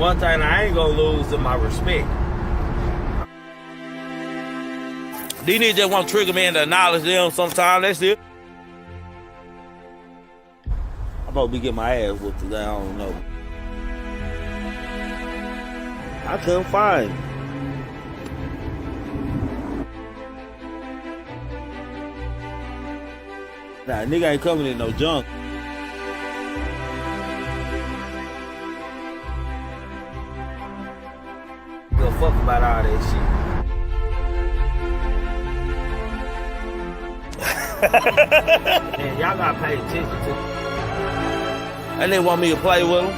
one thing I ain't gonna lose is my respect. These niggas just want Trigger Man to acknowledge them sometime. That's it. I'm supposed to be getting my ass whooped today. I don't know. I couldn't find him. Nah, nigga ain't coming in no junk. Go fuck about all that shit. Man, y'all gotta pay attention to me. And they want me to play with them.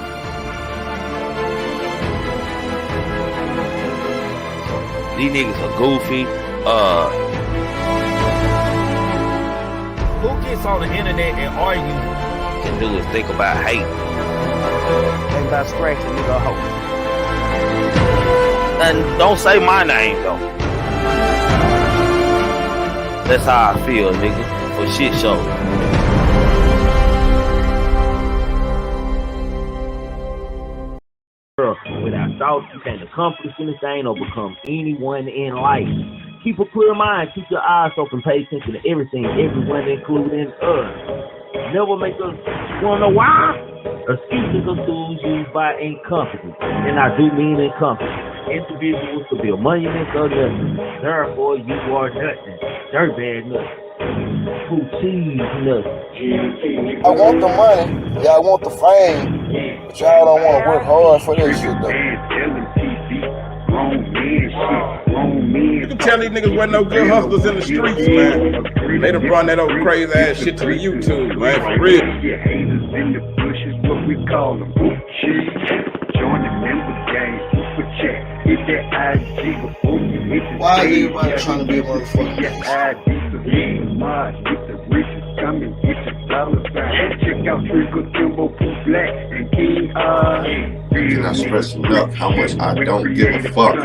These niggas are goofy. Who gets on the internet and argue can do is think about hate. Think about scratching nigga a hoe. And don't say my name though. That's how I feel, nigga. For shit show. Without thought, you can't accomplish anything or become anyone in life. Keep a clear mind, keep your eyes open, pay attention to everything, everyone, including us. Never make us wanna know why? Excuses are tools used by incompetence, and I do mean incompetent. Individuals to build monuments or nothing. Therefore, you are nothing. Dirtbag nothing. Who cheese nothing. I want the money, y'all want the fame, but y'all don't want to work hard for this shit though. You can tell these niggas wasn't no good hustlers in the streets, man. They done brought that old crazy ass shit to the YouTube, man, for real. Why are everybody trying to be a motherfucker? I cannot stress enough how much I don't give a fuck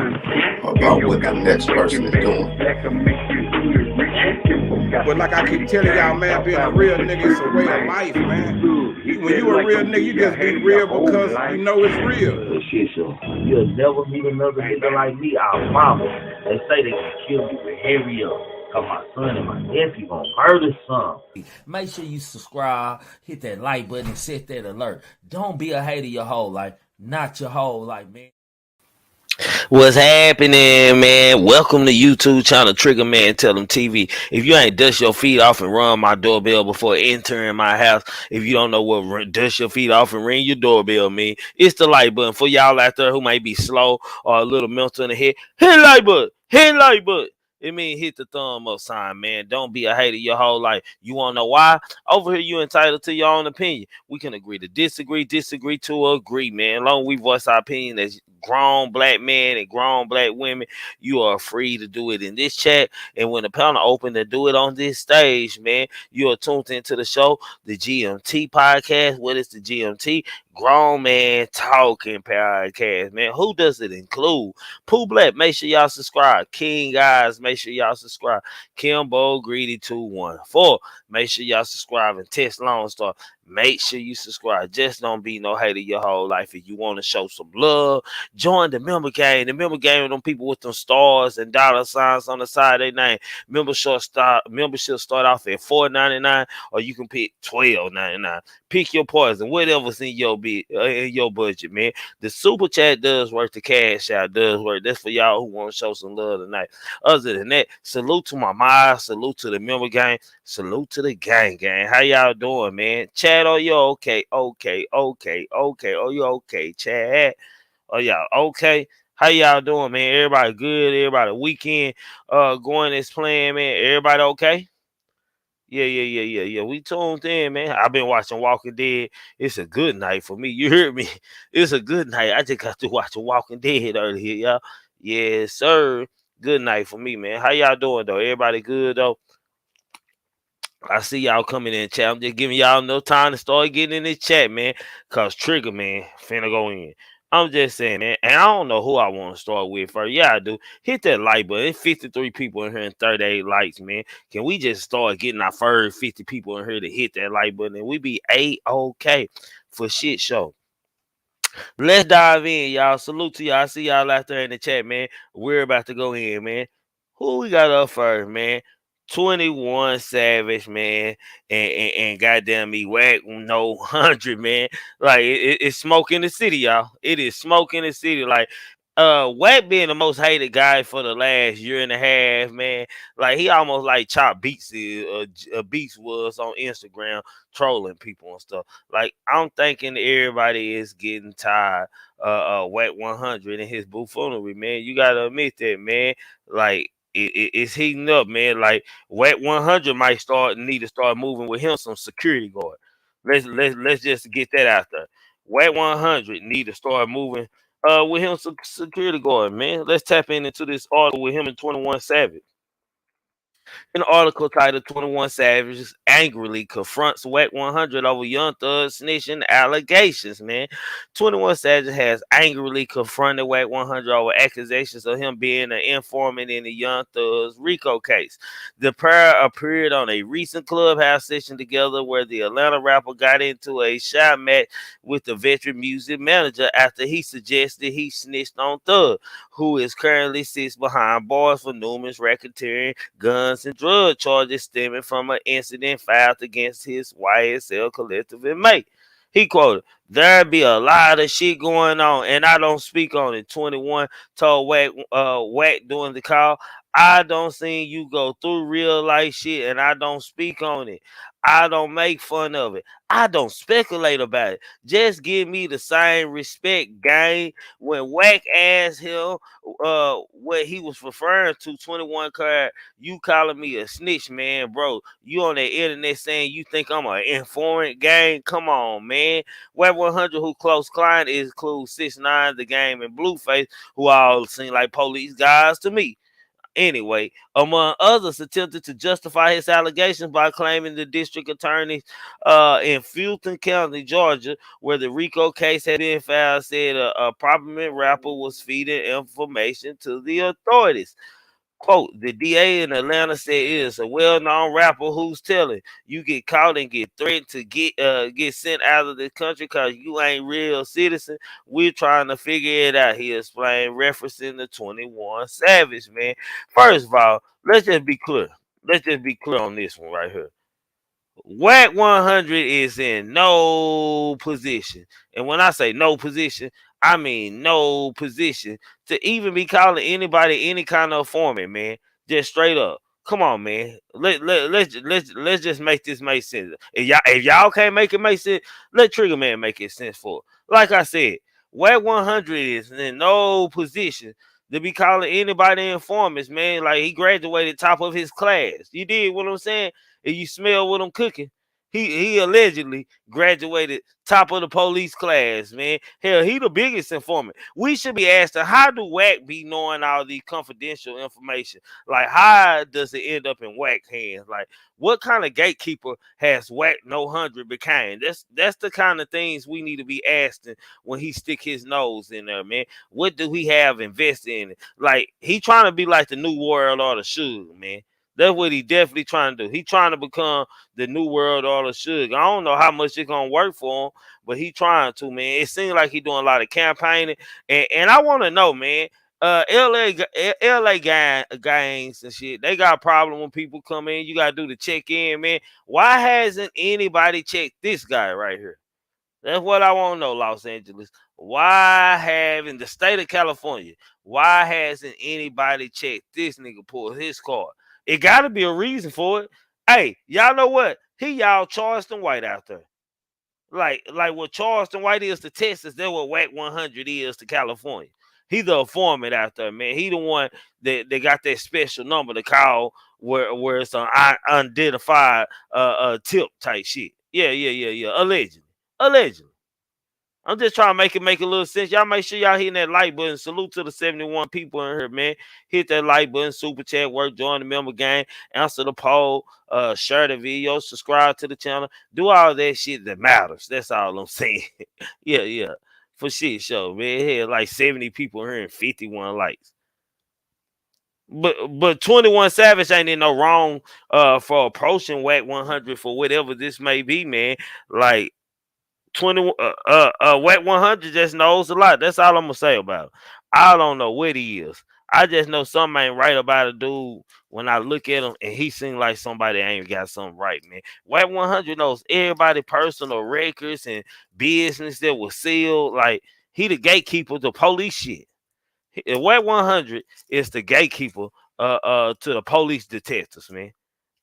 about what the next person is doing. But like I keep telling y'all, man, being a real nigga is a way of life, man. When you a real nigga, you just be real because you know it's real. You'll never meet another nigga like me, our mama. They say they can kill me with hurry up. Cause my son and my nephew gonna murder some. Make sure you subscribe, hit that like button, and set that alert. Don't be a hater your whole life. Not your whole life, man. What's happening, man? Welcome to YouTube channel Triggamantellemtv. If you ain't dust your feet off and run my doorbell before entering my house, if you don't know what dust your feet off and ring your doorbell mean, it's the like button. For y'all out there who might be slow or a little mental in the head, hit like button, hit like button. It mean hit the thumb up sign, man. Don't be a hater your whole life. You want to know why? Over here, you entitled to your own opinion. We can agree to disagree to agree, man. As long as we voice our opinion as grown black men and grown black women, you are free to do it in this chat. And when the panel open to do it on this stage, man, you are tuned into the show, the GMT podcast. What is the GMT? Grown Man Talking Podcast, man. Who does it include? Pooh Black, make sure y'all subscribe. King Guys, make sure y'all subscribe. Kimbo Greedy 214, make sure y'all subscribe. And Tess Lone Star, make sure you subscribe. Just don't be no hater your whole life. If you want to show some love, join the member game. The member game with them people with them stars and dollar signs on the side of their name. Membership start off at $4.99, or you can pick $12.99. Pick your poison, whatever's in your budget, man. The super chat does work. The cash out does work. That's for y'all who want to show some love tonight. Other than that, salute to my mind. Salute to the member gang. Salute to the gang. How y'all doing, man? Chad, oh, you okay? Oh, you okay, Chad? Oh, y'all okay? How y'all doing, man? Everybody good? Everybody weekend going as planned, man? Everybody okay? Yeah. We tuned in, man. I've been watching Walking Dead. It's a good night for me. You heard me? It's a good night. I just got to watch Walking Dead earlier, y'all. Yes, sir. Good night for me, man. How y'all doing, though? Everybody good, though? I see y'all coming in, chat. I'm just giving y'all no time to start getting in this chat, man, because Trigger, man, finna go in. I'm just saying, man, and I don't know who I want to start with first. Yeah, I do. Hit that like button. There's 53 people in here and 38 likes, man. Can we just start getting our first 50 people in here to hit that like button, and we be A-OK for shit show. Let's dive in, y'all. Salute to y'all. I see y'all out there in the chat, man. We're about to go in, man. Who we got up first, man? 21 Savage, man, and goddamn me, Wack, no 100, man. Like it's smoke in the city, y'all. It is smoke in the city. Like Wack being the most hated guy for the last year and a half, man. Like he almost like Chop Beats Beats was on Instagram trolling people and stuff. Like I'm thinking everybody is getting tired Wack 100 and his buffoonery, man. You gotta admit that, man. Like it's heating up, man. Like Wack 100 might need to start moving with him some security guard. Let's just get that out there. Wack 100 need to start moving with him some security guard, man. Let's tap into this article with him and 21 Savage. An article titled 21 Savages Angrily Confronts Wack 100 Over Young Thug Snitching Allegations, man. 21 Savage has angrily confronted Wack 100 over accusations of him being an informant in the Young Thug's RICO case. The pair appeared on a recent Clubhouse session together where the Atlanta rapper got into a shot match with the veteran music manager after he suggested he snitched on Thug, who is currently sits behind bars for numerous racketeering, guns, and drug charges stemming from an incident filed against his YSL collective inmate. He quoted, "There be a lot of shit going on, and I don't speak on it." 21 told Wack during the call, "I don't see you go through real life shit, and I don't speak on it. I don't make fun of it. I don't speculate about it. Just give me the same respect, gang." When Wack asked him what he was referring to, 21 card, "You calling me a snitch, man, bro? You on the internet saying you think I'm an informant, gang? Come on, man." Web 100, who close client includes 6ix9ine, The Game, and Blueface, who all seem like police guys to me. Anyway, among others, attempted to justify his allegations by claiming the district attorney in Fulton County, Georgia, where the RICO case had been filed, said a prominent rapper was feeding information to the authorities. Quote, "The DA in Atlanta said it is a well-known rapper who's telling you get caught and get threatened to get sent out of the country because you ain't real citizen. We're trying to figure it out," he explained, referencing the 21 Savage, man. First of all, let's just be clear. Let's just be clear on this one right here. Wack 100 is in no position. And when I say no position, I mean no position to even be calling anybody any kind of informant, man. Just straight up. Come on, man. Let's just make this make sense. If y'all can't make it make sense, let Trigger Man make it sense for it. Like I said, Wack 100 is in no position to be calling anybody informants, man. Like he graduated top of his class. You did what I'm saying? And you smell what I'm cooking. He allegedly graduated top of the police class, man. Hell, he the biggest informant. We should be asking, how do Wack be knowing all these confidential information? Like, how does it end up in Wack hands? Like, what kind of gatekeeper has Wack no 100 became? That's the kind of things we need to be asking when he stick his nose in there, man. What do he have invested in it? Like, he trying to be like the new world order should, man. That's what he definitely trying to do. He trying to become the new world order Suge. I don't know how much it's gonna work for him, but he trying to, man. It seems like he doing a lot of campaigning, and I want to know, man. LA gangs and shit, they got a problem when people come in. You gotta do the check in, man. Why hasn't anybody checked this guy right here? That's what I want to know, Los Angeles. Why have in the state of California? Why hasn't anybody checked this nigga pull his card? It got to be a reason for it. Hey, y'all know what? He y'all Charleston White out there. Like what Charleston White is to Texas, that's what Wack 100 is to California. He the informant out there, man. He the one that they got that special number to call where it's an unidentified tip type shit. Yeah. Allegedly. I'm just trying to make a little sense. Y'all make sure y'all hitting that like button. Salute to the 71 people in here, man. Hit that like button, super chat, work, join the member gang, answer the poll, share the video, subscribe to the channel. Do all that shit that matters. That's all I'm saying. yeah. For shit show, man. Had like 70 people here and 51 likes. But 21 Savage ain't in no wrong for approaching Wack 100 for whatever this may be, man. Like, Wack 100 just knows a lot. That's all I'm gonna say about it. I don't know what he is. I just know something ain't right about a dude when I look at him and he seems like somebody ain't got something right, man. Wack 100 knows everybody personal records and business that was sealed. Like he the gatekeeper to police shit. Wack 100 is the gatekeeper to the police detectives, man.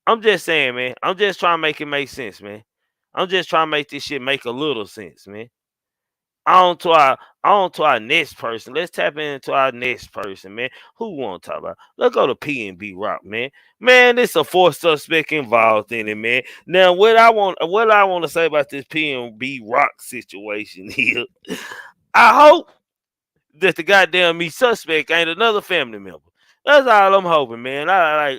I'm just saying, man. I'm just trying to make it make sense, man. I'm just trying to make this shit make a little sense, man. On to our next person. Let's tap into our next person, man. Who want to talk about? Let's go to PNB Rock, man. Man, this a fourth suspect involved in it, man. Now, what I want to say about this PNB Rock situation here, I hope that the goddamn me suspect ain't another family member. That's all I'm hoping, man. I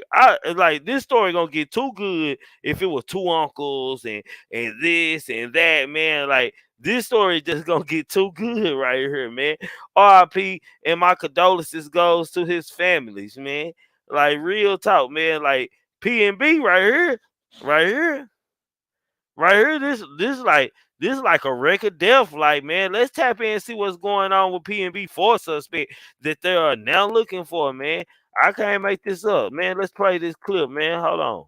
like this story gonna get too good if it was two uncles and this and that, man. Like this story just gonna get too good right here, man. RIP and my condolences goes to his families, man. Like real talk, man. Like PNB right here, right here. Right here, this like a record death. Like, man, let's tap in and see what's going on with PNB 4 suspect that they are now looking for, man. I can't make this up, man. Let's play this clip, man. Hold on.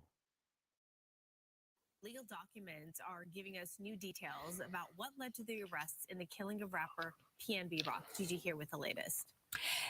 Legal documents are giving us new details about what led to the arrests in the killing of rapper PNB Rock. Gigi here with the latest.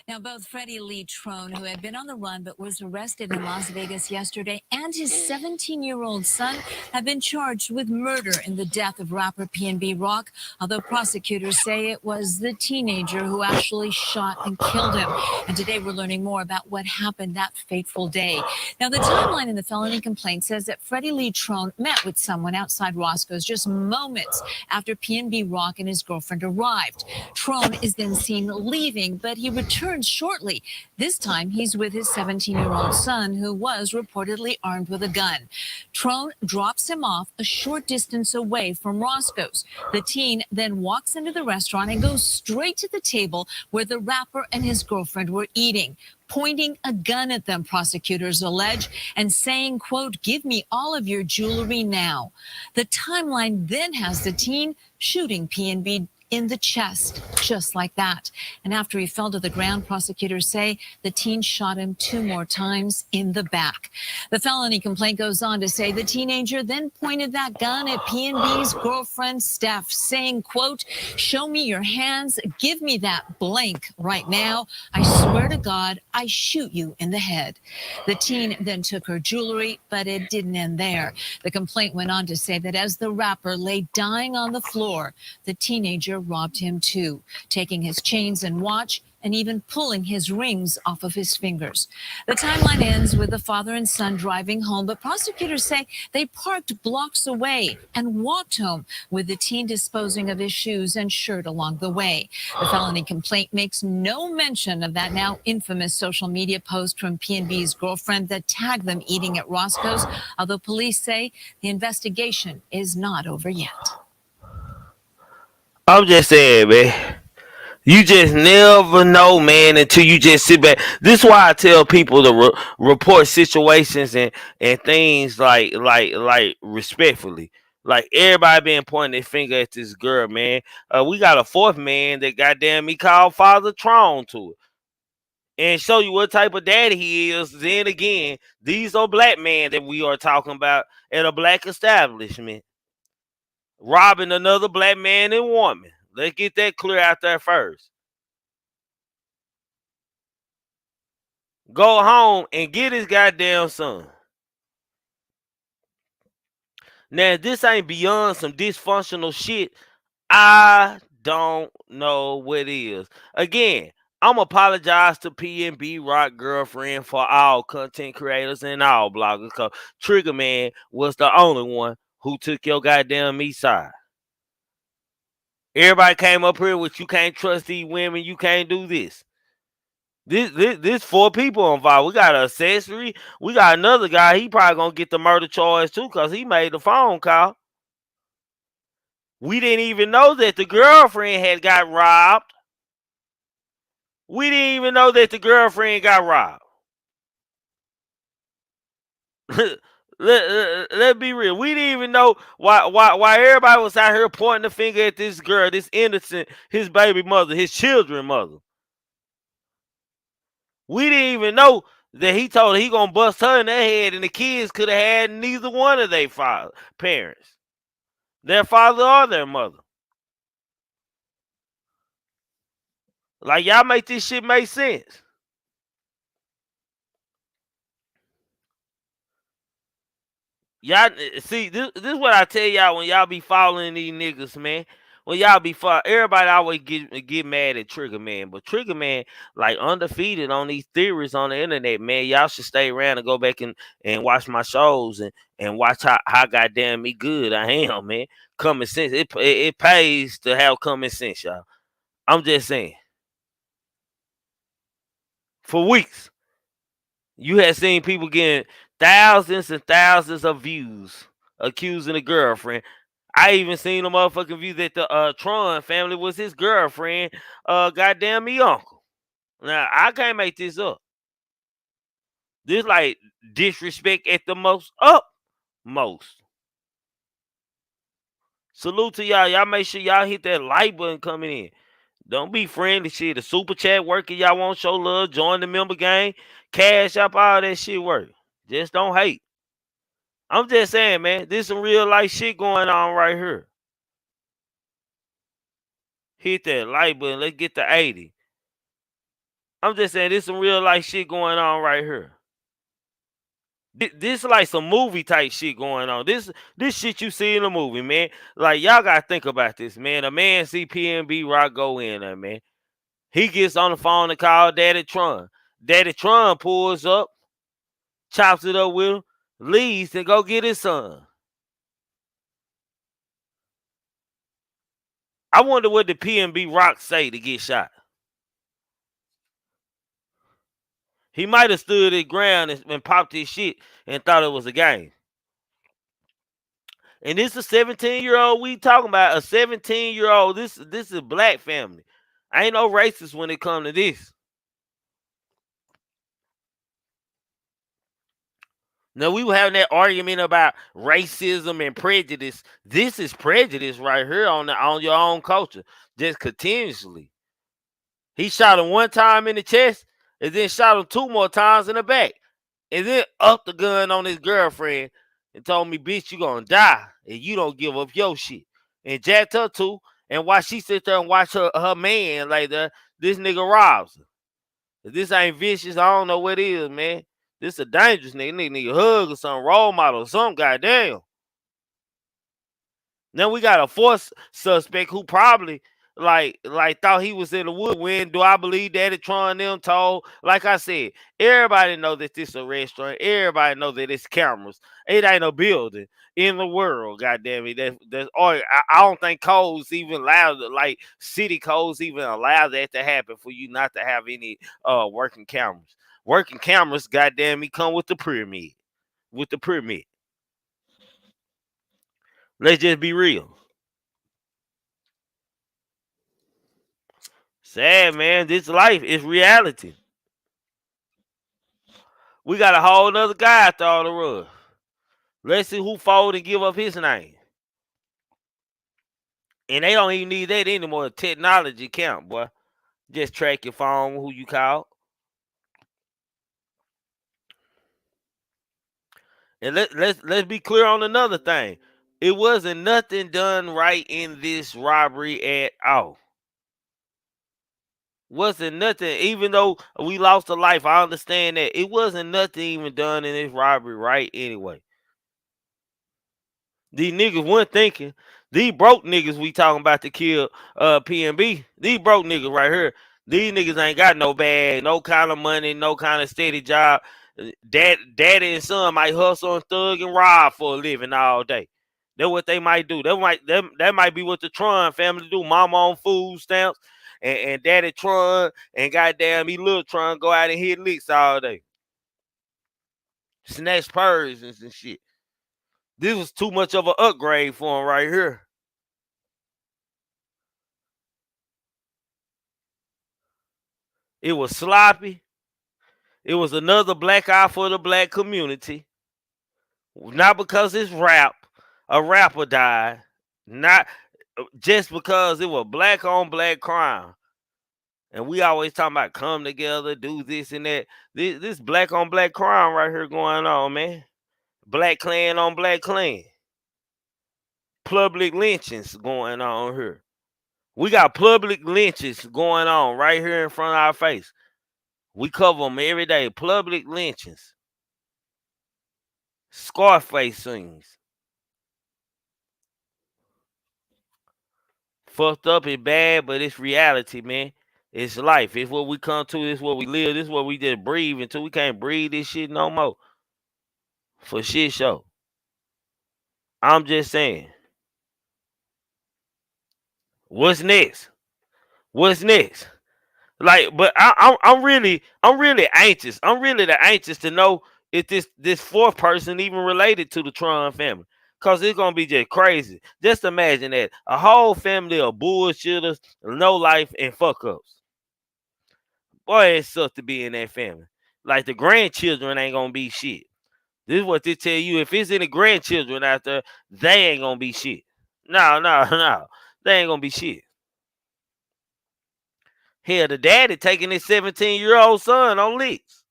Now, both Freddie Lee Trone, who had been on the run but was arrested in Las Vegas yesterday, and his 17-year-old son have been charged with murder in the death of rapper PNB Rock, although prosecutors say it was the teenager who actually shot and killed him. And today we're learning more about what happened that fateful day. Now, the timeline in the felony complaint says that Freddie Lee Trone met with someone outside Roscoe's just moments after PNB Rock and his girlfriend arrived. Trone is then seen leaving, but he returns shortly. This time, he's with his 17-year-old son, who was reportedly armed with a gun. Trone drops him off a short distance away from Roscoe's. The teen then walks into the restaurant and goes straight to the table where the rapper and his girlfriend were eating, pointing a gun at them, prosecutors allege, and saying, quote, "Give me all of your jewelry now." The timeline then has the teen shooting PNB in the chest, just like that. And after he fell to the ground, prosecutors say the teen shot him 2 more times in the back. The felony complaint goes on to say the teenager then pointed that gun at PNB's girlfriend, Steph, saying, quote, "Show me your hands, give me that blank right now. I swear to God, I shoot you in the head." The teen then took her jewelry, but it didn't end there. The complaint went on to say that as the rapper lay dying on the floor, the teenager robbed him too, taking his chains and watch and even pulling his rings off of his fingers. The timeline ends with the father and son driving home, but prosecutors say they parked blocks away and walked home, with the teen disposing of his shoes and shirt along the way. The felony complaint makes no mention of that now infamous social media post from PNB's girlfriend that tagged them eating at Roscoe's, although police say the investigation is not over yet. I'm just saying, man. You just never know, man, until you just sit back. This is why I tell people to report situations and things like respectfully. Like everybody been pointing their finger at this girl, man. We got a fourth man that goddamn me called Father Tron to it. And show you what type of daddy he is. Then again, these are black men that we are talking about at a black establishment, robbing another black man and woman. Let's get that clear out there first. Go home and get his goddamn son. Now, if this ain't beyond some dysfunctional shit, I don't know what is. Again, I'm apologize to PNB Rock girlfriend for all content creators and all bloggers, because Triggaman was the only one who took your goddamn me side. Everybody came up here with you can't trust these women, you can't do this. This 4 people involved. We got an accessory. We got another guy. He probably gonna get the murder charge too, because he made the phone call. We didn't even know that the girlfriend had got robbed. We didn't even know that the girlfriend got robbed. Let's be real. We didn't even know why everybody was out here pointing the finger at this girl, this innocent, his baby mother, his children mother. We didn't even know that he told her he gonna bust her in the head, and the kids could have had neither one of their parents, their father or their mother. Like, y'all make this shit make sense. Y'all see, this is what I tell y'all when y'all be following these niggas, man. When y'all be everybody always get mad at Trigger Man, but Trigger Man, like, undefeated on these theories on the internet, man. Y'all should stay around and go back and watch my shows and watch how goddamn me good I am, man. Common sense, it pays to have common sense, y'all. I'm just saying. For weeks, you had seen people getting thousands and thousands of views accusing a girlfriend. I even seen a motherfucking view that the Tron family was his girlfriend, goddamn me uncle. Now, I can't make this up. This like disrespect at the utmost. Salute to y'all. Y'all make sure y'all hit that like button coming in. Don't be friendly shit. The super chat working. Y'all want to show love. Join the member gang. Cash up, all that shit work. Just don't hate. I'm just saying, man. This some real life shit going on right here. Hit that like button. Let's get to 80. I'm just saying, there's some real life shit going on right here. This like some movie type shit going on. This shit you see in a movie, man. Like, y'all gotta think about this, man. A man see PNB Rock go in there, man. He gets on the phone and call Daddy Tron. Daddy Tron pulls up, chops it up with him, leaves to go get his son. I wonder what the PNB Rock say to get shot. He might have stood his ground and popped his shit and thought it was a game. And this is a 17-year-old we talking about. A 17-year-old. This is a black family. I ain't no racist when it comes to this. Now, we were having that argument about racism and prejudice. This is prejudice right here on your own culture, just continuously. He shot him one time in the chest, and then shot him 2 more times in the back, and then upped the gun on his girlfriend and told me, "Bitch, you gonna die if you don't give up your shit." And jacked her too. And while she sit there and watch her man like that, this nigga robs her. If this ain't vicious, I don't know what is, man. This a dangerous nigga. Nigga need a hug or some role model or something, goddamn. Now we got a fourth suspect who probably like thought he was in the woodwind. Do I believe Daddy Tron them told? Like I said, everybody know that this a restaurant. Everybody know that it's cameras. It ain't a building in the world. Goddamn it. That's or I don't think codes even allow, like city codes even allow that to happen for you not to have any working cameras. Working cameras, goddamn me, come with the pyramid. With the pyramid. Let's just be real. Sad, man. This life is reality. We got a whole nother guy after all the rug. Let's see who fold and give up his name. And they don't even need that anymore. Technology count, boy. Just track your phone, who you call. And let's be clear on another thing. It wasn't nothing done right in this robbery at all. Wasn't nothing, even though we lost a life. I understand that. It wasn't nothing even done in this robbery right anyway. These niggas weren't thinking. These broke niggas we talking about to kill PNB. These broke niggas right here. These niggas ain't got no bag, no kind of money, no kind of steady job. Daddy and son might hustle and thug and rob for a living all day. That's what they might do. That might be what the Tron family do. Mama on food stamps and Daddy Tron and goddamn me little Tron go out and hit licks all day. Snatch purrs and shit. This was too much of an upgrade for him right here. It was sloppy. It was another black eye for the black community. Not because it's rap, a rapper died. Not just because it was black on black crime. And we always talking about come together, do this and that. This black on black crime right here going on, man. Black clan on black clan. Public lynchings going on here. We got public lynchings going on right here in front of our face. We cover them every day. Public lynchings. Scarface scenes. Fucked up and bad, but it's reality, man. It's life. It's what we come to. It's what we live. This is what we just breathe until we can't breathe this shit no more. For shit show. I'm just saying. What's next? What's next? Like, but I'm really anxious. I'm really anxious to know if this fourth person even related to the Tron family. Cause it's gonna be just crazy. Just imagine that. A whole family of bullshitters, no life, and fuck ups. Boy, it sucks to be in that family. Like the grandchildren ain't gonna be shit. This is what they tell you. If it's any grandchildren out there, they ain't gonna be shit. No. They ain't gonna be shit. Hell, the daddy taking his 17-year-old son on licks.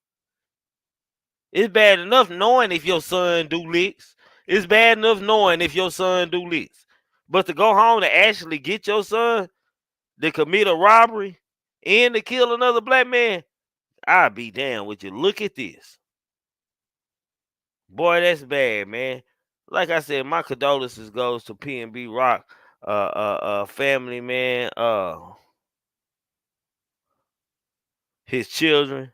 It's bad enough knowing if your son do licks. It's bad enough knowing if your son do licks. But to go home to actually get your son to commit a robbery and to kill another black man, I'll be damn with you. Look at this. Boy, that's bad, man. Like I said, my condolences goes to PNB Rock family, man. His children.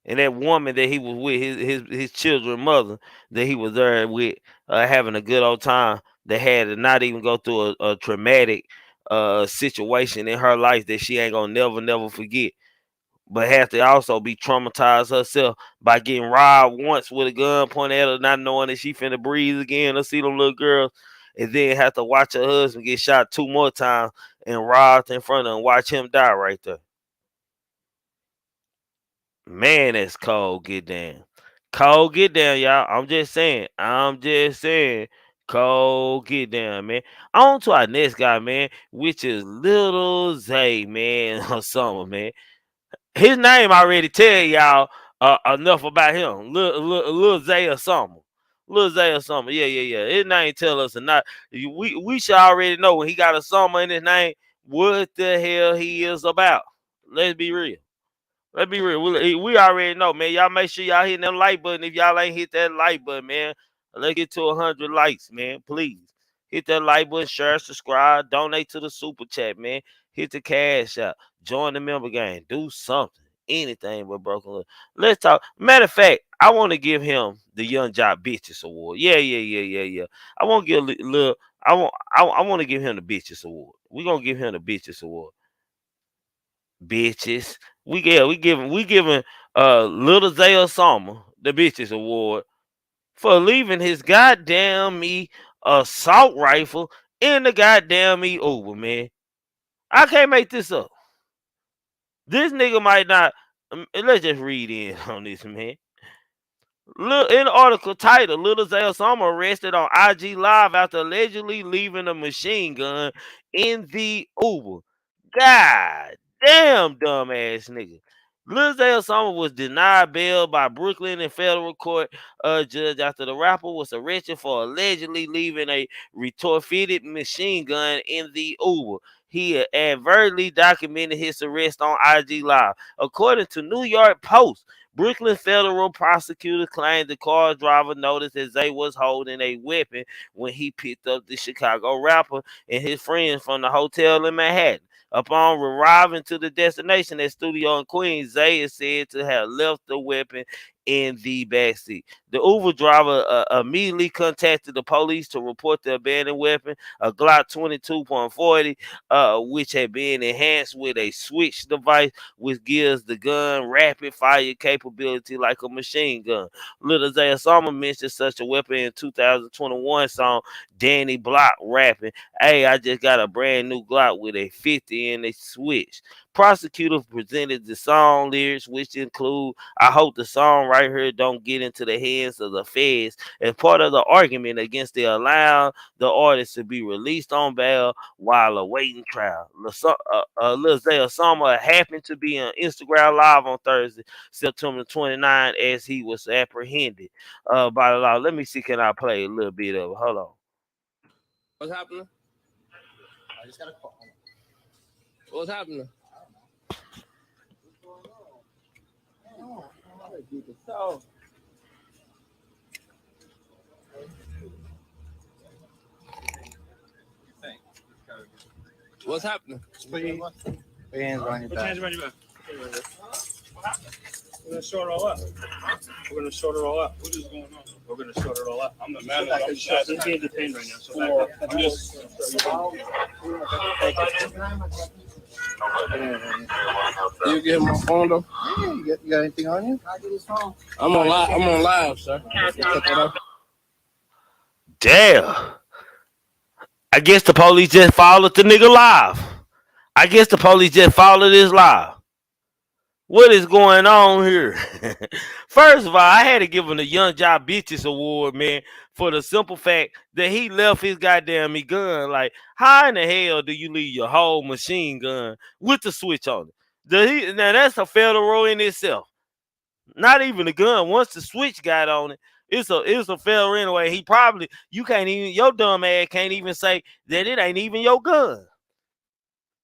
And that woman that he was with, his children mother that he was there with, having a good old time, that had to not even go through a traumatic situation in her life that she ain't gonna never forget, but had to also be traumatized herself by getting robbed once with a gun pointed at her, not knowing that she finna breathe again or see them little girls, and then have to watch her husband get shot 2 more times and robbed in front of her and watch him die right there. Man, that's cold. Get down. Cold get down, y'all. I'm just saying. Cold get down, man. On to our next guy, man, which is Little Zay, man, Osama, man. His name already tell y'all enough about him. Lil Zay Osama. Lil Zay Osama. Yeah. His name tell us enough. We should already know when he got Osama in his name what the hell he is about. Let's be real. Let's be real. We already know, man. Y'all make sure y'all hitting that like button. If y'all ain't hit that like button, man, let's get to 100 likes, man. Please hit that like button, share, subscribe, donate to the super chat, man. Hit the cash out, join the member game, do something, anything but broken love. Let's talk. Matter of fact, I want to give him the Young Jock Bitches Award. Yeah. I want to give a little. I want to give him the Bitches Award. We gonna give him the Bitches Award. Bitches. We giving Little Zay Osama the Bitches Award for leaving his goddamn me assault rifle in the goddamn me Uber, man. I can't make this up. This nigga might not. Let's just read in on this, man. In the article titled Little Zay Osama arrested on IG Live after allegedly leaving a machine gun in the Uber. God damn, dumb ass nigga. Lil Zay Osama was denied bail by Brooklyn and federal court judge after the rapper was arrested for allegedly leaving a retort-fitted machine gun in the Uber. He advertently documented his arrest on IG Live. According to New York Post, Brooklyn federal prosecutors claimed the car driver noticed that Zay was holding a weapon when he picked up the Chicago rapper and his friends from the hotel in Manhattan. Upon arriving to the destination, that studio in Queens, Zay is said to have left the weapon in the backseat. The Uber driver immediately contacted the police to report the abandoned weapon, a Glock 22.40, which had been enhanced with a switch device, which gives the gun rapid fire capability like a machine gun. Little Zay Osama mentioned such a weapon in 2021 song Danny Block rapping, "Hey, I just got a brand new Glock with a 50 and a switch." Prosecutors presented the song lyrics, which include, "I hope the song right here don't get into the hands of the feds," as part of the argument against the allowing the artist to be released on bail while awaiting trial. Lil Zay Osama happened to be on Instagram Live on Thursday, September 29, as he was apprehended by the law. Let me see, can I play a little bit of it? Hold on. What's happening? I just got a call. What's happening? What's happening? Put your hands on your back. We're gonna sort it all up. We're gonna sort it all up. What is going on? We're gonna sort it all up. I'm the manager. I'm just being detained right now. So back up. I'm just. You get my phone though? Yeah, you got anything on you? I'm on live. I'm on live, sir. Damn. I guess the police just followed the nigga live. I guess the police just followed his live. What is going on here? First of all, I had to give him the Young Job Bitches Award, man, for the simple fact that he left his goddamn gun. Like, how in the hell do you leave your whole machine gun with the switch on it? Now, that's a federal in itself. Not even the gun. Once the switch got on it, it's a federal anyway. Your dumb ass can't even say that it ain't even your gun.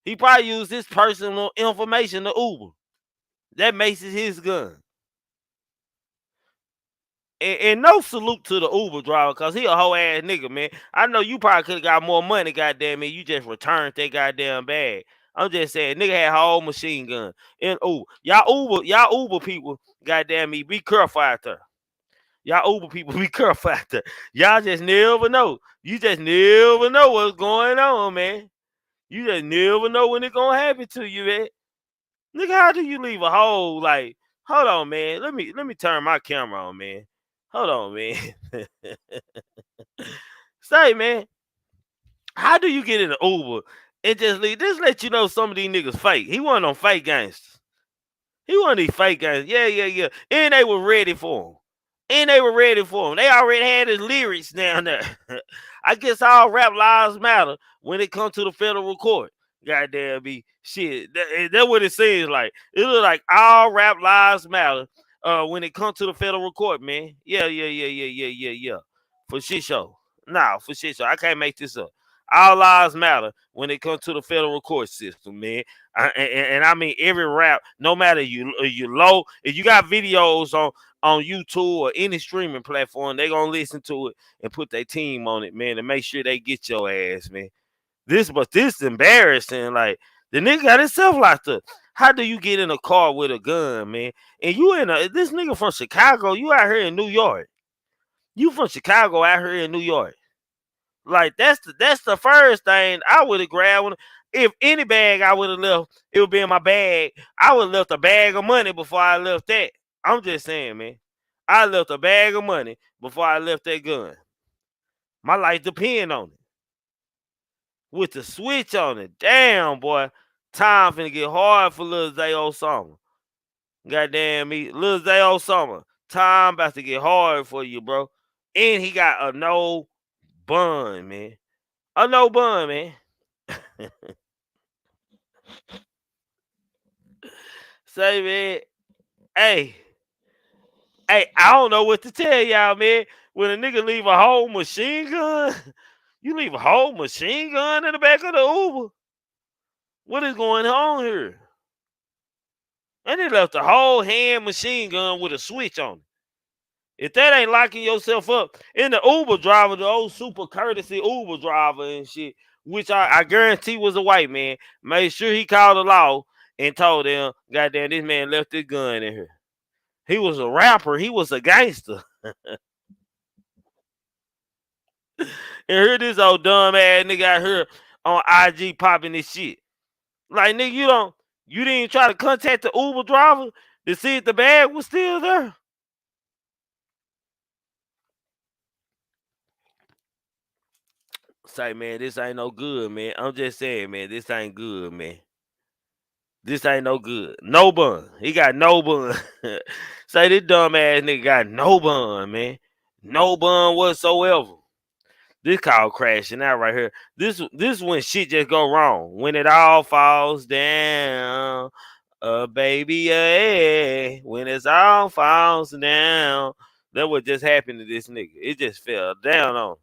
He probably used his personal information to Uber. That makes it his gun. And no salute to the Uber driver, because he a whole ass nigga, man. I know you probably could have got more money, goddamn it. You just returned that goddamn bag. I'm just saying, nigga had a whole machine gun. And y'all Uber people, goddamn me, be careful out there. Y'all Uber people, be careful out there. Y'all just never know. You just never know what's going on, man. You just never know when it's gonna happen to you, man. Nigga, how do you leave a hole? Like, hold on, man. Let me turn my camera on, man. Hold on, man. Say, man, how do you get in the Uber and just leave? This let you know some of these niggas fake. He wasn't on fake gangsters. He wasn't these fake gangsters. Yeah. And they were ready for him. They already had his lyrics down there. I guess all rap lives matter when it comes to the federal court. Goddamn be shit. That's what it seems like. It look like all rap lives matter when it comes to the federal court, man. Yeah. For shit show. Nah, for shit show. I can't make this up. All lives matter when it comes to the federal court system, man. And I mean every rap, no matter you low, if you got videos on YouTube or any streaming platform, they gonna listen to it and put their team on it, man, and make sure they get your ass, man. This is embarrassing. Like, the nigga got himself locked up. How do you get in a car with a gun, man? And this nigga from Chicago, you out here in New York. You from Chicago out here in New York. Like, that's the first thing I would have grabbed. If any bag I would have left, it would be in my bag. I would have left a bag of money before I left that. I'm just saying, man. I left a bag of money before I left that gun. My life depend on it. With the switch on it. Damn, boy. Time finna get hard for Lil Zay Osama. Goddamn me. Lil Zay Osama. Time about to get hard for you, bro. And he got a no bun, man. A no bun, man. Say, man. Hey, I don't know what to tell y'all, man. When a nigga leave a whole machine gun, you leave a whole machine gun in the back of the Uber. What is going on here? And they left a whole hand machine gun with a switch on it. If that ain't locking yourself up, and the Uber driver, the old super courtesy Uber driver and shit, which I guarantee was a white man, made sure he called the law and told them, goddamn, this man left his gun in here. He was a rapper. He was a gangster. And here this old dumb ass nigga out here on IG popping this shit. Like, nigga, you didn't try to contact the Uber driver to see if the bag was still there. Say, man, this ain't no good, man. I'm just saying, man, this ain't good, man. This ain't no good. No bun. He got no bun. Say this dumb ass nigga got no bun, man. No bun whatsoever. This called crashing out right here. This when shit just go wrong. When it all falls down. Baby, yeah. When it all falls down. That what just happened to this nigga. It just fell down on him.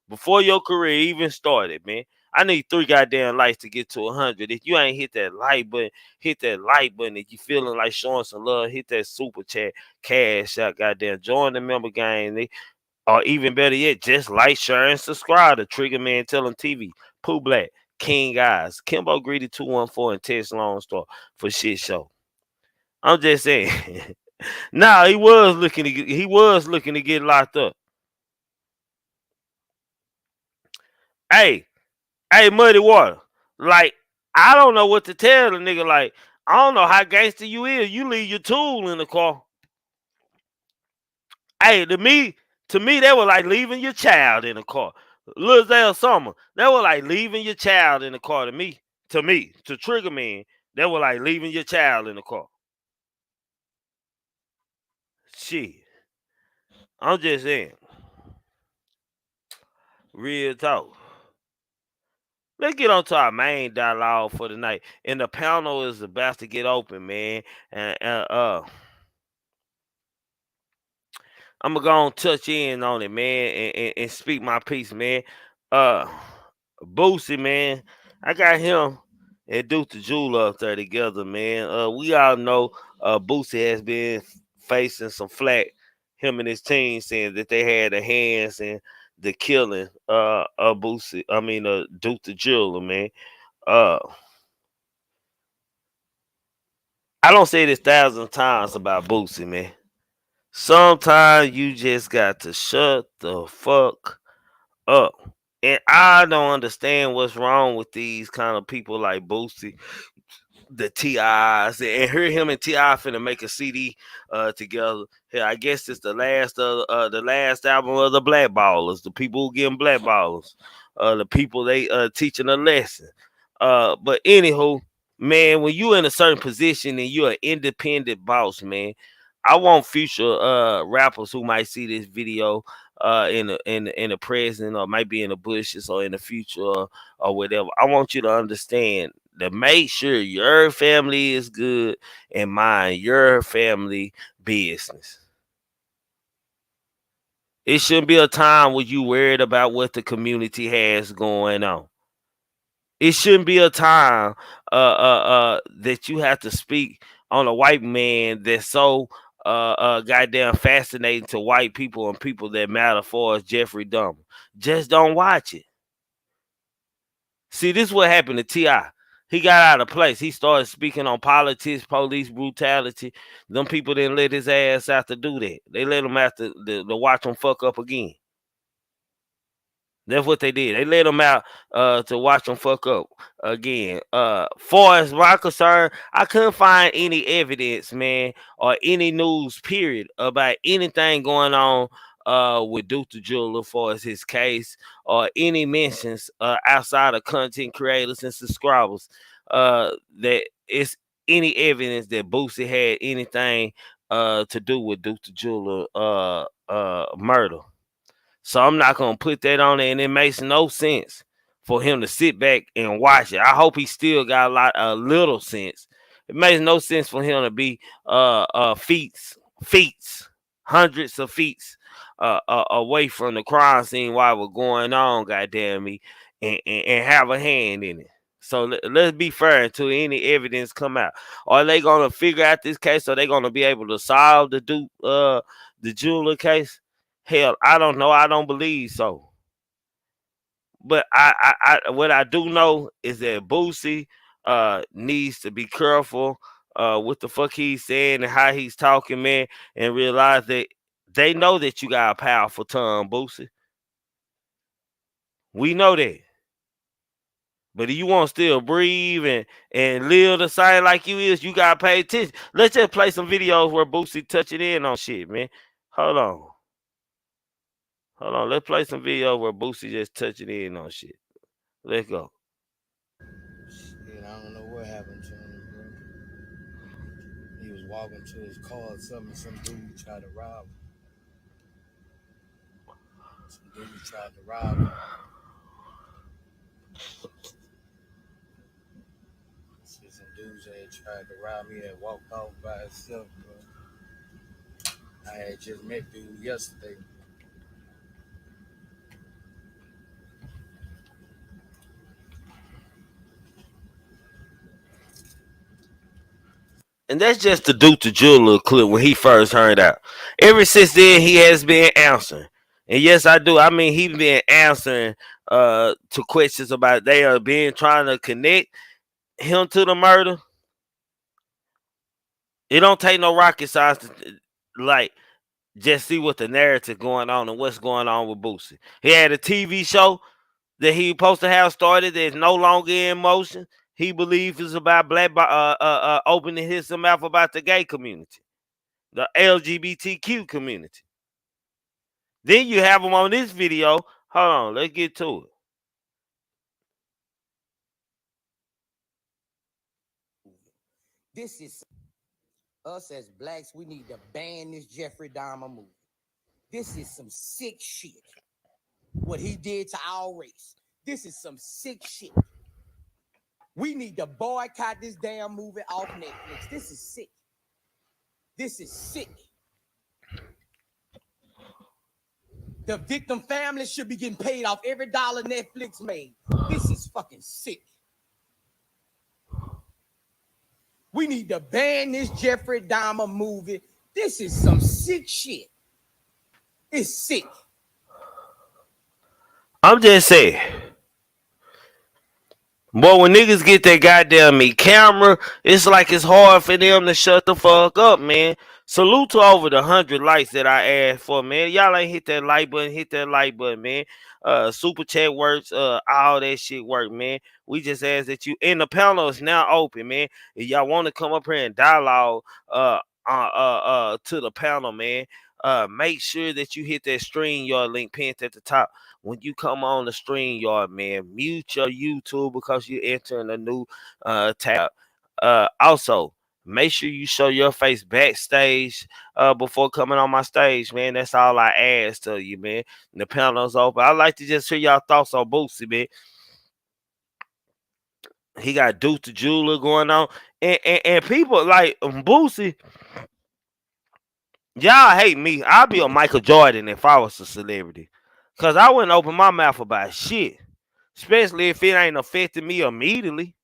Before your career even started, man. I need 3 goddamn likes to get to 100. If you ain't hit that like button, hit that like button. If you feeling like showing some love, hit that super chat, cash out, goddamn. Join the member gang, or even better yet, just like, share, and subscribe to Triggamantellemtv, Pooh Black, King Eyes, Kimbo Greedy 214, and Tess Lone Star for shit show. I'm just saying. Nah, he was looking to get locked up. Hey, Muddy Water. Like, I don't know what to tell the nigga. Like, I don't know how gangster you is. You leave your tool in the car. Hey, to me, that was like leaving your child in the car. Lil Zay Osama, that was like leaving your child in the car to me. To Trigger Man, that was like leaving your child in the car. Shit. I'm just saying. Real talk. Let's get on to our main dialogue for the night. And the panel is about to get open, man. And I'm gonna go and touch in on it, man, and speak my piece, man. Boosie, man, I got him and Duke the Jeweler up there together, man. We all know Boosie has been facing some flack. Him and his team saying that they had their hands in the killing of Boosie. I mean, Duke the Jeweler, man. I don't say this 1,000 times about Boosie, man. Sometimes you just got to shut the fuck up. And I don't understand what's wrong with these kind of people like Boosie, the T.I.s, and hear him and T.I. finna make a CD together. Yeah, I guess it's the last album of the Blackballers, the people who getting blackballers, the people they teaching a lesson. But anywho, man, when you in a certain position and you're an independent boss, man, I want future rappers who might see this video in the present, or might be in the bushes, or in the future, or whatever. I want you to understand to make sure your family is good and mind your family business. It shouldn't be a time where you worried about what the community has going on. It shouldn't be a time that you have to speak on a white man that's so goddamn fascinating to white people and people that matter for us, Jeffrey Dahmer. Just don't watch it. See, this is what happened to T.I. He got out of place. He started speaking on politics, police brutality. Them people didn't let his ass have to do that. They let him have to watch him fuck up again. That's what they did. They let him out to watch him fuck up again. Far as my concern, I couldn't find any evidence, man, or any news, period, about anything going on with Duke the Jeweler for as his case, or any mentions outside of content creators and subscribers that it's any evidence that Boosie had anything to do with Duke the Jeweler murder. So I'm not gonna put that on there, and it makes no sense for him to sit back and watch it. I hope he still got a little sense. It makes no sense for him to be hundreds of feet away from the crime scene while it was going on, goddamn me, and have a hand in it. So let's be fair until any evidence come out. Are they gonna figure out this case? Are they gonna be able to solve the jeweler case? Hell, I don't know. I don't believe so. But I what I do know is that Boosie needs to be careful what the fuck he's saying and how he's talking, man, and realize that they know that you got a powerful tongue, Boosie. We know that. But if you want to still breathe and live the same like you is, you gotta pay attention. Let's just play some videos where Boosie touching in on shit, man. Hold on, let's play some video where Boosie just touching in on shit. Let's go. Shit, I don't know what happened to him, bro. walking to his car or something. Some dude tried to rob him. See some dudes that tried to rob me that walked off by himself, bro. I had just met dude yesterday. And that's just the Duke to Jeweler clip when he first heard out. Ever since then, he has been answering. And yes, I do. I mean, he's been answering to questions about they are being trying to connect him to the murder. It don't take no rocket science to like just see what the narrative going on and what's going on with Boosie. He had a TV show that he supposed to have started that's no longer in motion. He believes it's about black opening his mouth about the gay community, the LGBTQ community. Then you have him on this video. Hold on, let's get to it. This is us as blacks. We need to ban this Jeffrey Dahmer movie. This is some sick shit. What he did to our race. This is some sick shit. We need to boycott this damn movie off Netflix. This is sick. This is sick. The victim family should be getting paid off every dollar Netflix made. This is fucking sick. We need to ban this Jeffrey Dahmer movie. This is some sick shit. It's sick. I'm just saying. Boy, when niggas get that goddamn camera, it's like it's hard for them to shut the fuck up, man. Salute to over the 100 likes that I asked for, man. Y'all ain't hit that like button, man. Super chat works, all that shit work, man. We just ask that you, and the panel is now open, man. If y'all want to come up here and dialogue to the panel, man, make sure that you hit that StreamYard link pinned at the top. When you come on the StreamYard, man, mute your YouTube because you're entering a new tab. Also, make sure you show your face backstage before coming on my stage, man. That's all I ask to you, man. And the panel's open. I'd like to just hear y'all thoughts on Boosie, man. He got Duke the Jeweler going on. And people like Boosie, y'all hate me. I'd be a Michael Jordan if I was a celebrity. Because I wouldn't open my mouth about shit. Especially if it ain't affecting me immediately.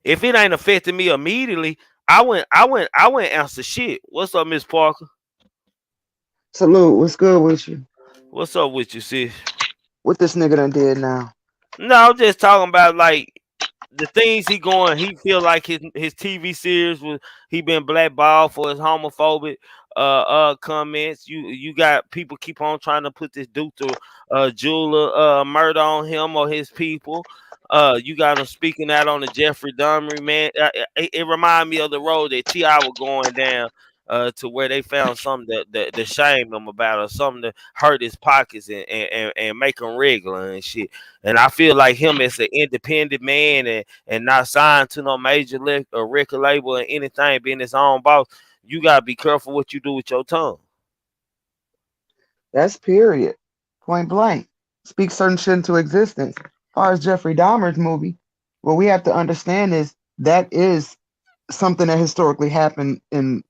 If it ain't affecting me immediately, I wouldn't answer shit. What's up, Miss Parker? Salute. What's good with you? What's up with you, sis? What this nigga done did now? No, I'm just talking about like the things he feel like his TV series he been blackballed for his homophobic comments. You got people keep on trying to put this Duke to Jeweler murder on him or his people. You got him speaking out on the Jeffrey Dahmer, man. It reminded me of the road that T.I. was going down to where they found something that shame him about, or something to hurt his pockets and make him regular and shit. And I feel like him as an independent man and not signed to no major record label or anything, being his own boss, you gotta be careful what you do with your tongue. That's period. Point blank. Speak certain shit into existence. As far as Jeffrey Dahmer's movie, what we have to understand is that is something that historically happened in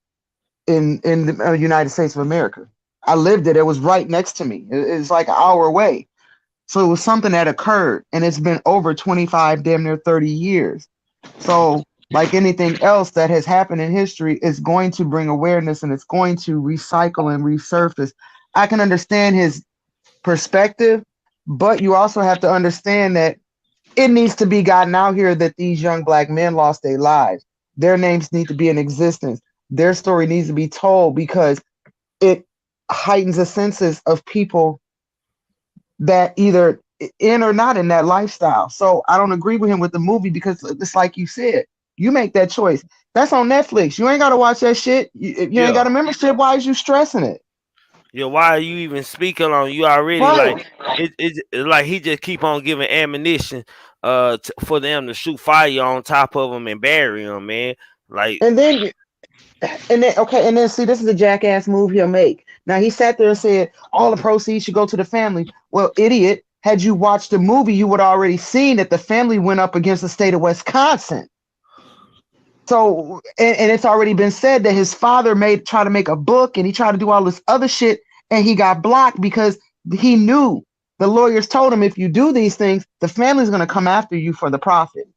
the United States of America. I lived it. It was right next to me. It's like an hour away. So it was something that occurred, and it's been over 25, damn near 30 years. So like anything else that has happened in history, it's going to bring awareness and it's going to recycle and resurface. I can understand his perspective, but you also have to understand that it needs to be gotten out here that these young black men lost their lives. Their names need to be in existence. Their story needs to be told because it heightens the senses of people that either in or not in that lifestyle. So I don't agree with him with the movie because it's like you said, you make that choice. That's on Netflix. You ain't got to watch that shit. If you ain't got a membership, why is you stressing it? Yeah, why are you even speaking on? You already like it's like he just keep on giving ammunition for them to shoot fire on top of him and bury him, man. Like, And then see, this is a jackass move he'll make. Now he sat there and said all the proceeds should go to the family. Well, idiot, had you watched the movie, you would already seen that the family went up against the state of Wisconsin. So, and it's already been said that his father tried to make a book and he tried to do all this other shit and he got blocked because he knew the lawyers told him if you do these things, the family's going to come after you for the profit.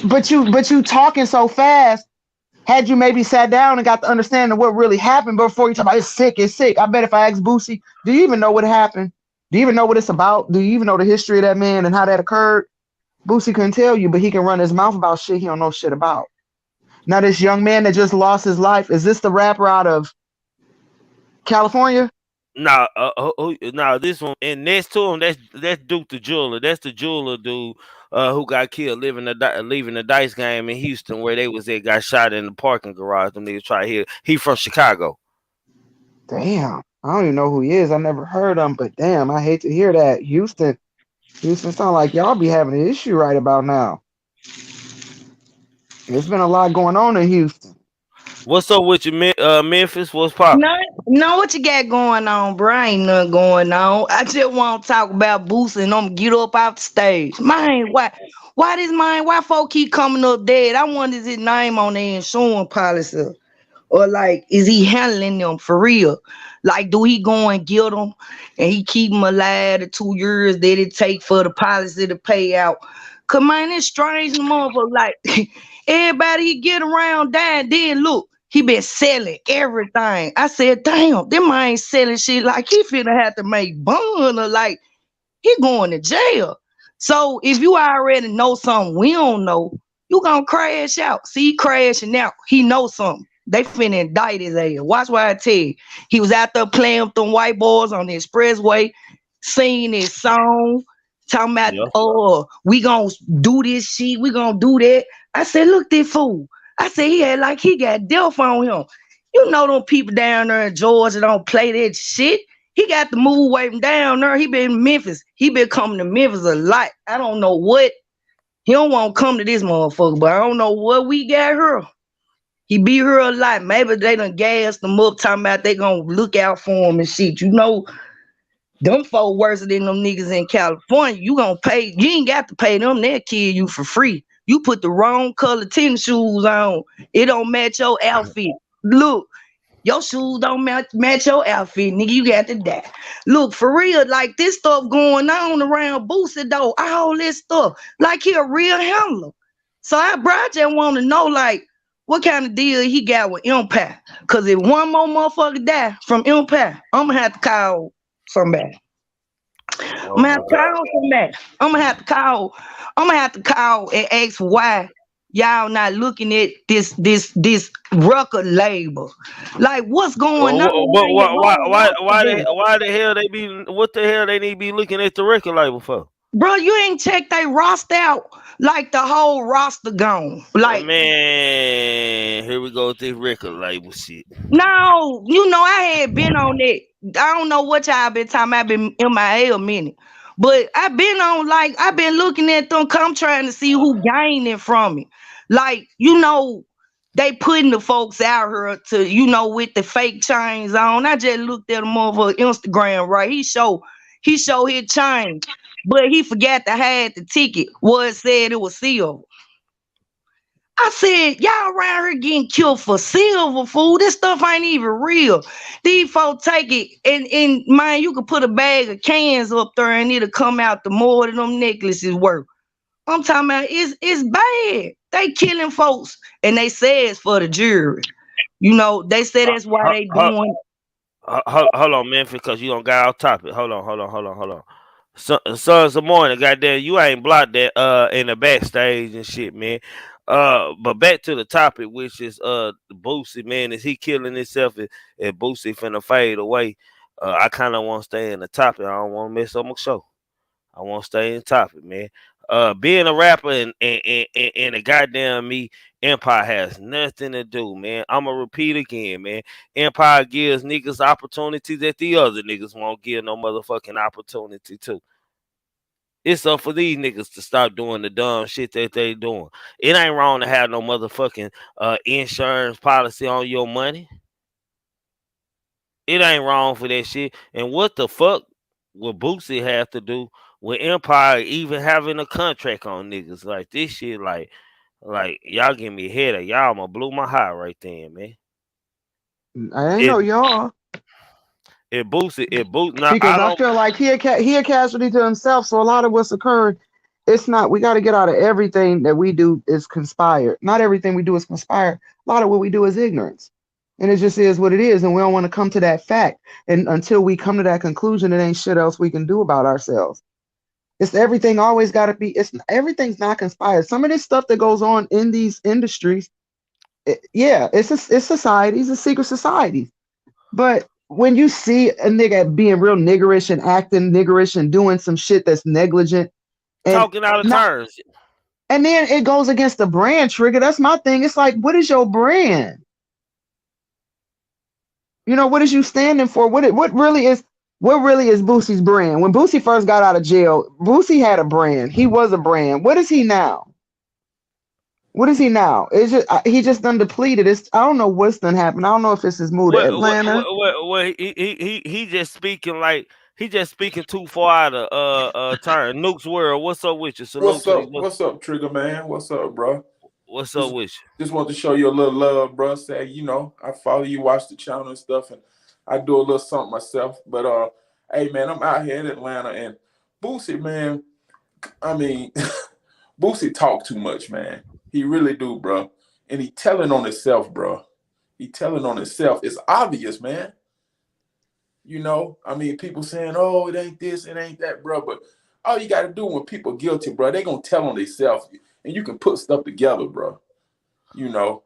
But you talking so fast. Had you maybe sat down and got the understanding of what really happened before you talk about it's sick. I bet if I ask Boosie, do you even know what happened? Do you even know what it's about? Do you even know the history of that man and how that occurred? Boosie couldn't tell you, but he can run his mouth about shit he don't know shit about. Now this young man that just lost his life, is this the rapper out of California? Nah, this one, and next to him, that's Duke the Jeweler. That's the jeweler dude who got killed leaving the dice game in Houston where they was at, got shot in the parking garage. Them niggas try here. He from Chicago. Damn, I don't even know who he is. I never heard him, but damn, I hate to hear that. Houston sound like y'all be having an issue right about now. There's been a lot going on in Houston. What's up with you, Memphis? What's poppin'? No, what you got going on, bro? Ain't nothing going on. I just want to talk about Boosie and I'm get up off the stage. Man, why folk keep coming up dead? I wonder is his name on the insurance policy. Or like, is he handling them for real? Like, do he go and get them and he keep them alive the 2 years that it take for the policy to pay out? Cause man, it's strange, the motherfucker. Like, everybody he get around dying, then look, he been selling everything. I said, damn, them man ain't selling shit like he finna have to make bond or like he going to jail. So if you already know something we don't know, you gonna crash out. See, he crashing out. He know something. They finna indict his ass. Watch what I tell you. He was out there playing with them white boys on the expressway, singing his song, talking about, we gonna do this shit, we gonna do that. I said, look this fool. I said, he got death on him. You know them people down there in Georgia don't play that shit. He got to move away from down there. He been in Memphis. He been coming to Memphis a lot. I don't know what. He don't want to come to this motherfucker, but I don't know what we got here. He be here a lot. Maybe they done gassed him up talking about they gonna look out for him and shit. You know, them folk worse than them niggas in California. You gonna pay. You ain't got to pay them. They'll kill you for free. You put the wrong color tennis shoes on. It don't match your outfit. Look, your shoes don't match your outfit, nigga. You got to die. Look, for real, like this stuff going on around Boosie though. All this stuff. Like he a real handler. So I just want to know, like, what kind of deal he got with Empire. Cause if one more motherfucker die from Empire, I'm gonna have to call somebody. I'm gonna have to call and ask why y'all not looking at this record label. Like what's going on? Why the hell they be? What the hell they need to be looking at the record label for? Bro, you ain't checked they roster out. Like the whole roster gone. Like, man, here we go with this record label shit. No, you know I had been on that. I don't know what y'all been talking about. I've been MIA a minute. But I've been on, like, I've been looking at them, come trying to see who gaining from it. Like, you know, they putting the folks out here to, you know, with the fake chains on. I just looked at him over Instagram, right? He showed his chain, but he forgot to hide the ticket. It said it was silver. I said, y'all around here getting killed for silver, fool. This stuff ain't even real. These folks take it, and man, you could put a bag of cans up there and it'll come out the more than them necklaces worth. I'm talking about it's bad. They killing folks, and they say it's for the jury. You know, they say that's why they doing. Hold on, Memphis, because you don't got off topic. Hold on. Sons of Morning, goddamn, you ain't blocked that in the backstage and shit, man. But back to the topic, which is Boosie, man, is he killing himself and Boosie finna fade away? I kind of want to stay in the topic. I don't want to mess up my show. I want to stay in the topic, man. Being a rapper and a goddamn me, Empire has nothing to do, man. I'ma repeat again, man. Empire gives niggas opportunities that the other niggas won't give no motherfucking opportunity to. It's up for these niggas to stop doing the dumb shit that they doing. It ain't wrong to have no motherfucking insurance policy on your money. It ain't wrong for that shit. And what the fuck would Boosie have to do with Empire even having a contract on niggas like this shit? Like y'all give me a headache. Y'all almost blew my heart right there, man. I ain't know y'all. It Boosie. Now, Because I feel like he a casualty to himself. So a lot of what's occurring, it's not. We got to get out of everything that we do is conspired. Not everything we do is conspired. A lot of what we do is ignorance, and it just is what it is. And we don't want to come to that fact. And until we come to that conclusion, it ain't shit else we can do about ourselves. It's everything always got to be. Everything's not conspired. Some of this stuff that goes on in these industries, it's societies, it's secret societies, but when you see a nigga being real niggerish and acting niggerish and doing some shit that's negligent and talking out of turns, and then it goes against the brand, Trigger. That's my thing. It's like, what is your brand? You know, what is you standing for? What really is Boosie's brand? When Boosie first got out of jail, Boosie had a brand. He was a brand. What is he now? What is he now? It's just he just done depleted. I don't know what's done happened. I don't know if it's his move to Atlanta. He just speaking like he just speaking too far out of turn. Nuke's world. What's up with you? What's up? What's up, Trigger man? What's up, bro? What's up with you? Just want to show you a little love, bro. Say, you know, I follow you, watch the channel and stuff, and I do a little something myself. But hey man, I'm out here in Atlanta, and Boosie, man. I mean, Boosie talk too much, man. He really do, bro. And he telling on himself, bro. He telling on himself. It's obvious, man. You know, I mean, people saying, oh, it ain't this, it ain't that, bro. But all you got to do when people guilty, bro, they going to tell on themselves. And you can put stuff together, bro. You know.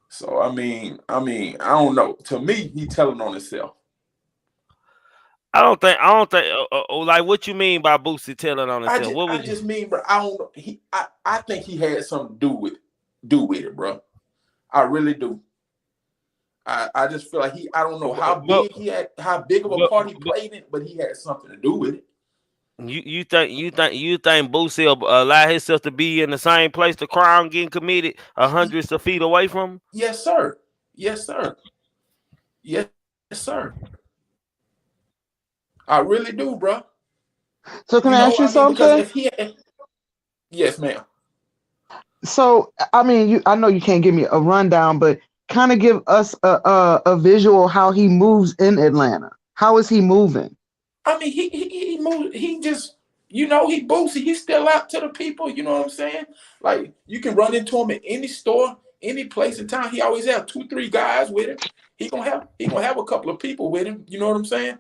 So, I mean, I don't know. To me, he telling on himself. I don't think. Like, what you mean by Boosie telling on himself? I just mean, bro. I don't know. I think he had something to do with it, bro. I really do. I just feel like I don't know how big of a part he played in, but he had something to do with it. You think Boosie will allow himself to be in the same place the crime getting committed hundreds of feet away from him? Yes, sir. Yes, sir. Yes, sir. I really do, bro. So can I ask you something? Yes, ma'am. So I mean, I know you can't give me a rundown, but kind of give us a visual how he moves in Atlanta. How is he moving? I mean, he moves. He just, you know, he Boosie. He's still out to the people. You know what I'm saying? Like, you can run into him at any store, any place in town. He always have 2-3 guys with him. He gonna have a couple of people with him. You know what I'm saying?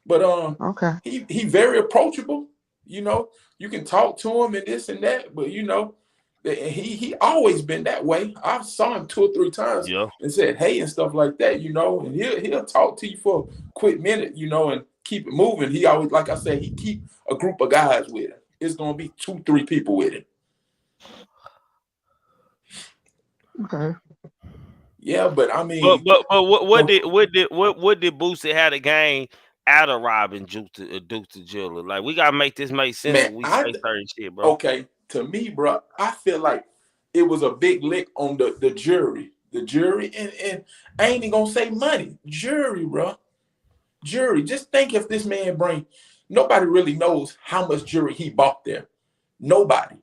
But okay, he very approachable. You know, you can talk to him and this and that. But you know, he always been that way. I saw him 2 or 3 times and said hey and stuff like that. You know, and he'll talk to you for a quick minute. You know, and keep it moving. He always, like I said, he keep a group of guys with him. It's gonna be 2-3 people with him. Okay. Yeah, but I mean, but what did Boosie have to gain out of robbing Duke to Jewelry? Like, we gotta make this make sense when we say certain shit, bro. Okay, to me, bro, I feel like it was a big lick on the jury. The jury, and I ain't even gonna say money. Jury, bro. Jury. Just think if this man nobody really knows how much jury he bought there. Nobody.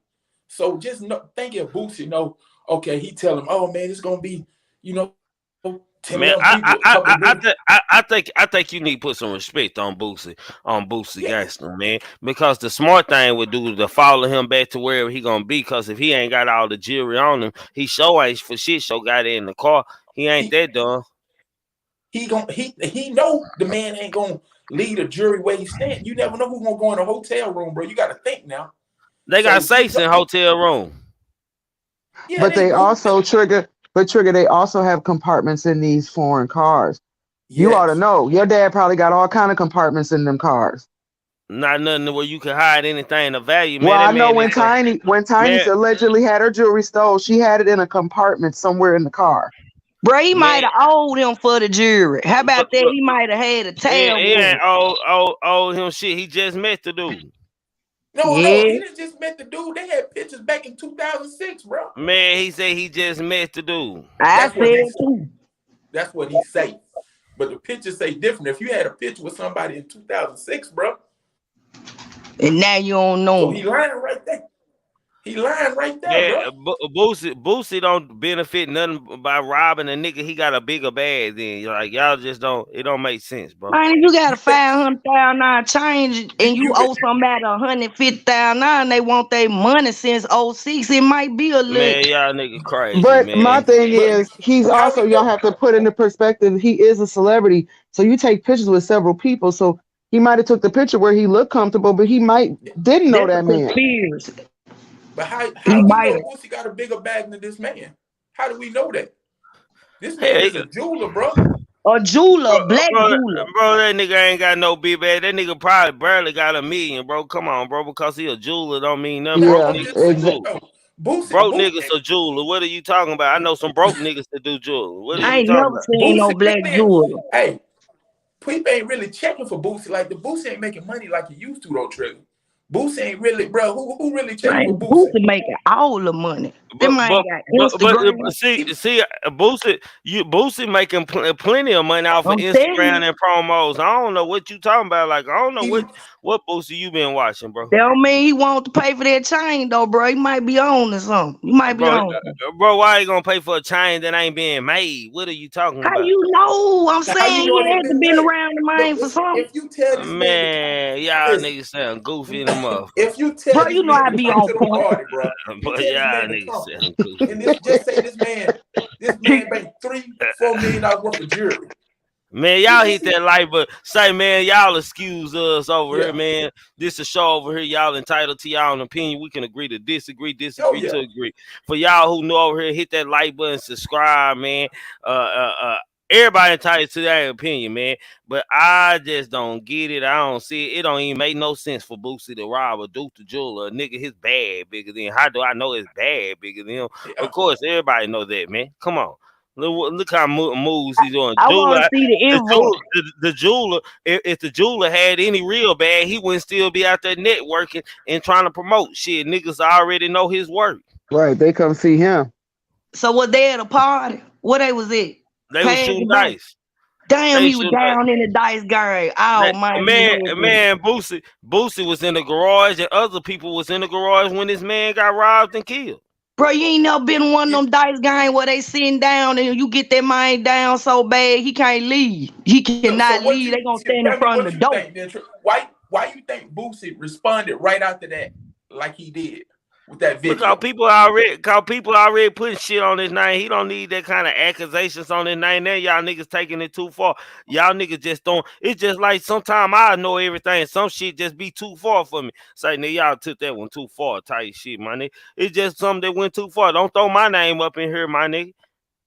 So just think if Boosie know, okay, he tell him, oh man, it's gonna be, you know, man, I think you need to put some respect on Boosie Gangster, man. Because the smart thing would do to follow him back to wherever he gonna be. Because if he ain't got all the jewelry on him, he ain't for shit. Got it in the car. He ain't that dumb. He know the man ain't gonna lead a jury where he stand. You never know who's gonna go in a hotel room, bro. You got to think now. They got safes in hotel room. Yeah, but they also Trigger. They also have compartments in these foreign cars. Yes. You ought to know. Your dad probably got all kind of compartments in them cars. Not nothing where you can hide anything of value, man. Well, I know when Tiny allegedly had her jewelry stole, she had it in a compartment somewhere in the car. Bro, he might have owed him for the jury. How about that? He might have had a tail. He ain't owe him shit. He just met the dude. No, he didn't just met the dude. They had pictures back in 2006, bro. Man, he said he just met the dude. That's what he say. But the pictures say different. If you had a picture with somebody in 2006, bro, and now you don't know. So he lying right there. He lying right there, bro. Boosie don't benefit nothing by robbing a nigga. He got a bigger bag than like y'all just don't. It don't make sense, bro. Man, you got a $500,000 change and you owe somebody $150,000. They want their money since 06. It might be a little. Man, y'all nigga crazy. But man. my thing is, he's also, y'all have to put into perspective, he is a celebrity. So you take pictures with several people. So he might have took the picture where he looked comfortable, but he didn't know that man. But how do we know Boosie got a bigger bag than this man? How do we know that? This man is a jeweler, bro. A jeweler, black jeweler. Bro, that nigga ain't got no big bag. That nigga probably barely got $1 million, bro. Come on, bro. Because he a jeweler don't mean nothing. Yeah, Broke niggas a jeweler. What are you talking about? I know some broke niggas that do jewelry. What are you talking about? Seen no black jeweler. Hey, people ain't really checking for Boosie. Like the Boosie ain't making money like he used to, though, Trigger. Boosie ain't really, bro. Who really checking for Boosie? Boosie making all the money. But see, Boosie making plenty of money off of Instagram and promos. I don't know what you talking about. Like I don't know what Boosie you been watching, bro. That don't mean he want to pay for that chain though, bro. He might be on or something. You might be on. Bro, why you gonna pay for a chain that ain't being made? What are you talking about? How you know? I'm saying he had to been around the mind for something. If you tell this man, y'all niggas sound goofy in the mouth. If you tell bro, you know I be on point. Party, bro. But y'all niggas sound goofy. And just say this man made $3-4 million worth of jewelry. Man, y'all hit that like, but say, man, y'all excuse us over here, man. This is a show over here. Y'all entitled to y'all own opinion. We can agree to disagree to agree. For y'all who know over here, hit that like button, subscribe, man. Everybody entitled to their opinion, man. But I just don't get it. I don't see it. It don't even make no sense for Boosie to rob a Duke the jeweler. A nigga, his bag bigger than him. How do I know his bag bigger than him? Yeah. Of course, everybody know that, man. Come on. Look how moves he's doing. I want to see the jeweler. If the jeweler had any real bag, he wouldn't still be out there networking and trying to promote shit. Niggas already know his work. Right, they come see him. So what they at a party? What they was at? They was shooting dice. Damn, he was down in the dice game. Oh man, Boosie was in the garage, and other people was in the garage when this man got robbed and killed. Bro, you ain't never been in one of them dice games where they sitting down and you get that man down so bad he can't leave. He cannot leave. They gonna stand in front of the door. Why you think Boosie responded right after that like he did with that video? Because people already putting shit on his name. He don't need that kind of accusations on his name. Now y'all niggas taking it too far. Y'all niggas just don't. It's just like sometimes I know everything. Some shit just be too far for me. Say, nigga, y'all took that one too far type shit, my nigga. It's just something that went too far. Don't throw my name up in here, my nigga.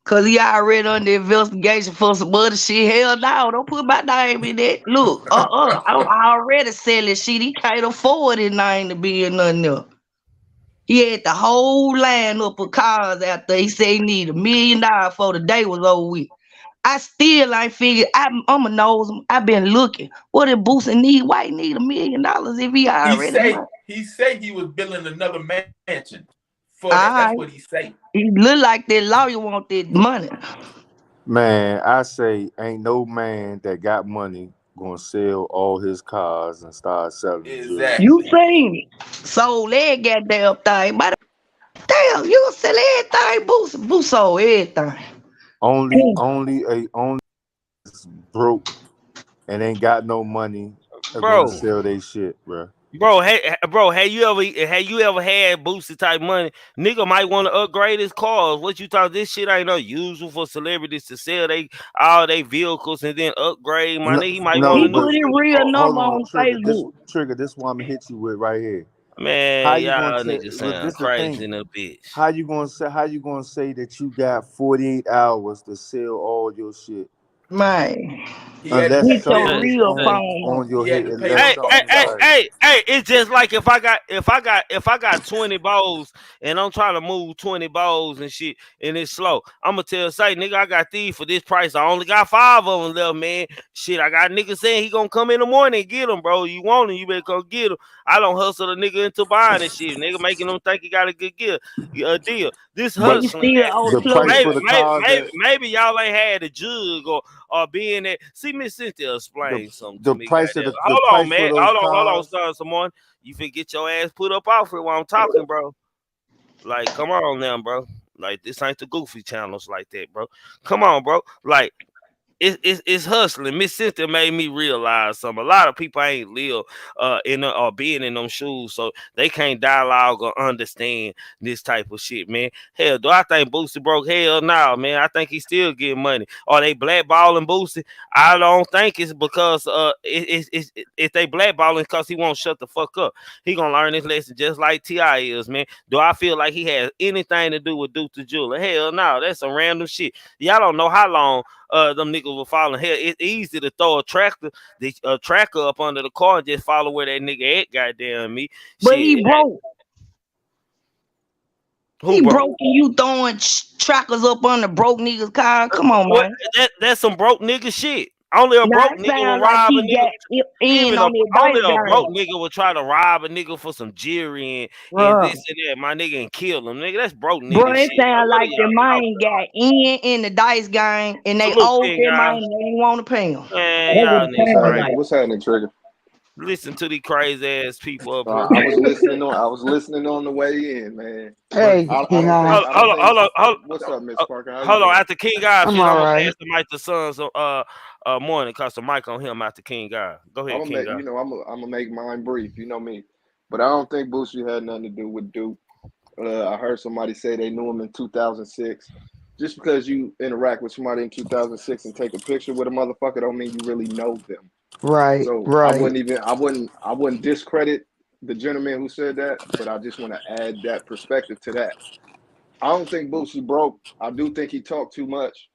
Cause he already under investigation for some other shit. Hell no, don't put my name in that. Look, I'm already selling shit. He can't afford his name to be in nothing else. He had the whole lineup of cars out there. He said he needed $1 million before the day was over with. I still ain't figured. I'm a nose. I've been looking. What did Boosie need? Why he need $1 million if he already? He say he was building another mansion. That's what he say. He look like that lawyer want that money. Man, I say ain't no man that got money gonna sell all his cars and start selling. Exactly. You seen it. Sold that goddamn thing. But damn, you gonna sell everything, Boosie sold everything. Only broke and ain't got no money gonna sell they shit, bro. Bro, have you ever had Boosie type money? Nigga might want to upgrade his cars. What you talking? This shit ain't no usual for celebrities to sell all they vehicles and then upgrade. My nigga, he might want to put it real number on Facebook. Trigger, this one I'm gonna hit you with right here. Man, y'all niggas sound crazy in a bitch. How you gonna say that you got 48 hours to sell all your shit? Man. Unless Get your something is real phone. on your head. Hey, it's just like if I got 20 bowls and I'm trying to move 20 bowls and shit and it's slow, I'm gonna tell say nigga I got these for this price. I only got 5 of them left, man. Shit, I got niggas saying he gonna come in the morning and get them, bro. You want them, you better go get them. I don't hustle the nigga into buying this shit. Nigga making them think he got a good deal. This hustling. The price for the cars Maybe y'all ain't had a jug or being there. See, Miss Cynthia explain something to me. price of the Hold price on, man. for those Hold on, cars. son. Someone, you finna get your ass put up off it while I'm talking, bro. Like, come on now, bro. Like, this ain't the goofy channels like that, bro. Come on, bro. Like, it's hustling. Miss Cynthia made me realize something. A lot of people ain't live or being in them shoes, so they can't dialogue or understand this type of shit, man. Hell, do I think Boosie broke? Hell no, man. I think he still getting money. Are they blackballing Boosie? I don't think it's because if they blackballing because he won't shut the fuck up. He gonna learn his lesson just like T.I. is, man. Do I feel like he has anything to do with Duke to Jula? Hell no, that's some random shit. Y'all don't know how long them niggas were following. Hell, it's easy to throw a tracker up under the car and just follow where that nigga at, goddamn me. But shit, he broke. He broke and you throwing trackers up on the broke niggas car. Come on, man. That's some broke nigga shit. Only a broke nigga will rob a nigga. Even only a broke nigga will try to rob a nigga for some jewelry and this and that. My nigga and kill him, nigga. That's broke nigga Bro, it shit. sound like the man got in the dice game and they owed that man and they didn't want to pay him. Man, y'all niggas What's happening, Trigger? Listen to these crazy ass people up here. I was listening on the way in, man. Hey, I don't hold What's up, Miss Parker? Hold on, after King God, I'm shit, I'm gonna alright. pass the mic to Sons morning, cause the mic on him after King God. Go ahead, King God. I'm gonna make mine brief. You know me, but I don't think Boosie had nothing to do with Duke. I heard somebody say they knew him in 2006. Just because you interact with somebody in 2006 and take a picture with a motherfucker don't mean you really know them. Right, So right. I wouldn't discredit the gentleman who said that, but I just want to add that perspective to that. I don't think Boosie broke. I do think he talked too much.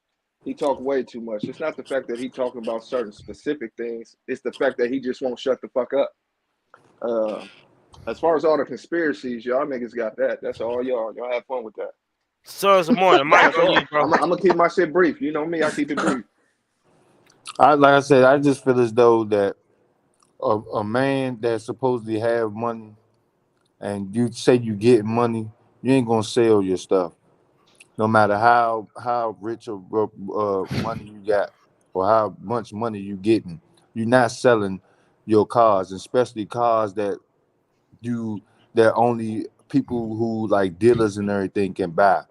He talked way too much. It's not the fact that he talking about certain specific things. It's the fact that he just won't shut the fuck up. As far as all the conspiracies, y'all niggas got that. That's all y'all. Y'all have fun with that. Sons of morning, Mike on you, bro. I'm gonna keep my shit brief. You know me, I keep it brief. Like I said, I just feel as though that a man that supposedly have money and you say you get money, you ain't gonna sell your stuff. No matter how rich or money you got or how much money you getting, you're not selling your cars, especially cars that only people who like dealers and everything can buy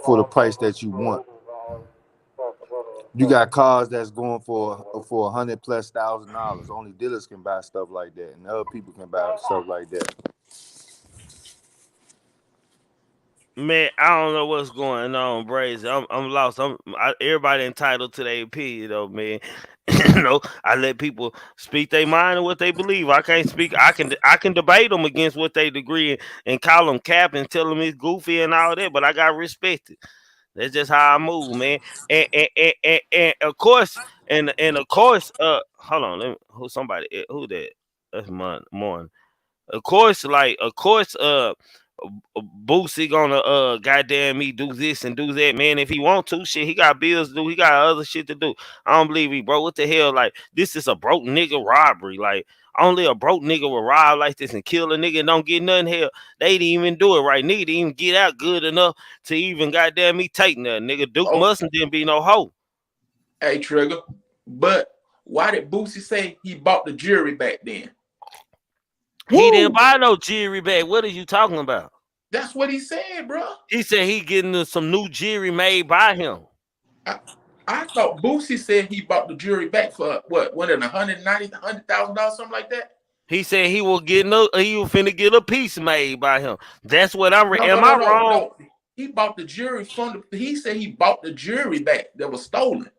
for the price that you want. You got cars that's going for $100,000+. Only dealers can buy stuff like that, and other people can buy stuff like that. Man, I don't know what's going on, Brazy. I'm lost. Everybody entitled to their opinion, though, man. You know, I let people speak their mind and what they believe. I can't speak. I can debate them against what they agree and call them cap and tell them it's goofy and all that. But I got respect it. That's just how I move, man. And of course, hold on. Who that? That's morning. Of course, Boosie gonna goddamn me do this and do that, man. If he want to, shit, he got bills to do. He got other shit to do. I don't believe he, bro. What the hell? Like, this is a broke nigga robbery. Like, only a broke nigga will rob like this and kill a nigga and don't get nothing. Hell, they didn't even do it right. Nigga didn't even get out good enough to even goddamn me take nothing. Nigga, Duke Mustn't didn't be no hoe. Hey, Trigger, but why did Boosie say he bought the jury back then? He didn't buy no jewelry back. What are you talking about? That's what he said, bro. He said he getting some new jewelry made by him. I thought Boosie said he bought the jewelry back for what? What, $100,000, something like that? He said he was finna get a piece made by him. That's what I'm. Am I wrong? No. He bought the jewelry he said he bought the jewelry back that was stolen.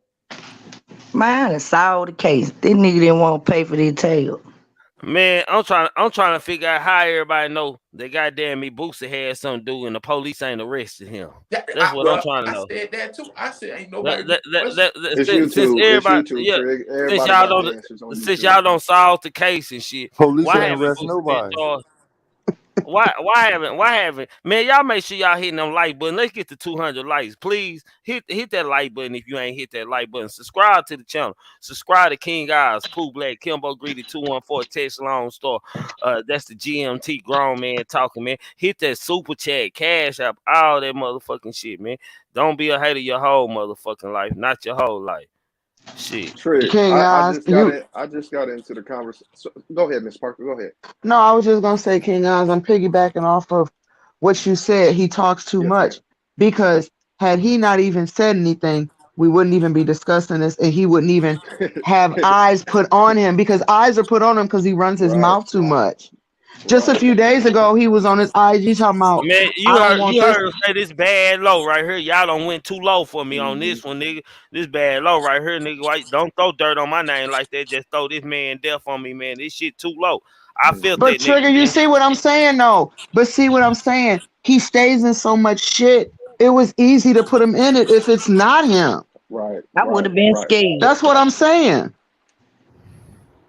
Man, I saw the case. This nigga didn't want to pay for their tail. Man, I'm trying to figure out how everybody know that goddamn me Boosie had something to do and the police ain't arrested him. That's what I'm trying to I know. said that too. I said ain't nobody That, been that, that, arrested. that, It's since YouTube. It's everybody, YouTube, yeah, Trig. since Everybody y'all got don't, the answers on since YouTube. y'all don't solve the case and shit, Police why ain't haven't arrest Boosie been nobody. charged? Why haven't man, y'all make sure y'all hitting them like button. Let's get to 200 likes, please. Hit that like button if you ain't hit that like button. Subscribe to the channel. Subscribe to King Eyes, Pooh Black, Kimbo Greedy, 214, Text Long Store. That's the GMT grown man talking, man. Hit that super chat, cash app, all that motherfucking shit, man. Don't be a hater your whole motherfucking life, not your whole life. Shit. Trig, King Eyes, you. I just got into the conversation. So, go ahead, Miss Parker. Go ahead. No, I was just gonna say, King Eyes, I'm piggybacking off of what you said. He talks too Yes, much ma'am. because had he not even said anything, we wouldn't even be discussing this, and he wouldn't even have eyes put on him because eyes are put on him because he runs his Right, mouth too much. Just a few days ago, he was on his IG talking about, Man, you I don't heard want you this. heard him say this bad low right here. Y'all don't went too low for me on hmm this one, nigga. This bad low right here, nigga. Why don't throw dirt on my name like that? Just throw this man death on me, man. This shit too low. I felt But that nigga, Trigger, you man. see what I'm saying, though. But see what I'm saying. He stays in so much shit. It was easy to put him in it if it's not him. right, I would right, have been right. scared. That's what I'm saying.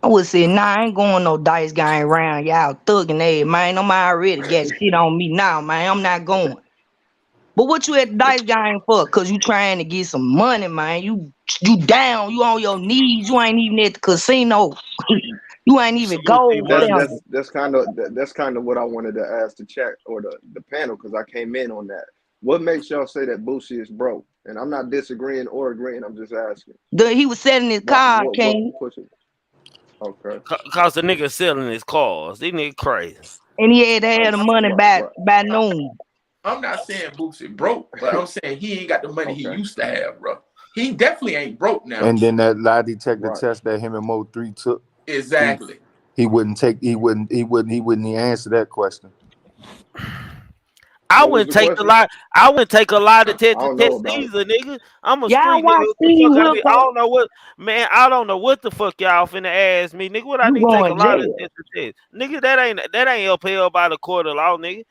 I would say, nah, I ain't going no dice game around y'all thugging ass, man. I'm already got shit on me now, man. I'm not going. But what you at the dice game for? Cause you trying to get some money, man. You down, you on your knees, you ain't even at the casino. You ain't even Salute to you, gold money. standard. That's kind of what I wanted to ask the chat or the panel because I came in on that. What makes y'all say that Boosie is broke? And I'm not disagreeing or agreeing. I'm just asking. He was selling his What car, what what King, push it? Okay. Cause the nigga selling his cars. This nigga crazy. and he had to have the Okay. money Right. Right. by noon. I'm not saying Boosie broke, but I'm saying he ain't got the money he Okay. used to have, bro. He definitely ain't broke now. And then that lie detector Right. test that him and Mo 3 took, Exactly. he wouldn't even answer that question. I What was wouldn't the take a question? lot. I wouldn't take a lie to I test don't know test about it. either, nigga. I'm a Y'all street nigga. watch What the Steve fuck I Wilkos? don't know what, man. I don't know what the fuck y'all finna ask me, nigga. What I You need to take a going lie to jail. test, nigga. That ain't upheld by the court of law, nigga.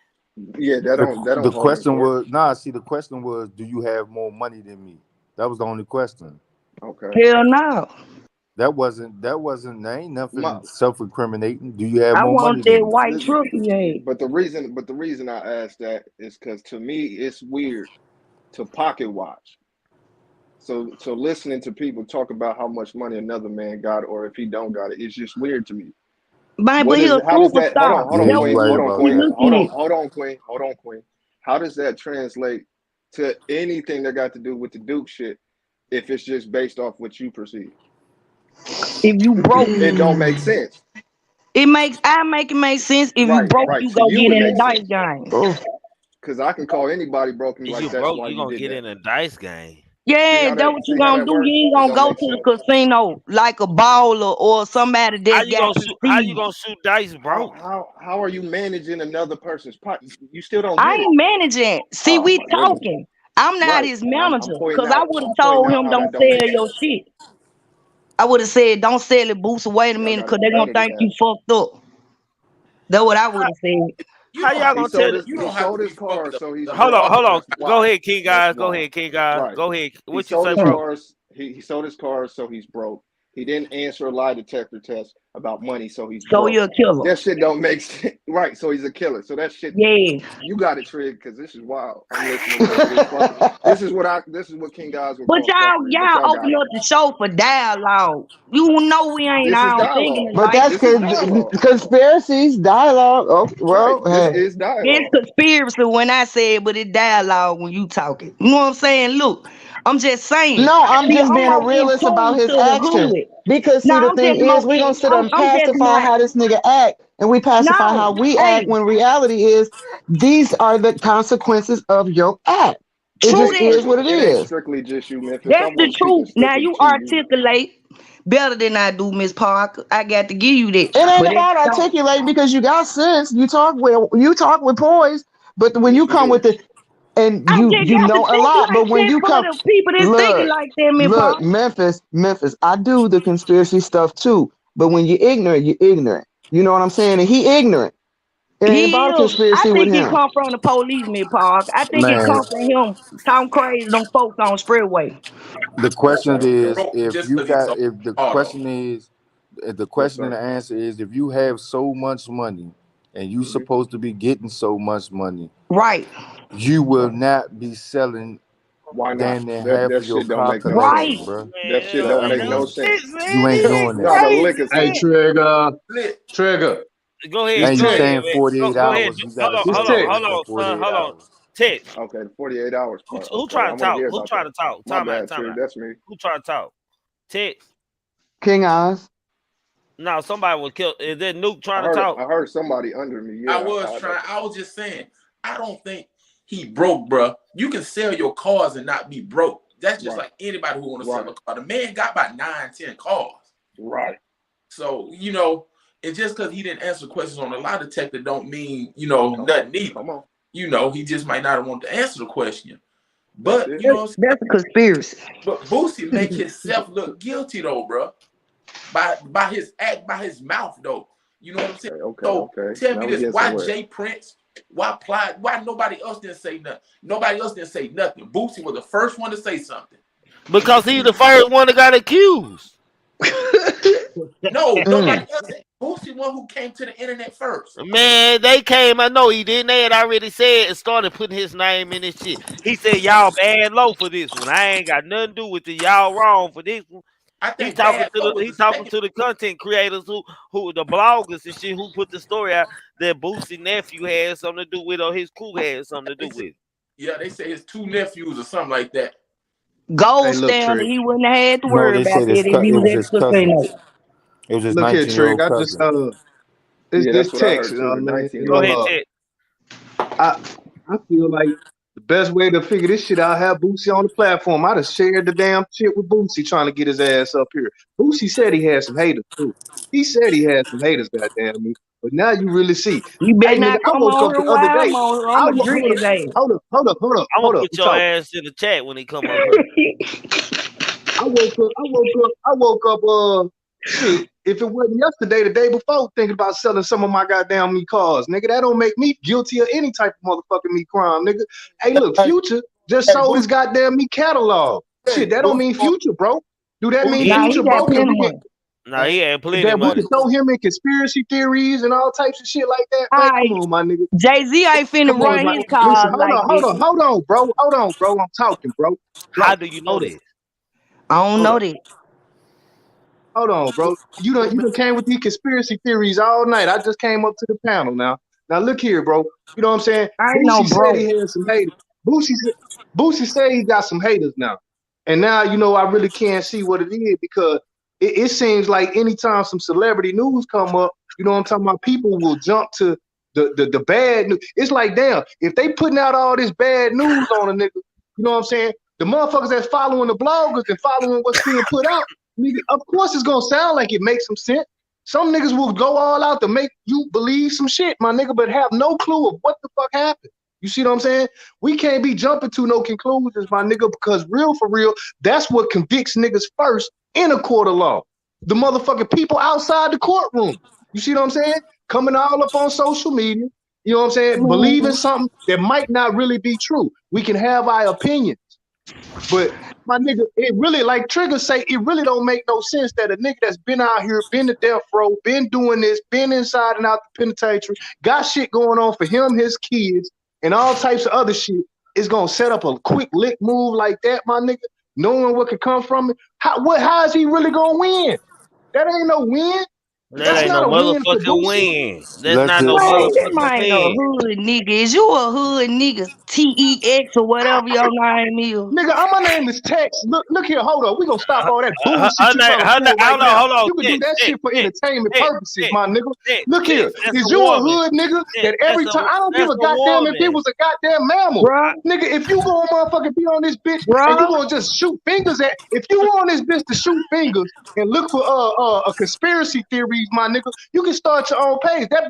Yeah, that The don't hold in question court. was nah. See, the question was, do you have more money than me? That was the only question. Okay. Hell no. That wasn't. There ain't My nothing self-incriminating. Do you have I more want money that than me? white truck he had. but the reason I asked that is because to me it's weird to pocket watch. So listening to people talk about how much money another man got or if he don't got it, it's just weird to me. Man, but What he is a it? How does that? superstar. Hold Yeah, on, That's you Queen. right what Hold on, about we Queen. that. Hold looking on, at. hold on, Queen. Hold on, Queen. How does that translate to anything that got to do with the Duke shit? If it's just based off what you perceive, If you broke, it don't make sense. I make it make sense. If you Right, broke, right. you To go you, get it in the makes dice sense game. Oh, because I can call anybody broken If like you that's broke, why you you gonna did get that. in a dice game. Yeah, that's what you See how gonna that do. work? You ain't It gonna don't go make to sense. the casino like a baller or somebody How that you got gonna shoot? How you prestige. gonna shoot dice broke? How are you managing another person's pot? You still don't I get it. ain't managing. See, Oh we my goodness. talking. I'm not Right. his And I'm manager. pointing Cause I out would I'm have pointing told out him how don't that don't make sell your sense. shit. I would have said don't sell it, Boosie. Wait a Y'all minute, got cause it they gonna better than think that. you fucked up. That's what I would have said. You How don't y'all have He gonna to tell be. sold it? his You he don't have sold to be his car, fucked up. so he's Hold on, broke. hold on. That's Go why. ahead, King That's guys. Go why. ahead, King guys. Right. Go ahead. He What you sold say, his bro? cars. He sold his cars, so he's broke. He didn't answer a lie detector test about money, so he's So broke. you're a killer. That shit don't make sense. Right. So he's a killer. So that shit Yeah. you got it, Trig, because this is wild. I'm listening to this fucking. This is what King Guys would But call fuckery. But y'all y'all got open it. up the show for dialogue. You know we ain't This is all thinking dialogue. but alike. that's This is because dialogue. conspiracies, dialogue. Oh, Right. well, This hey. is It's dialogue. conspiracy when I say it, but it's dialogue when you talking. You know what I'm saying? Look, I'm just saying. No, I'm See, just I'm being a more in realist about tune his to the actions. hood. Because No, see, the I'm thing just is, more we're gonna in. sit up and I'm just pacify more. how this nigga act, and we pacify how No, we hey, act. When reality is, these are the consequences of your act. It true just Right. that. is what it It ain't is. strictly just you, Memphis. I That's the wasn't speaking truth. Now strictly you to you. articulate better than I do, Miss Parker. I got to give you that. It ain't But about it's articulating because you got sense. You talk with poise, but when you Yes, you come do. with it, and I you just got to know a think lot, but like when that you for come, the people that's thinking look, like that, Miss look, Parker. Memphis, I do the conspiracy stuff too. But when you're ignorant, you're ignorant. You know what I'm saying? And he ignorant. It ain't He about a is. I conspiracy with think it him. come from the policeman, Park. I think it Man, come from him talking crazy to them folks on Spreadway. the question is, Bro, if just you because he's got, so if the hard on. question is, if the Yes, question and sir. the answer is, if you have so much money and you Hmm. supposed to be getting so much money, Right. you will not be selling Why not? damn near That half that of your shit don't car make no Right. collection, sense. bro. That shit Man, don't I make that no mean, shit, sense. you man, ain't this doing shit You that. know how to lick is Hey, crazy, Trigger, Split. Trigger. man. Go ahead, This And you go text. ahead, saying man. 48 Go ahead. hours, you got Hold to on, This sell hold the on, text. hold house in on, son. 48 Hold on. hours. Text. okay. The 48 hours part. Who Okay, trying I to want to talk? hear Who about trying that. to talk? My Time out, bad, time Trigger. out. That's me. Who trying to talk? Text. King Oz. No, somebody was killed. Is that Nuke I trying to heard talk? I heard somebody under me. I Yeah, was trying. I was just saying. I don't think he broke, bro. You can sell your cars and not be broke. That's just right, like anybody who want to sell right, a car. The man got about 9, 10 cars. right. So and just because he didn't answer questions on a lie detector don't mean nothing either. Come on. He just might not want to answer the question. That's But it. That's a conspiracy. but Boosie make himself look guilty though, bro. By his act, by his mouth though. You know what I'm saying? So Okay. tell me Now we this: getting why somewhere. Jay Prince? Why Plied? Why nobody else didn't say nothing? Nobody else didn't say nothing. Boosie was the first one to say something. Because he's the first one that got accused. No, nobody Mm. else. Boosie one who came to the internet first. Man, they came. I know he didn't. They had already said and started putting his name in this shit. He said, "Y'all bad low for this one. I ain't got nothing to do with it. Y'all wrong for this one." I He think talking Bad to Low the was he the talking second. to the content creators who the bloggers and shit who put the story out that Boosie nephew had something to do with or his crew had something to They do say, with. yeah, they say his 2 nephews or something like that. Gold Hey, look, standard. Trig. He wouldn't have had to No, worry they about said that if he it was was at his the casino. cousins. It was his Look here, Trig. 19-year-old I just cousin. Yeah, this that's what I text. heard You too. know what The I mean? 19 Go year ahead, old. Ted. I feel like the best way to figure this shit out, have Boosie on the platform. I'd have shared the damn shit with Boosie trying to get his ass up here. Boosie said he had some haters too. He said he had some haters, goddamn me. But now you really see. You better Hey nigga, not I come woke on up here the other while day. I'm a drink Hold up, his ass. I'm gonna hold up. put We your talking. ass in the chat when he come up here. I woke up, shit. If it wasn't yesterday, the day before, thinking about selling some of my goddamn me cars, nigga. That don't make me guilty of any type of motherfucking me crime, nigga. Hey, look, Hey, Future just hey, sold his goddamn me catalog. Hey, Shit, that don't mean Future, bro. Do that mean He, Nah, he Future got broke and plenty we of can money. nah, he had plenty that of we money. can throw him in conspiracy theories and all types of shit like that, All man? right. Come on, my nigga. Jay-Z ain't finna Come on, run my. his Listen, cars like this. hold on, bro. I'm talking, bro. How Bro, do you know hold up, this? I don't hold know up. that. Hold on, bro. You done came with these conspiracy theories all night. I just came up to the panel now. Now look here, bro. You know what I'm saying? I ain't no Boosie said broke. he had some haters. Boosie said he got some haters now. And now, I really can't see what it is because it seems like anytime some celebrity news come up, you know what I'm talking about, people will jump to the bad news. It's like, damn, if they putting out all this bad news on a nigga, you know what I'm saying? The motherfuckers that's following the bloggers and following what's being put out, nigga, of course it's gonna sound like it makes some sense. Some niggas will go all out to make you believe some shit, my nigga, but have no clue of what the fuck happened. You see what I'm saying? We can't be jumping to no conclusions, my nigga, because real for real, that's what convicts niggas first in a court of law. The motherfucking people outside the courtroom. You see what I'm saying? Coming all up on social media, you know what I'm saying? Believing something that might not really be true. We can have our opinions. But my nigga, it really, like Trigger say, it really don't make no sense that a nigga that's been out here, been to death row, been doing this, been inside and out the penitentiary, got shit going on for him, his kids, and all types of other shit, is gonna set up a quick lick move like that, my nigga, knowing what could come from it. How is he really gonna win? That ain't no win. That That's ain't not no a win for motherfucking Boosie. win. That's Let's not no just Man, that motherfucking man a win. hood nigga. Is you a hood nigga? TEX or whatever your name is. Nigga, my name is Tex. Look here, hold up. We gonna stop all that bullshit you trying to pull right Hold on, now. hold on. You can do that shit for entertainment purposes, my nigga. Look here, That's is a you a woman. hood nigga that every time I don't give That's a a goddamn if it woman. was a goddamn mammal. Bruh, Nigga, if you gonna motherfucking be on this bitch and you bruh. gonna just shoot fingers at, if you on this bitch to shoot fingers and look for a conspiracy theory stories, my nigga. You can start your own page. That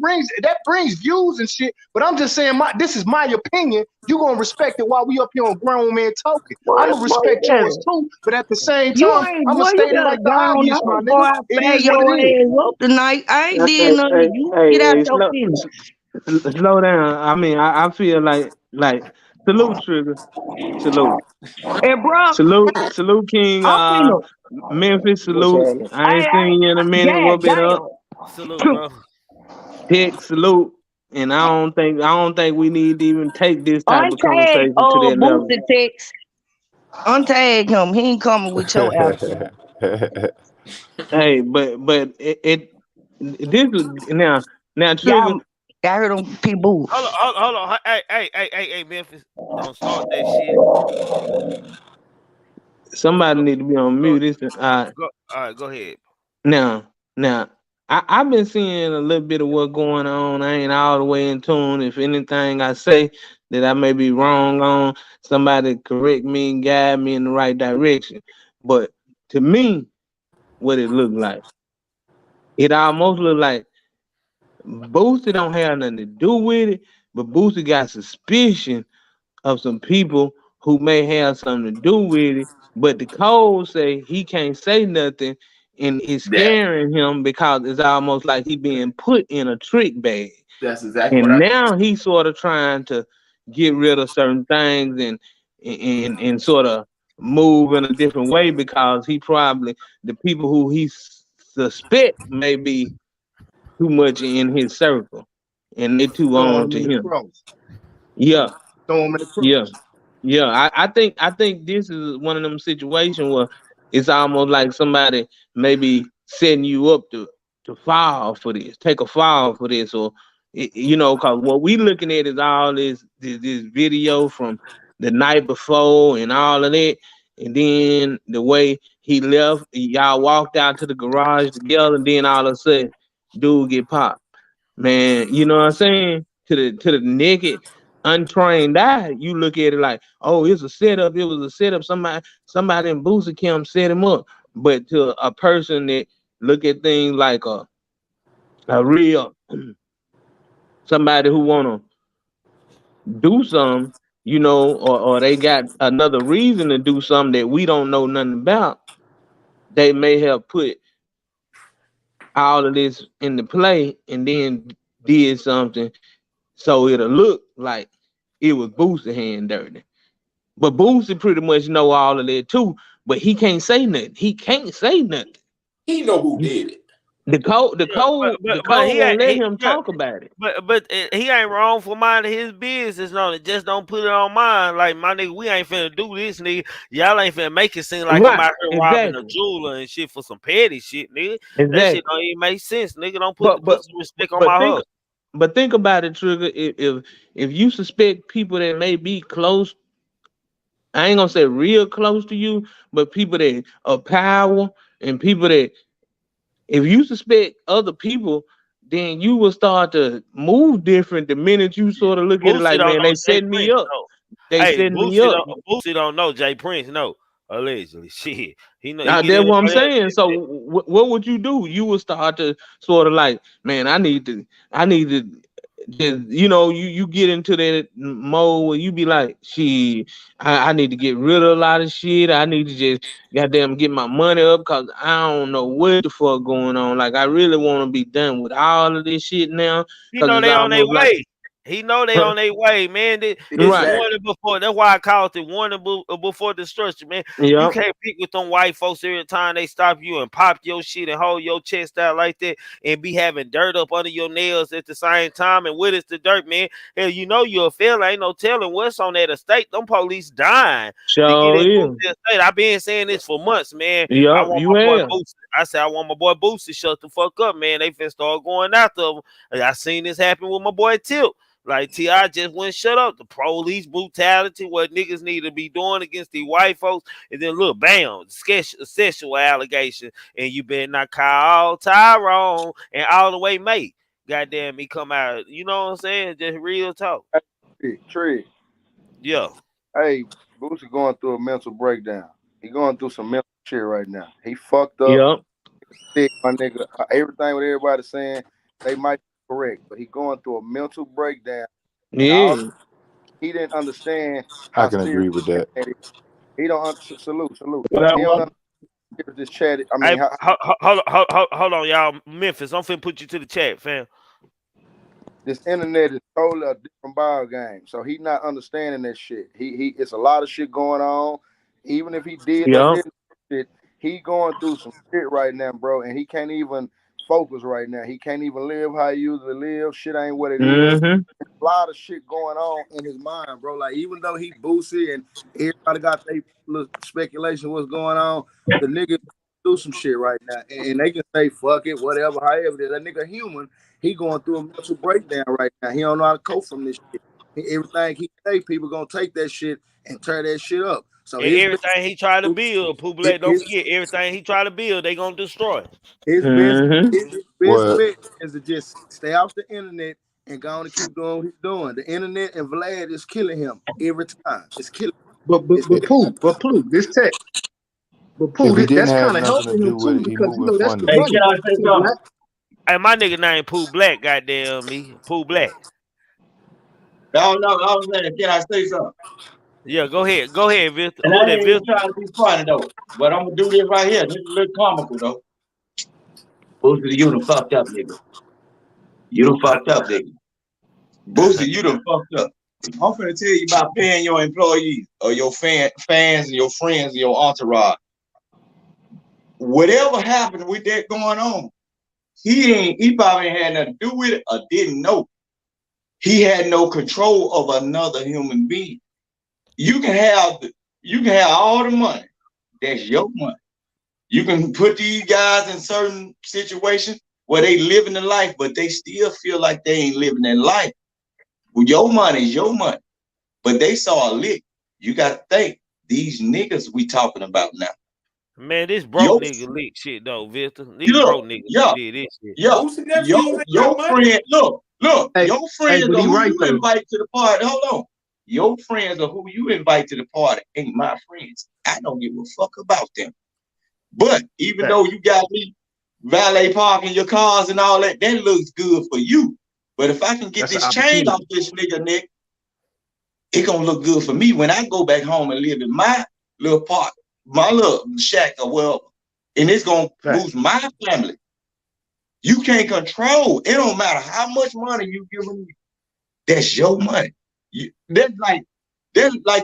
brings views and shit. But I'm just saying, this is my opinion. You gonna respect it while we up here on Grown Man Talking. I'ma respect yours too, but at the same You time, ain't, I'ma boy, you state it better like the go obvious, my on, boy. nigga. I It fag is what it your is. ass up tonight. I ain't did nothing to you. Get out your feelings. Slow down. I mean, I feel like salute Trigger, salute, Hey, bro, salute King. I'm finna. Memphis, What's salute. happening? I ain't seen you in a minute. God What been up? Salute, bro. Pick, salute. And I don't think we need to even take this type of Untag conversation to that level. Boosie text. Untag him. He ain't coming with your attitude. Hey, but this is now Trigger. Y'all, I heard him people. Hold on. Hey, Memphis. Don't start that shit. Somebody need to be on mute. All right, go ahead. Now, I've been seeing a little bit of what's going on. I ain't all the way in tune. If anything I say that I may be wrong on, somebody correct me and guide me in the right direction. But to me, what it looked like, it almost looked like Boosie don't have nothing to do with it, but Boosie got suspicion of some people who may have something to do with it, but the code say he can't say nothing, and it's scaring him because it's almost like he being put in a trick bag. That's exactly And what now he's sort of trying to get rid of certain things and sort of move in a different way because he probably the people who he suspect may be too much in his circle, and they too Throw on him to in the him. cross. Yeah. Throw him in the cross. Yeah, yeah. I think this is one of them situations where it's almost like somebody maybe setting you up to fall for this, take a fall for this, or because what we looking at is all this video from the night before and all of that, and then the way he left, y'all walked out to the garage together, and then all of a sudden, dude get popped. Man, you know what I'm saying? To the naked, untrained eye, you look at it like, oh, it's a setup. It was a setup. Somebody in Boosie Camp set him up. But to a person that look at things like a real somebody who wanna do something, or they got another reason to do something that we don't know nothing about, they may have put all of this into play and then did something so it'll look like it was Boosie hand dirty. But Boosie pretty much know all of that too, but he can't say nothing. He can't say nothing. He know who did it. The code But he won't ain't. let him talk about it. But he ain't wrong for minding his business. No, just don't put it on mine. Like my nigga, we ain't finna do this, nigga. Y'all ain't finna make it seem like I'm Right, out here robbing a jeweler and shit for some petty shit, nigga. That shit exactly. don't even make sense, nigga. Don't But put some respect on but my think hustle. but think about it, Trigger. If you suspect people that may be close, I ain't gonna say real close to you, but people that are power and people that if you suspect other people, then you will start to move different the minute you sort of look at it Boosie like, don't man, know they Jay setting me Prince, up. no. They Hey, setting me up. Boosie don't know Jay Prince, no. Allegedly, shit. He know he Now get that's what I'm everybody else saying. shit. So what would you do? You would start to sort of like, man, I need to just you get into that mode where you be like, shit, I need to get rid of a lot of shit. I need to just goddamn get my money up because I don't know what the fuck going on. Like I really want to be done with all of this shit now He because know it's they on their almost like way. He know they on their way, man. It's right. warning before. That's why I call it warning before destruction, man. You Yep. can't pick with them white folks every time they stop you and pop your shit and hold your chest out like that and be having dirt up under your nails at the same time. And what is the dirt, man? Hell, you know you're a fella. Ain't no telling what's on that estate. Them police dying to get Sure that is. Boosie estate. I've been saying this for months, man. I Yep, want you my boy have. Boosie. I said I want my boy Boosie to shut the fuck up, man. They finna start going after him. I seen this happen with my boy Tilt. Like T.I. just wouldn't shut up. The police brutality, what niggas need to be doing against the white folks, and then look, bam, sexual allegation, and you better not call Tyrone and all the way mate. Goddamn, he come out. You know what I'm saying? Just real talk. Hey, Trey. Yeah. Hey, Boosie going through a mental breakdown. He going through some mental shit right now. He fucked up. Yep. Thick, my nigga. Everything what everybody's saying, they might be correct, but he going through a mental breakdown, and all Yeah. he didn't understand I how can serious agree with that. it is. He don't salute. What I He don't want. understand this chat. I Hey, mean, hold on, y'all. Memphis, I'm finna put you to the chat, fam. this internet is totally a different ball game. So he not understanding that shit. He it's a lot of shit going on. Even if he did Yeah. admit shit, he going through some shit right now, bro, and he can't even focus right now. He can't even live how he usually live. Shit ain't what it is. Mm-hmm. A lot of shit going on in his mind, bro. Like even though he Boosie and everybody got their little speculation what's going on, the nigga do some shit right now, and they can say fuck it, whatever, however it is. That nigga human. He going through a mental breakdown right now. He don't know how to cope from this shit. Everything he say, people gonna take that shit and tear that shit up. So And everything he tried to build, Pooh Black, don't his forget, everything he tried to build, they gonna destroy. his best Mm-hmm. his best Well, bet is to just stay off the internet and go on and keep doing what he's doing. The internet and Vlad is killing him every time. It's killing him. It's Pooh, this tech. But Pooh, if he didn't that's have kind of nothing to helping him do with too it, he because you moving know that's the funny. Hey, money. can I say Pooh something? Black. Hey, my nigga named Pooh Black, goddamn me. Pooh Black. No, I was saying, can I say something? Yeah, go ahead, Victor. And Who I that, ain't even Victor? trying to be funny though. But I'm gonna do this right here. This is a little comical though. Boosie, you done fucked up, nigga. You done fucked up, nigga. Boosie, you done fucked up. I'm finna tell you about paying your employees or your fans and your friends and your entourage. Whatever happened with that going on, he probably ain't had nothing to do with it or didn't know. He had no control of another human being. You can have all the money. That's your money. You can put these guys in certain situations where they living the life, but they still feel like they ain't living their life. Well, your money is your money. But they saw a lick. You got to think, these niggas we talking about now. Man, this broke nigga leak shit though, Victor. These broke niggas did this shit. Boosie nephews ain't Your got money. friend, look, your friends but are he who right you though. invite to the party. Hold on. Your friends are who you invite to the party ain't my friends. I don't give a fuck about them. But even though you got me valet parking your cars and all that, that looks good for you. But if I can get That's an this chain opportunity. off this nigga neck, it gonna look good for me when I go back home and live in my little park, my little shack or whatever. And it's gonna boost my family. You can't control. It don't matter how much money you give me. That's your money. That's like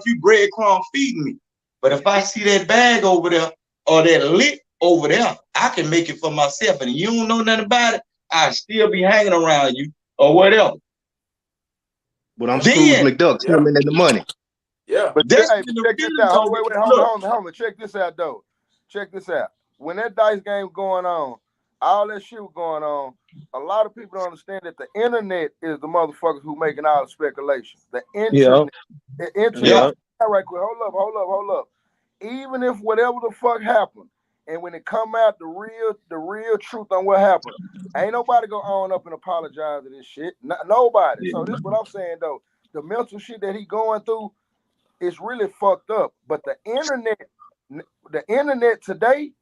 you breadcrumb feeding me. But if I see that bag over there or that lick over there, I can make it for myself. And you don't know nothing about it, I still be hanging around you or whatever. But I'm Scrooge McDuck coming in the money. Yeah. But That's check this out. Hold on, wait, hold on. Check this out though. Check this out. When that dice game going on, all that shit was going on, a lot of people don't understand that the internet is the motherfuckers who making all the speculation. The internet. The internet. Right quick. Hold up. Even if whatever the fuck happened, and when it come out the real truth on what happened, ain't nobody gonna own up and apologize to this shit. Nobody. So this is what I'm saying though. The mental shit that he going through, it's really fucked up. But the internet today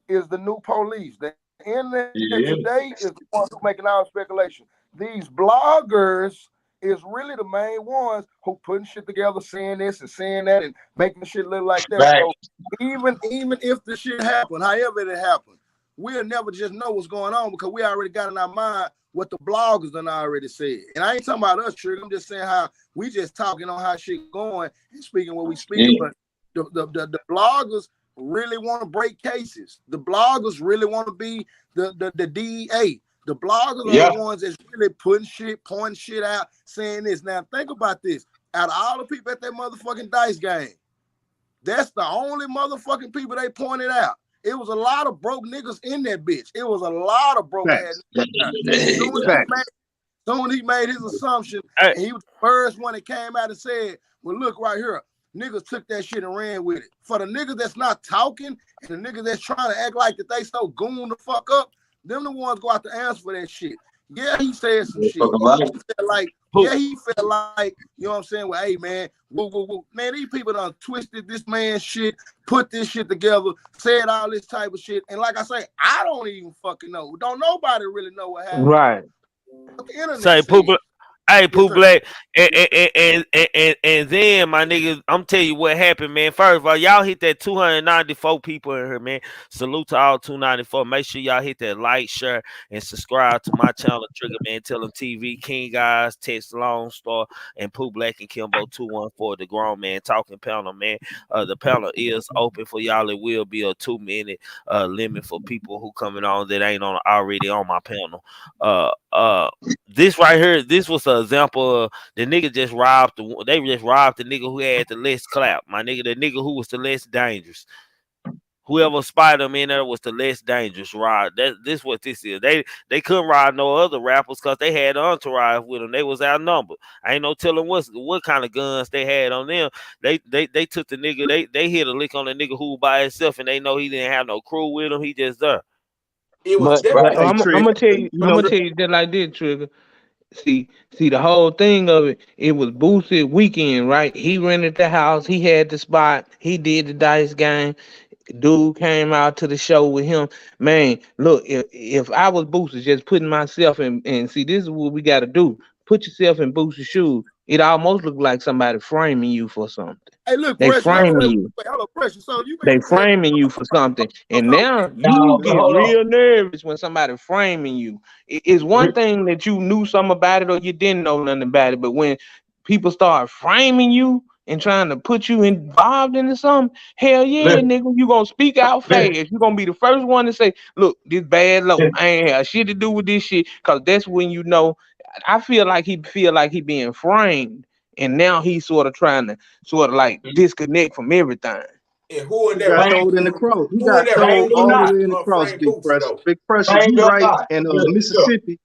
is the new police. The internet today is the ones who making our speculation. These bloggers is really the main ones who putting shit together, saying this and saying that, and making shit look like that. Right. So even if the shit happened, however it happened, we'll never just know what's going on because we already got in our mind what the bloggers done already said. And I ain't talking about us, Trigger. I'm just saying how we just talking on how shit going and speaking what we speaking. But the bloggers really want to break cases. The bloggers really want to be the DEA. The bloggers are the ones that's really putting shit, pointing shit out, saying this. Now think about this. Out of all the people at that motherfucking dice game, that's the only motherfucking people they pointed out. It was a lot of broke niggas in that bitch. It was a lot of broke ass niggas. Soon he made his assumption, and he was the first one that came out and said, well, look right here. Niggas took that shit and ran with it. For the niggas that's not talking and the niggas that's trying to act like that they so goon the fuck up, them the ones go out to answer for that shit. Yeah, he said some shit. He said like Yeah, he felt like, you know what I'm saying? Well, hey, man, man, these people done twisted this man's shit, put this shit together, said all this type of shit. And like I say, I don't even fucking know. Don't nobody really know what happened. Right. What the internet Say, said. Pooh, hey, Yes, Pooh sir. Black, and then my niggas, I'm telling you what happened, man. First of all, y'all hit that 294 people in here, man. Salute to all 294. Make sure y'all hit that like, share, and subscribe to my channel, Triggamantellemtv, King Guys, Tex Lone Star, and Pooh Black and Kimbo 214, the Grown Man Talking panel, man. The panel is open for y'all. It will be a 2-minute limit for people who coming on that ain't already on my panel. This right here, this was an example of the nigga just robbed the nigga who had the less clap. My nigga, the nigga who was the less dangerous. Whoever spied him in there was the less dangerous ride. This what this is. They couldn't ride no other rappers because they had an entourage with them. They was outnumbered. I ain't no telling what kind of guns they had on them. They took the nigga, they hit a lick on the nigga who by himself, and they know he didn't have no crew with him. He just there. It was But right. I'm gonna tell you, that like this, Trigger. See, the whole thing of it was Boosie weekend, right? He rented the house, he had the spot, he did the dice game. Dude came out to the show with him. Man, look, if I was Boosie, just putting myself in, and see, this is what we got to do. Put yourself in Boosie's shoes. It almost look like somebody framing you for something. Hey, look, They Pressure, framing you. wait, hold on, Pressure. So you They framing you for something, and now you get real nervous when somebody framing you. It's one thing that you knew something about it or you didn't know nothing about it, but when people start framing you and trying to put you involved into something, hell yeah, nigga, you gonna speak out fast. You gonna be the first one to say, "Look, this bad low. I ain't have shit to do with this shit," because that's when you know. I feel like he being framed, and now he's sort of trying to like disconnect from everything. And who in He that got frame? thrown in the cross. He Who got in that thrown frame all the not way in the cross, frame big Boosie pressure. though? Big pressure, you right. And Mississippi.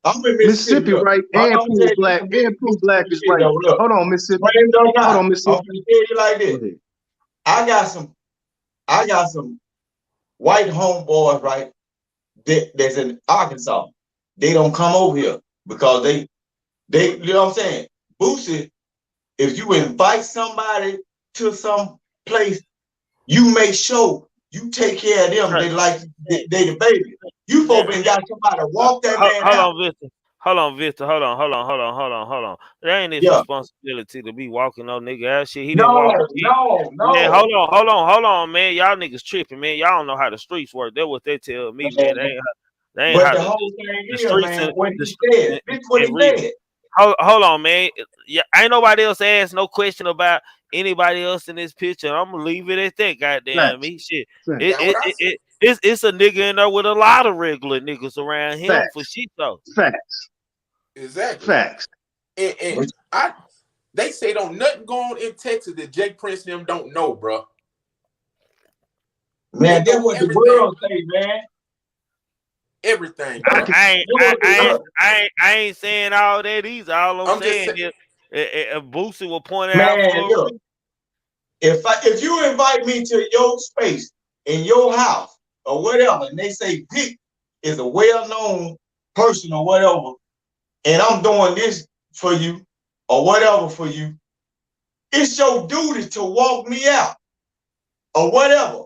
I'm in Mississippi, right? And Pooh Black. And Pooh Black is right. Hold on, Mississippi. Hold on, Mississippi. I'm gonna tell you like this. I got some white homeboys, right? That's in Arkansas. They don't come over here because they you know what I'm saying? Boosie, if you invite somebody to some place, you make sure you take care of them. They like they the baby. You folks been got somebody to walk that man Hold out. on, Victor. Hold on. That ain't his responsibility to be walking on nigga ass shit. He didn't walk. Man, hold on, man. Y'all niggas tripping, man. Y'all don't know how the streets work. That's what they tell me, man. They ain't But how the the whole thing is, streets man, and what the he said. This is what he said. Hold on, man. Yeah, ain't nobody else asked no question about anybody else in this picture. I'm gonna leave it at that. Goddamn me, shit. It's a nigga in there with a lot of regular niggas around him for shit though. Facts. Exactly. Facts. And they say don't nothing go on in Texas that Jake Prince and them don't know, bro. Man, that's what the world say, man. Everything. I ain't saying all that either. All I'm saying is Boosie will point it out for look, if you invite me to your space in your house or whatever, and they say Vic is a well-known person or whatever, and I'm doing this for you or whatever for you, it's your duty to walk me out or whatever.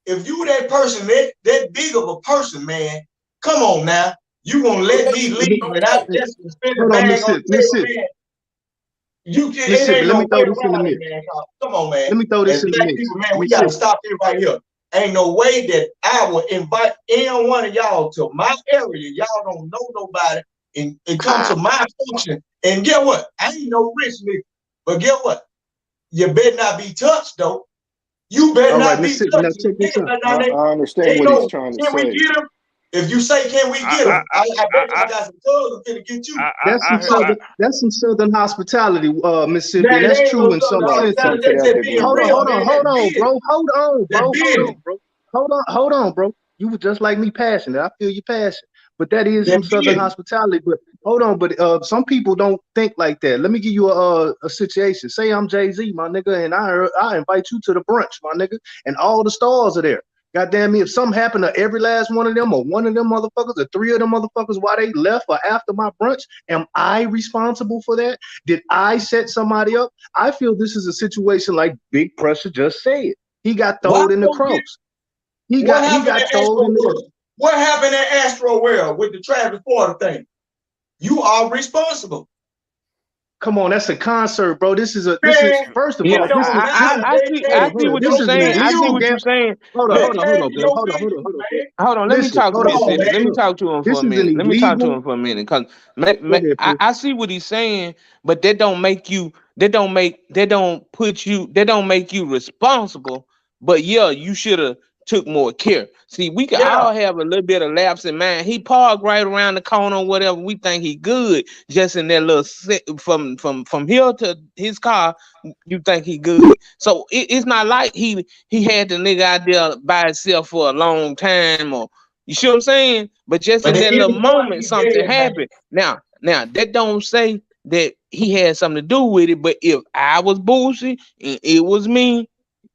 If you that person, that big of a person, man, come on now. You gonna let me leave without just spend a bag on the man? You can Mississippi, let me throw this in the mix. man. Come on, man. Let me throw this in the mix. People, man, we gotta stop it right here. Ain't no way that I will invite any one of y'all to my area. Y'all don't know nobody and come to my function. And get what? I ain't no rich nigga. But get what? You better not be touched though. You better not be touched. I understand what he's trying to say. Can we get him? If you say, can we get him? I bet you I got some cousins finna get you. That's some southern hospitality, Mississippi. That's true in some sense. Hold on, bro. You were just like me, passionate. I feel you passion. But that is some southern hospitality. But hold on, but some people don't think like that. Let me give you a situation. Say I'm Jay-Z, my nigga, and I invite you to the brunch, my nigga, and all the stars are there. Goddamn me, if something happened to every last one of them or one of them motherfuckers or three of them motherfuckers while they left or after my brunch, am I responsible for that? Did I set somebody up? I feel this is a situation like Big Pressure just said. He got thrown in the cross. He got thrown in the. What happened at Astro World with the Travis Porter thing? You are responsible. Come on, that's a concert, bro. This is first of all, I see what you're saying. I see what you're saying. Hold on. Let me talk to Mississippi. Let me talk to him for a minute. Let me talk to him for a minute, cause I see what he's saying, but that don't make you responsible. But yeah, you should have took more care. See, we can all have a little bit of lapse in mind. He parked right around the corner or whatever. We think he good, just in that little from here to his car. You think he good. So it's not like he had the nigga out there by himself for a long time, or you see what I'm saying? But just in that little moment, something happened. Now that don't say that he had something to do with it. But if I was Boosie and it was me,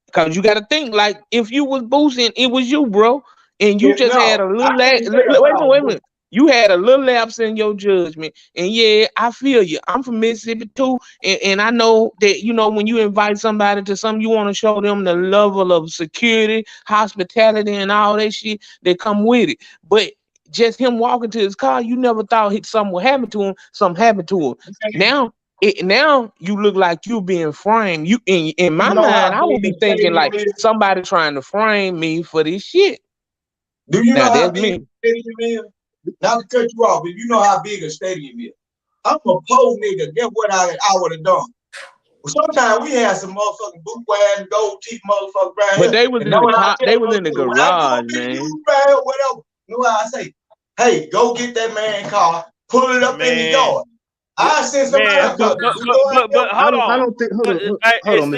because you got to think, like, if you was Boosie and it was you, bro, and you just had a little wait a minute. You had a little lapse in your judgment. And yeah, I feel you. I'm from Mississippi too. And I know that, you know, when you invite somebody to something, you want to show them the level of security, hospitality, and all that shit that come with it. But just him walking to his car, you never thought something would happen to him. Something happened to him. Now you look like you being framed. You in my mind, I would be thinking like somebody trying to frame me for this shit. Do you know how big a stadium is? Not to cut you off, but you know how big a stadium is. I'm a poor nigga. Guess what I would have done? Sometimes we had some motherfucking boot wearing gold teeth motherfuckers right here. But they was in the garage, man. Whatever. You know how I say, hey, go get that man car, pull it up in the yard. I send somebody else. But hold on. I don't think. Hold on,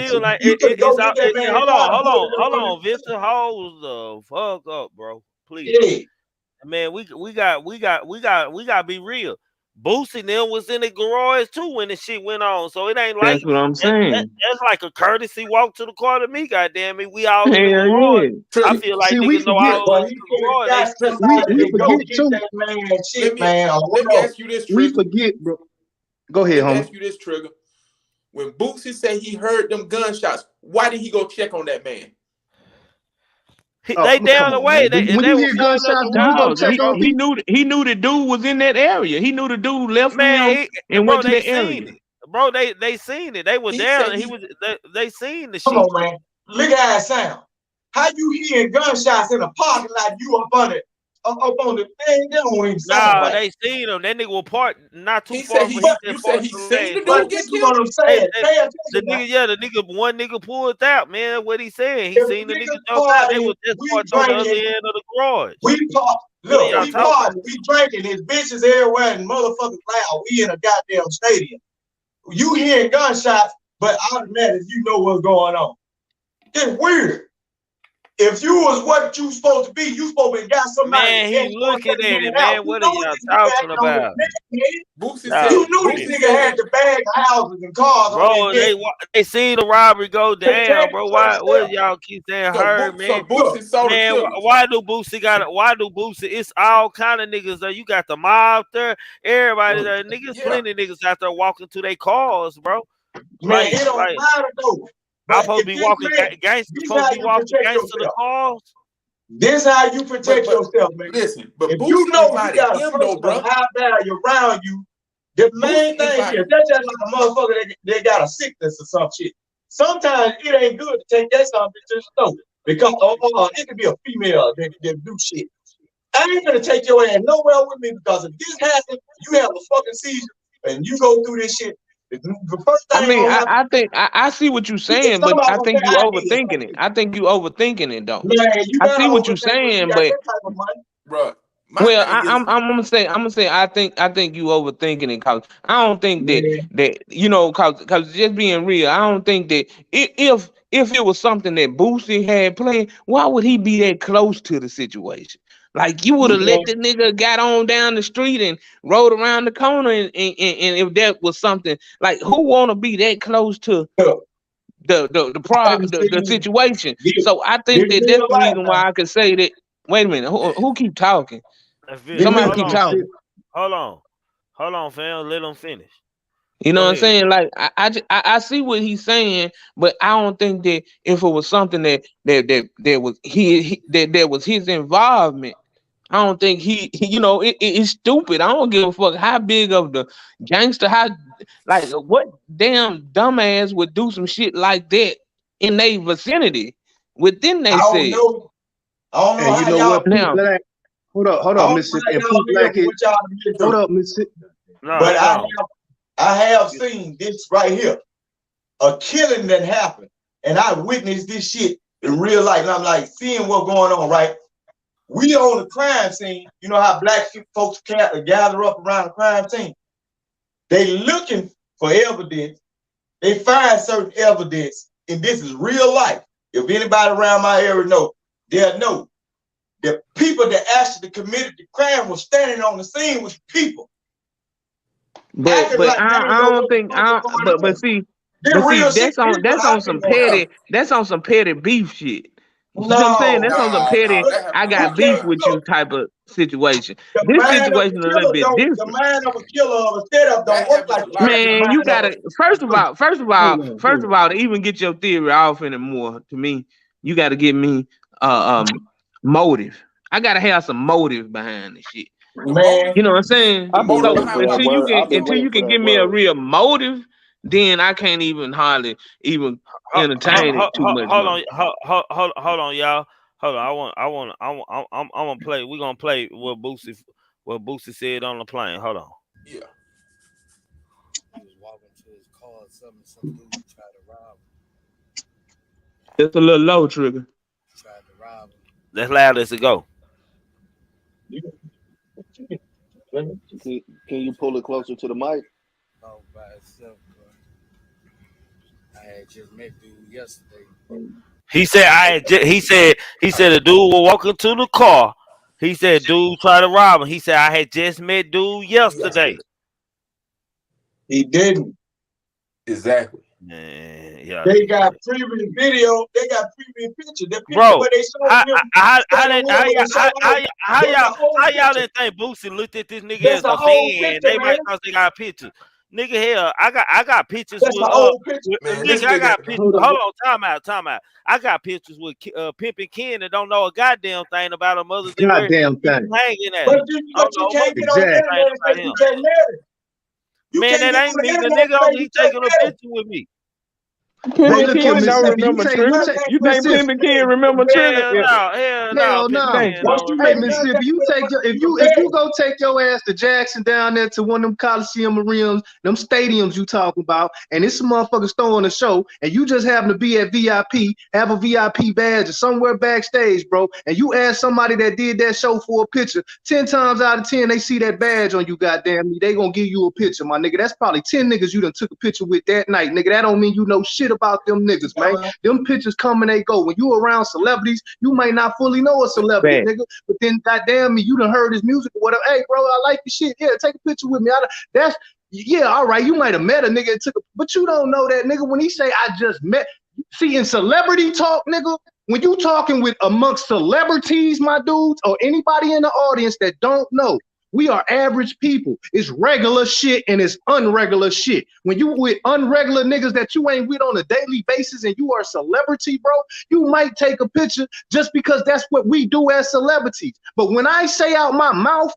still like hold on, Vincent, hold the fuck up, bro. Please. Yeah. Man, we got to be real. Boosie them was in the garage too when the shit went on, so it ain't like that's what I'm saying. That's like a courtesy walk to the car to me. Goddamn it, we all in the garage. I feel like niggas know all in the garage. We forget too. Let me ask you this, Trigger. We forget, bro. Go ahead, Let me ask you this, Trigger. When Boosie said he heard them gunshots, why did he go check on that man? They down the way. When you hear gunshots, you go check on he knew the dude was in that area. He knew the dude left him and went to the area. Bro, they seen it. They were down. They seen the shit. Come on, man. Look how it sound. How you hearing gunshots in a parking lot? You up on it. Up on the thing, they don't even sound right. They seen him. That nigga was parked not too far from you said he seen the dude get killed. The nigga, one nigga pulled out, man. What he saying? He seen the nigga jump out. They was just parked on the other end of the garage. We drinking. There's bitches everywhere and motherfuckers loud. We in a goddamn stadium. You hearing gunshots, but automatically you know what's going on. It's weird. If you was what you supposed to be, you supposed to got somebody. Man, he looking at it, man. What are y'all talking about? You knew this nigga had the bag of houses and cars. Bro, they seen the robbery go down, bro. What y'all keep saying heard, man? Man, why do Boosie? It's all kind of niggas there. You got the mob there, everybody there. Niggas, plenty of niggas out there walking to their cars, bro. Man, it don't matter though. I'm supposed to be walking gangster. Supposed to be walking gangster the cars. This how you protect yourself, man. Listen, but if you know you got a person of high value around you, the main thing is that's just like a motherfucker they got a sickness or some shit. Sometimes it ain't good to take that something to the store because it could be a female that do shit. I ain't gonna take your ass nowhere with me because if this happens, you have a fucking seizure and you go through this shit. The first thing I see what you're saying, but I think you overthinking it. I think you overthinking it, though. Man, I see what you're saying, but bro. Well, I'm gonna say I think you overthinking it, cause I don't think that you know, cause just being real, I don't think that if it was something that Boosie had planned, why would he be that close to the situation? Like you would have let the nigga got on down the street and rode around the corner, and if that was something like who want to be that close to the situation. So I think that's the reason why I could say that. Wait a minute, who keep talking? Somebody keep talking. Hold on, fam. Let them finish. You know what I'm saying? Like I see what he's saying, but I don't think that if it was something that was his involvement, I don't think it's stupid. I don't give a fuck how big of the gangster, like what damn dumbass would do some shit like that in their vicinity within they say. I don't know how y'all now. Hold up, Mississippi. Hold up, Mississippi. But I have seen this right here, a killing that happened, and I witnessed this shit in real life, and I'm like seeing what's going on, right? We on the crime scene. You know how black folks gather up around the crime scene? They looking for evidence. They find certain evidence, and this is real life. If anybody around my area know, they'll know. The people that actually committed the crime was standing on the scene with people. But I don't think but see that's on some petty beef shit. You know what I'm saying? That's on some petty I got beef with you type of situation. This situation is a little bit different. The mind of a killer of a setup don't work like that. Man, you gotta first of all, to even get your theory off anymore, to me, you gotta give me motive. I gotta have some motive behind this shit. Man, you know what I'm saying? So until you can give me a real motive, then I can't even hardly even entertain it too much. Hold on, y'all. Hold on. I'm gonna play. We're gonna play what Boosie said on the plane. Hold on. Yeah. He was walking to his car, some dude tried to rob him. It's a little low, Trigger. Tried to rob him. That's loud as it go. Can you pull it closer to the mic? Oh, by itself, bro. I had just met dude yesterday. He said he said the dude was walking to the car. He said dude tried to rob him. He said I had just met dude yesterday. He didn't. Exactly. Man, yeah. They got previous video. They got previous pictures. The picture Bro, where they showed how y'all didn't think Boosie looked at this nigga as a fan? They might because they got pictures. Nigga, hell, I got pictures with nigga, I got pictures. Hold on, time out. I got pictures with Pimpin' Ken that don't know a goddamn thing about a mother's goddamn thing. Hanging at but you can't get on the internet because you get married. Man, that ain't me. The nigga only taking a picture with me. Pimpin' Ken don't remember Trigger. You think Pimpin' Ken remember Trigger? Hell no. Hey, Mississippi, if you go take your ass to Jackson down there to one of them Coliseum arenas, them stadiums you talking about, and it's some motherfuckers throwing a show, and you just happen to be at VIP, have a VIP badge or somewhere backstage, bro, and you ask somebody that did that show for a picture, 10 times out of 10 they see that badge on you, goddamn me, they gonna give you a picture, my nigga. That's probably 10 niggas you done took a picture with that night, nigga. That don't mean you know shit about them niggas, man. Them pictures come and they go. When you around celebrities, you might not fully know a celebrity, nigga, but then goddamn me, you done heard his music or whatever. Hey, bro, I like your shit. Yeah, take a picture with me. All right. You might have met a nigga but you don't know that nigga when he say I just met. See, in celebrity talk, nigga, when you talking with amongst celebrities, my dudes, or anybody in the audience that don't know, we are average people. It's regular shit and it's unregular shit. When you with unregular niggas that you ain't with on a daily basis and you are a celebrity, bro, you might take a picture just because that's what we do as celebrities. But when I say out my mouth,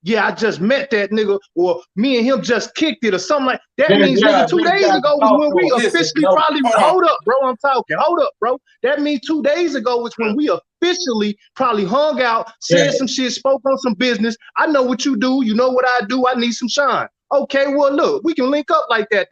yeah, I just met that nigga, or me and him just kicked it, or something like that. Means nigga, 2 days ago was when we officially hold up, bro. I'm talking. Hold up, bro. That means 2 days ago was when we officially probably hung out, said some shit, spoke on some business. I know what you do. You know what I do. I need some shine. Okay, well, look, we can link up like that.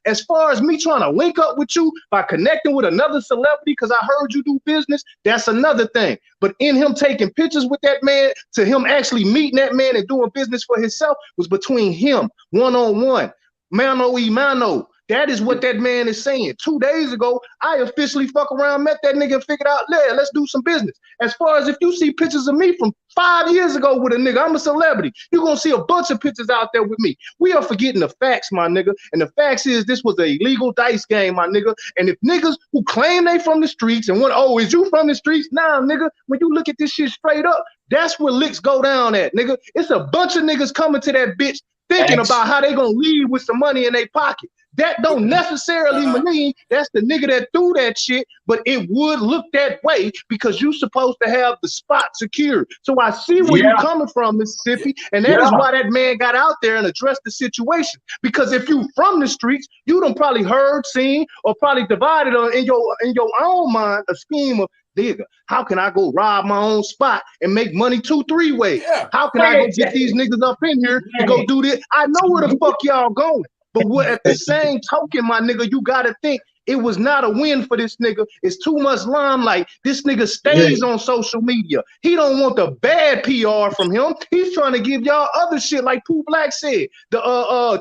As far as me trying to link up with you by connecting with another celebrity because I heard you do business, that's another thing. But in him taking pictures with that man, to him actually meeting that man and doing business for himself was between him, one-on-one, mano y mano. That is what that man is saying. 2 days ago, I officially fuck around, met that nigga and figured out, yeah, let's do some business. As far as if you see pictures of me from 5 years ago with a nigga, I'm a celebrity. You're going to see a bunch of pictures out there with me. We are forgetting the facts, my nigga. And the facts is this was an illegal dice game, my nigga. And if niggas who claim they from the streets and want, oh, is you from the streets? Nah, nigga, when you look at this shit straight up, that's where licks go down at, nigga. It's a bunch of niggas coming to that bitch thinking about how they gonna leave with some money in their pocket. That don't necessarily mean that's the nigga that threw that shit, but it would look that way because you supposed to have the spot secured. So I see where you're coming from, Mississippi, and that is why that man got out there and addressed the situation. Because if you from the streets, you done probably heard, seen, or probably divided in your own mind a scheme of, nigga, how can I go rob my own spot and make money 2-3 ways? How can I go get these niggas up in here to go do this? I know where the fuck y'all going. But what at the same token, my nigga, you gotta think it was not a win for this nigga. It's too much limelight. This nigga stays on social media. He don't want the bad PR from him. He's trying to give y'all other shit like Pooh Black said. The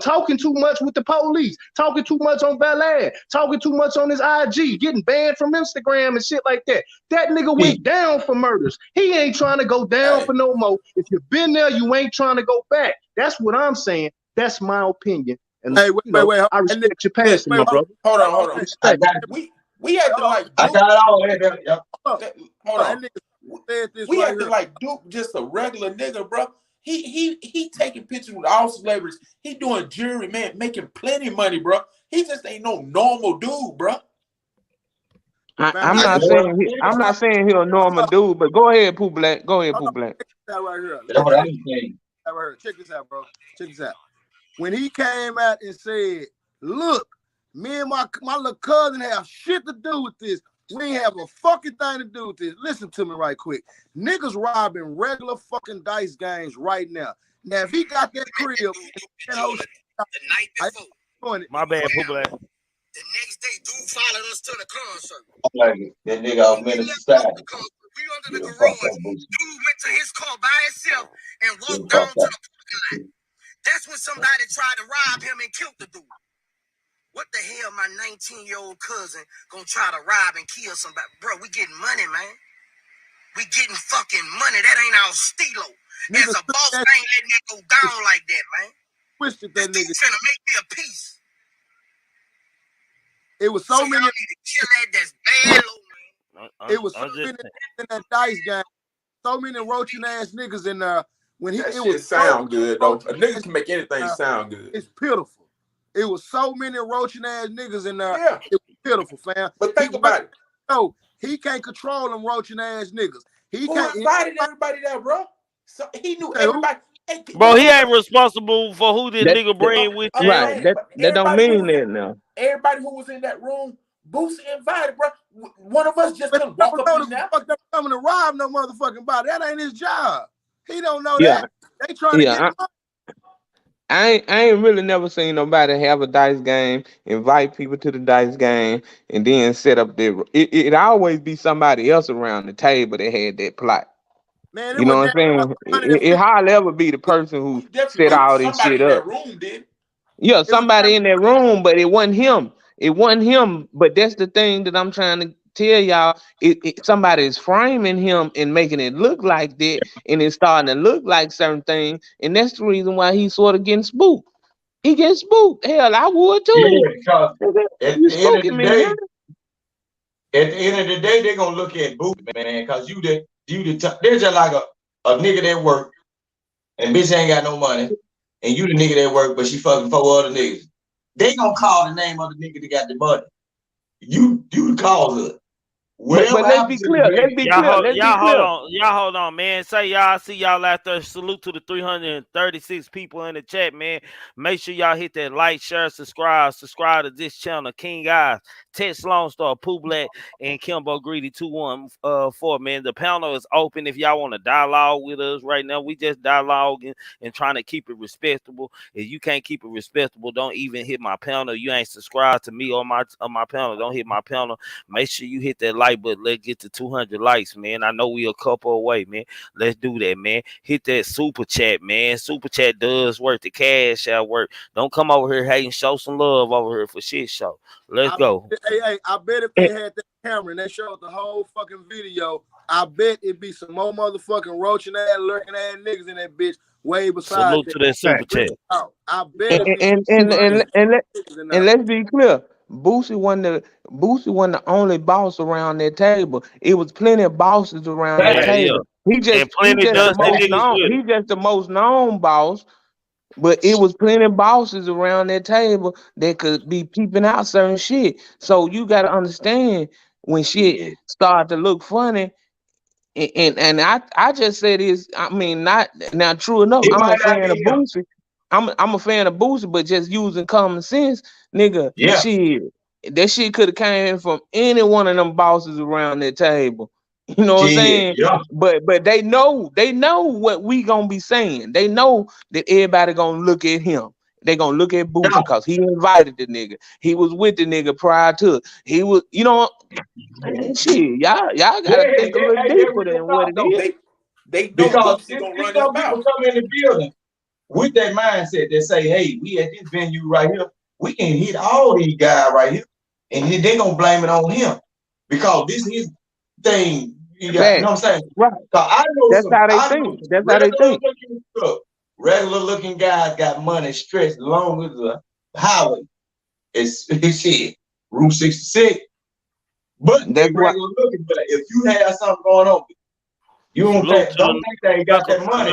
talking too much with the police, talking too much on Valet, talking too much on his IG, getting banned from Instagram and shit like that. That nigga went down for murders. He ain't trying to go down for no more. If you've been there, you ain't trying to go back. That's what I'm saying. That's my opinion. And hey, wait. I respect your passion, my brother. Hold on. We had to like. I got it all in there. Yep. Hold on. We had to like Duke just a regular nigga, bro. He taking pictures with all celebrities. He doing jewelry, man, making plenty of money, bro. He just ain't no normal dude, bro. I'm not saying he's a normal dude, but go ahead, Pooh Black. Go ahead, Pooh Black. Right here. That's what I'm saying. Check this out, bro. Check this out. When he came out and said, look, me and my little cousin have shit to do with this. We ain't have a fucking thing to do with this. Listen to me right quick. Niggas robbing regular fucking dice games right now. Now, if he got that crib, that whole shit, the night before. My bad, Pooh Black. The next day, dude followed us to the concert. Like that nigga off Minister Style. We under the garage. Dude went to his car by himself and walked down to the parking lot. That's when somebody tried to rob him and killed the dude. What the hell, my 19-year-old cousin gonna try to rob and kill somebody? Bro, we getting money, man. We getting fucking money. That ain't our stilo. As a boss, I ain't letting it go down like that, man. Twisted that nigga. Trying to make me a piece. It was so many. Need to kill that. That's bad, man. It was so many in that dice game. So many roaching ass niggas in there. When that shit sound good though. A nigga can make anything sound good. It's pitiful. It was so many roaching ass niggas in there. Yeah. It was pitiful, fam. But think about it. No, he can't control them roaching ass niggas. He can't invited everybody there, bro. So he knew everybody. Bro, he ain't responsible for who this nigga bring with him. Right. That don't mean that now. Everybody who was in that room, Boosie invited, bro. One of us just couldn't walk up in there. Coming to rob no motherfucking body. That ain't his job. He don't know that. They trying to get money. I ain't really never seen nobody have a dice game, invite people to the dice game, and then set up there. It always be somebody else around the table that had that plot. Man, you know what I'm saying? It hardly ever be the person who set all this shit up. Yeah, somebody in that room, but it wasn't him. It wasn't him. But that's the thing that I'm trying to tell y'all. Somebody is framing him and making it look like that, and it's starting to look like certain things, and that's the reason why he's sort of getting spooked. He gets spooked. Hell, I would too. Yeah, because at the end of the day, they're gonna look at Boosie, man, because there's just like a nigga that work and bitch ain't got no money, and you the nigga that work, but she fucking 4 other niggas. They gonna call the name of the nigga that got the money. You the cause of it. But let's be clear. Y'all hold on, man. Say y'all see y'all out there. Salute to the 336 people in the chat, man. Make sure y'all hit that like, share, subscribe to this channel. King Eyes, Tex Lone Star, Pooh Black, and Kimbo Greedy 214, man. The panel is open if y'all want to dialogue with us right now. We just dialoguing and trying to keep it respectable. If you can't keep it respectable, don't even hit my panel. You ain't subscribed to me or my panel. Don't hit my panel. Make sure you hit that like, like, but let's get to 200 likes, man. I know we a couple away, man. Let's do that, man. Hit that super chat, man. Super chat does work. The cash out work. Don't come over here hating. Show some love over here for shit show. Let's go. Hey, I bet if they had that camera and they showed the whole fucking video, I bet it'd be some more motherfucking roaching ass, lurking ass niggas in that bitch way beside. Salute to that super chat. I bet. And let's be clear. Boosie wasn't the only boss around that table. It was plenty of bosses around that table. He just the most known boss, but it was plenty of bosses around that table that could be peeping out certain shit. So you got to understand when shit start to look funny. And I just said this. I mean, not now. True enough, I'm a fan of Boosie. I'm a fan of Boosie, but just using common sense, nigga. Yeah. Shit, that shit could have came from any one of them bosses around that table. You know what I'm saying? Yeah. But they know what we gonna be saying. They know that everybody gonna look at him. They gonna look at Boosie because he invited the nigga. He was with the nigga prior to it. He was, you know, shit. Y'all gotta think a little deeper than what it is. They because some people come in the building with that mindset that say, hey, we at this venue right here, we can hit all these guys right here, and then they gonna blame it on him because this is his thing. You know what I'm saying? Right. I know that's how they think. That's how they think. Regular looking guys got money stretched long as the highway. It's shit. Route 66. But they regular looking, but if you have something going on, you don't think they got that money.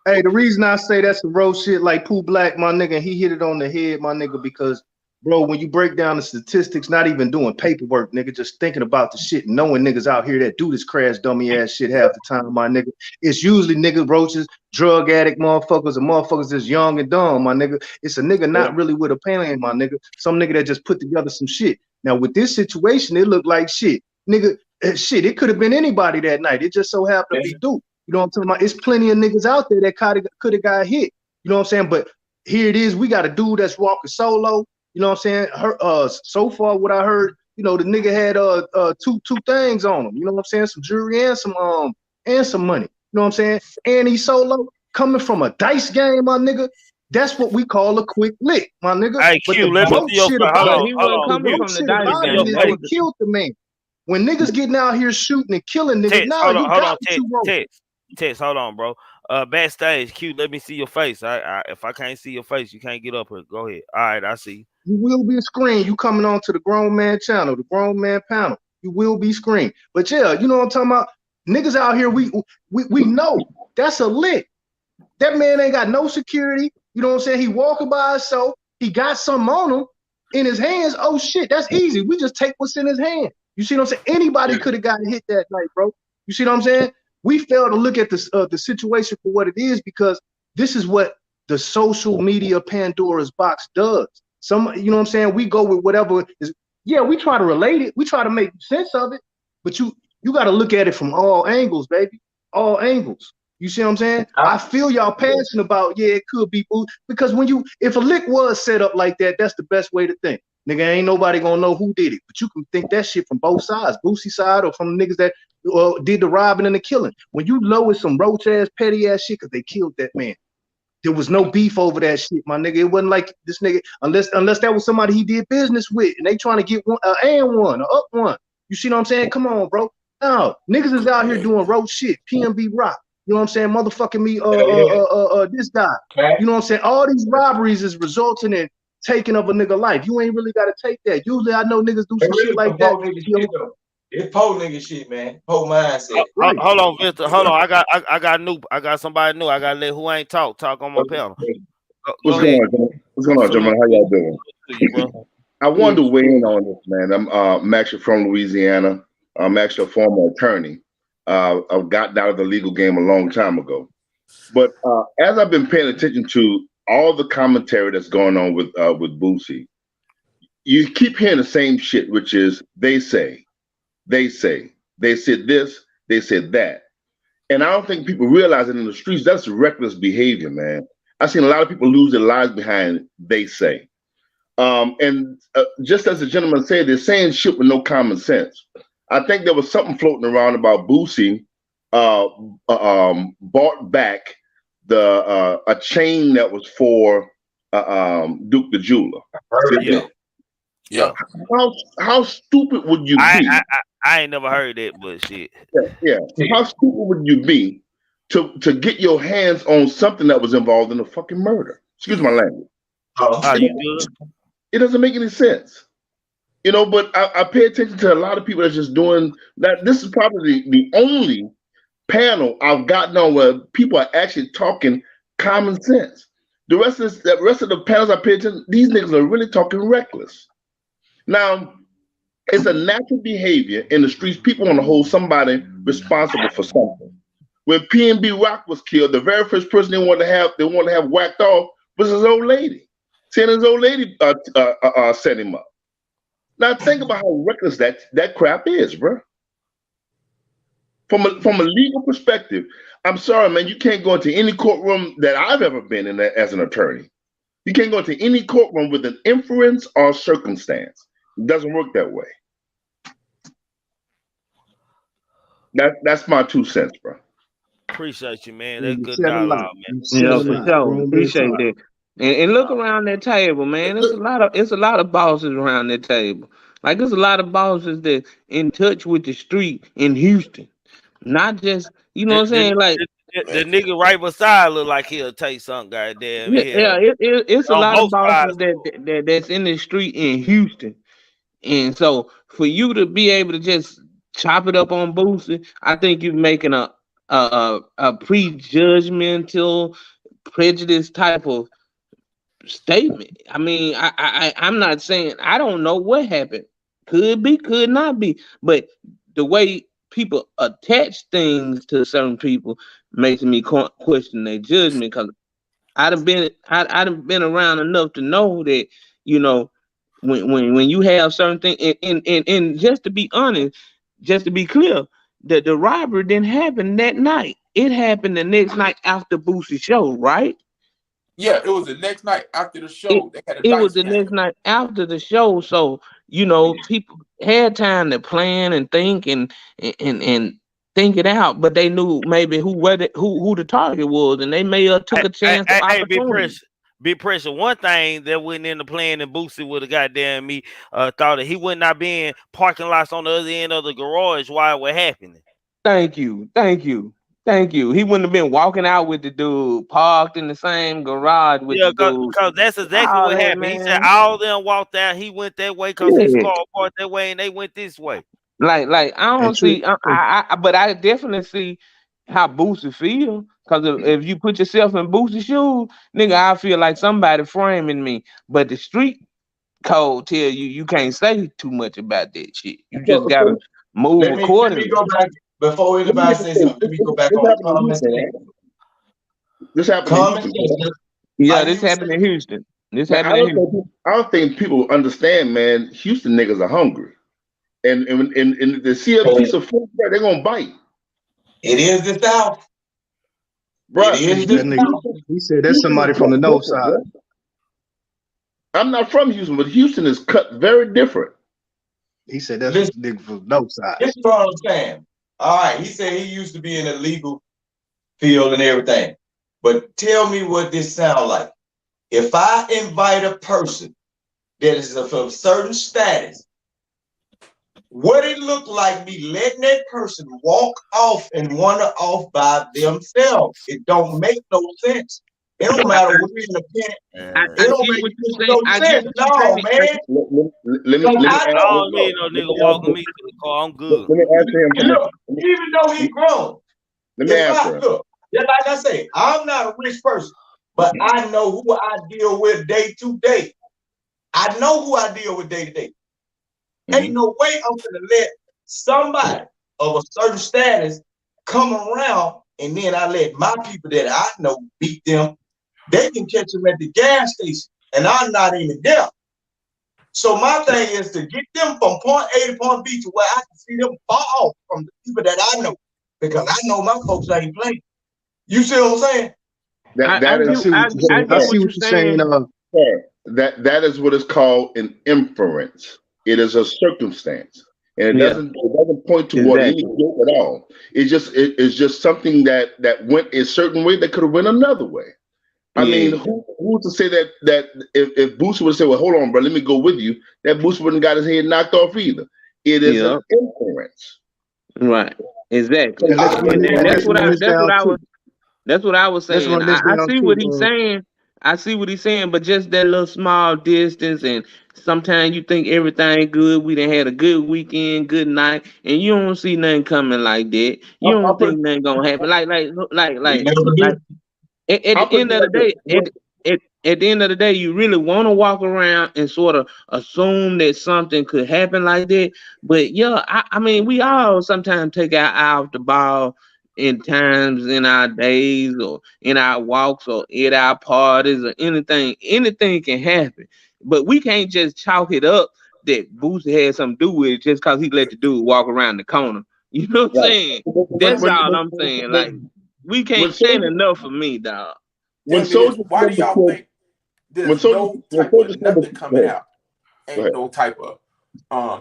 Hey, the reason I say that's the road shit like Pooh Black, my nigga, he hit it on the head, my nigga, because bro, when you break down the statistics, not even doing paperwork, nigga, just thinking about the shit, knowing niggas out here that do this crash dummy ass shit half the time, my nigga. It's usually niggas, roaches, drug addict motherfuckers, and motherfuckers that's young and dumb, my nigga. It's a nigga not really with a plan, my nigga. Some nigga that just put together some shit. Now with this situation, it looked like shit. Nigga, shit, it could have been anybody that night. It just so happened to be Duke. You know what I'm talking about? It's plenty of niggas out there that could have got hit. You know what I'm saying? But here it is. We got a dude that's walking solo. You know what I'm saying? So far, what I heard, you know, the nigga had two things on him. You know what I'm saying? Some jewelry and some money. You know what I'm saying? And he's solo, coming from a dice game, my nigga. That's what we call a quick lick, my nigga. Hey, but Q, the let me broke see your shit hold about on, it, hold on. the broke shit about it is they killed the man. When niggas getting out here shooting and killing niggas, now you got what you want. Text, hold on, bro. Backstage, Q, let me see your face. If I can't see your face, you can't get up here. Go ahead. All right, I see you. You will be screened. You coming on to the grown man channel, the grown man panel. You will be screened. But yeah, you know what I'm talking about? Niggas out here, we know that's a lick. That man ain't got no security. You know what I'm saying? He walking by himself. He got something on him in his hands. Oh shit, that's easy. We just take what's in his hand. You see what I'm saying? Anybody could have gotten hit that night, bro. You see what I'm saying? We fail to look at this the situation for what it is because this is what the social media Pandora's box does. You know what I'm saying? We go with whatever is. Yeah, we try to relate it. We try to make sense of it. But you got to look at it from all angles, baby. All angles. You see what I'm saying? I feel y'all passionate about, yeah, it could be Boosie. Because if a lick was set up like that, that's the best way to think. Nigga, ain't nobody gonna know who did it. But you can think that shit from both sides, Boosie side or from niggas that did the robbing and the killing. When you lower some roach ass, petty ass shit, because they killed that man. There was no beef over that shit, my nigga. It wasn't like this nigga, unless that was somebody he did business with, and they trying to get one, and one, or up one. You see what I'm saying? Come on, bro. No, niggas is out here doing roach shit. PNB Rock. You know what I'm saying? Motherfucking me, this guy. You know what I'm saying? All these robberies is resulting in taking of a nigga life. You ain't really got to take that. Usually I know niggas do some shit like that. It's po nigga shit, man. Po mindset. Hold on, Victor. Hold on. I got somebody new. I gotta let who ain't talk on my panel. What's going on, gentlemen? How y'all doing? I wanted to weigh in on this, man. I'm actually from Louisiana. I'm actually a former attorney. I've gotten out of the legal game a long time ago. But as I've been paying attention to all the commentary that's going on with Boosie, you keep hearing the same shit, which is they said this, they said that. And I don't think people realize it in the streets. That's reckless behavior, man. I've seen a lot of people lose their lives behind they say. And just as the gentleman said, they're saying shit with no common sense. I think there was something floating around about Boosie bought back a chain that was for Duke the Jeweler. Yeah. How stupid would you be? I ain't never heard that, but shit. Yeah. How stupid would you be to get your hands on something that was involved in a fucking murder? Excuse my language. It doesn't make any sense. But I pay attention to a lot of people that's just doing that. This is probably the only panel I've gotten on where people are actually talking common sense. The rest of the panels I pay attention, these niggas are really talking reckless. Now, it's a natural behavior in the streets. People want to hold somebody responsible for something. When PNB Rock was killed, the very first person they wanted to have whacked off was his old lady. Saying his old lady set him up. Now think about how reckless that crap is, bro. From a legal perspective, I'm sorry, man, you can't go into any courtroom that I've ever been in as an attorney. You can't go into any courtroom with an inference or circumstance. It doesn't work that way. That's my 2 cents, bro. Appreciate you, man. That's good dialogue, man. Yeah, for sure. Appreciate that. And look around that table, man. It's a lot of bosses around that table. Like there's a lot of bosses that in touch with the street in Houston. Not just, you know what I'm saying? Like the nigga right beside look like he'll take something, goddamn. Yeah, it's a lot of bosses that's in the street in Houston. And so for you to be able to just chop it up on Boosie, I think you're making a prejudgmental, prejudice type of statement. I mean, I'm not saying I don't know what happened. Could be, could not be. But the way people attach things to certain people makes me question their judgment, because I'd have been around enough to know that, when you have certain things, and just to be honest, just to be clear, that the robbery didn't happen that night. It happened the next night after Boosie's show, right? Yeah, it was the next night after the show. It was the next night after the show, so people had time to plan and think and think it out, but they knew maybe who the target was, and they may have took a chance. Hey, big pressure. One thing that went in the plan, and Boosie would have goddamn me thought that he would not be in parking lots on the other end of the garage while it was happening. Thank you. He wouldn't have been walking out with the dude parked in the same garage with the dude. Because that's exactly what happened. Man. He said all of them walked out. He went that way because his car parked that way, and they went this way. Like I don't see, but I definitely see how Boosie feel. Because if you put yourself in Boosie's shoes, nigga, I feel like somebody framing me. But the street code tell you can't say too much about that shit. You just gotta move accordingly. Let me go back before anybody says something. Let me go back on common sense. This happened in Houston. Yeah, this happened in Houston. I don't think people understand, man. Houston niggas are hungry. And they see a piece of food, they're gonna bite. It is the South. Bro, he said that's somebody from the north side. I'm not from Houston, but Houston is cut very different. He said that's a nigga from the north side. This is what I'm saying. All right, he said he used to be in the legal field and everything. But tell me what this sounds like. If I invite a person that is of a certain status, what it look like me letting that person walk off and wander off by themselves? It don't make no sense. It don't matter what you're in the pen. It don't make no sense. No, man. Let me I don't need no nigga walking me to the car. I'm good. Let me answer him. Look, even though he grown. Let me answer him. Look, just like I say, I'm not a rich person, but I know who I deal with day to day. I know who I deal with day to day. Ain't no way I'm gonna let somebody of a certain status come around and then I let my people that I know beat them. They can catch them at the gas station and I'm not even there. So my thing is to get them from point A to point B to where I can see them far off from the people that I know, because I know my folks ain't playing. You see what I'm saying? I see what you're saying. That is what is called an inference. It is a circumstance, and it doesn't point toward any guilt at all. It's just something that went a certain way that could have went another way. I mean, who's to say that if Boosie would say, "Well, hold on, bro, let me go with you," that Boosie wouldn't got his head knocked off either. It is an inference. Right. Exactly. And That's what I was Let's saying. run this I down see too. what he's saying. I see what he's saying, but just that little small distance, and sometimes you think everything good. We done had a good weekend, good night, and you don't see nothing coming like that. You don't think nothing gonna happen. Like at the end of the day, at the end of the day, you really want to walk around and sort of assume that something could happen like that. But yeah, I mean, we all sometimes take our eye off the ball in times in our days or in our walks or at our parties or anything. Anything can happen. But we can't just chalk it up that Boosie had something to do with it just because he let the dude walk around the corner. You know what I'm saying? That's all I'm saying. Like, we can't say enough for me, dog. When soldiers, why do y'all think there's no type of nothing coming out? Ain't no type of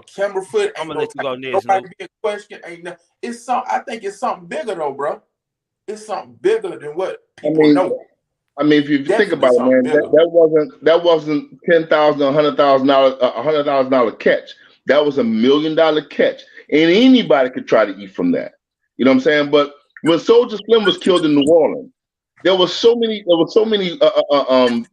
camera foot. Ain't no type of nobody being questioned. Ain't no. It's some. I think it's something bigger though, bro. It's something bigger than what people know. I mean, if you think about it, man, that wasn't $10,000, $100,000 catch. That was $1 million catch, and anybody could try to eat from that. You know what I'm saying? But when Soldier Slim was killed in New Orleans, there were so many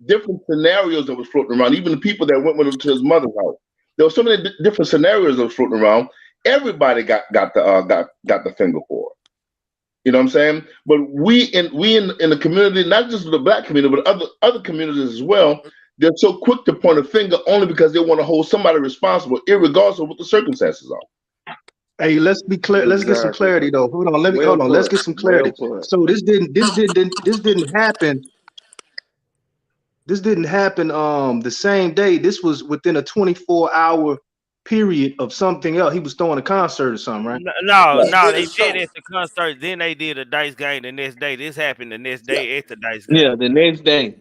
different scenarios that was floating around. Even the people that went with him to his mother's house, there were so many different scenarios that was floating around. Everybody got the finger for it. You know what I'm saying? But we in the community, not just the black community, but other communities as well, they're so quick to point a finger only because they want to hold somebody responsible, irregardless of what the circumstances are. Hey, let's be clear. Let's get some clarity though. Hold on. Hold on. Let's get some clarity. So this didn't happen. This didn't happen the same day. This was within a 24-hour period of something else. He was throwing a concert or something, right? No, they did at the concert. Then they did a dice game the next day. This happened the next day at the dice game. Yeah, the next day.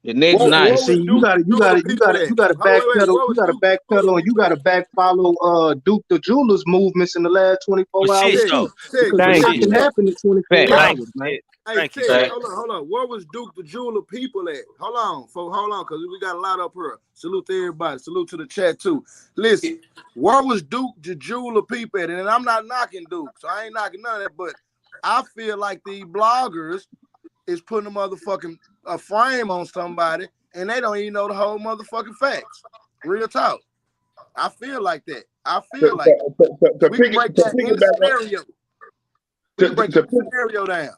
The next night. See, you gotta backpedal. You gotta backpedal, and you gotta backfollow Duke the Jeweler's movements in the last 24 hours too. Because a lot can happen in 24 hours, man. Hey, Ted, hold on. Where was Duke the Jeweler people at? Hold on, because we got a lot up here. Salute to everybody. Salute to the chat too. Listen, where was Duke the Jeweler people at? And I'm not knocking Duke, so I ain't knocking none of that. But I feel like these bloggers is putting a frame on somebody, and they don't even know the whole motherfucking facts. Real talk. I feel like that. We can break that in scenario. We can break the scenario down.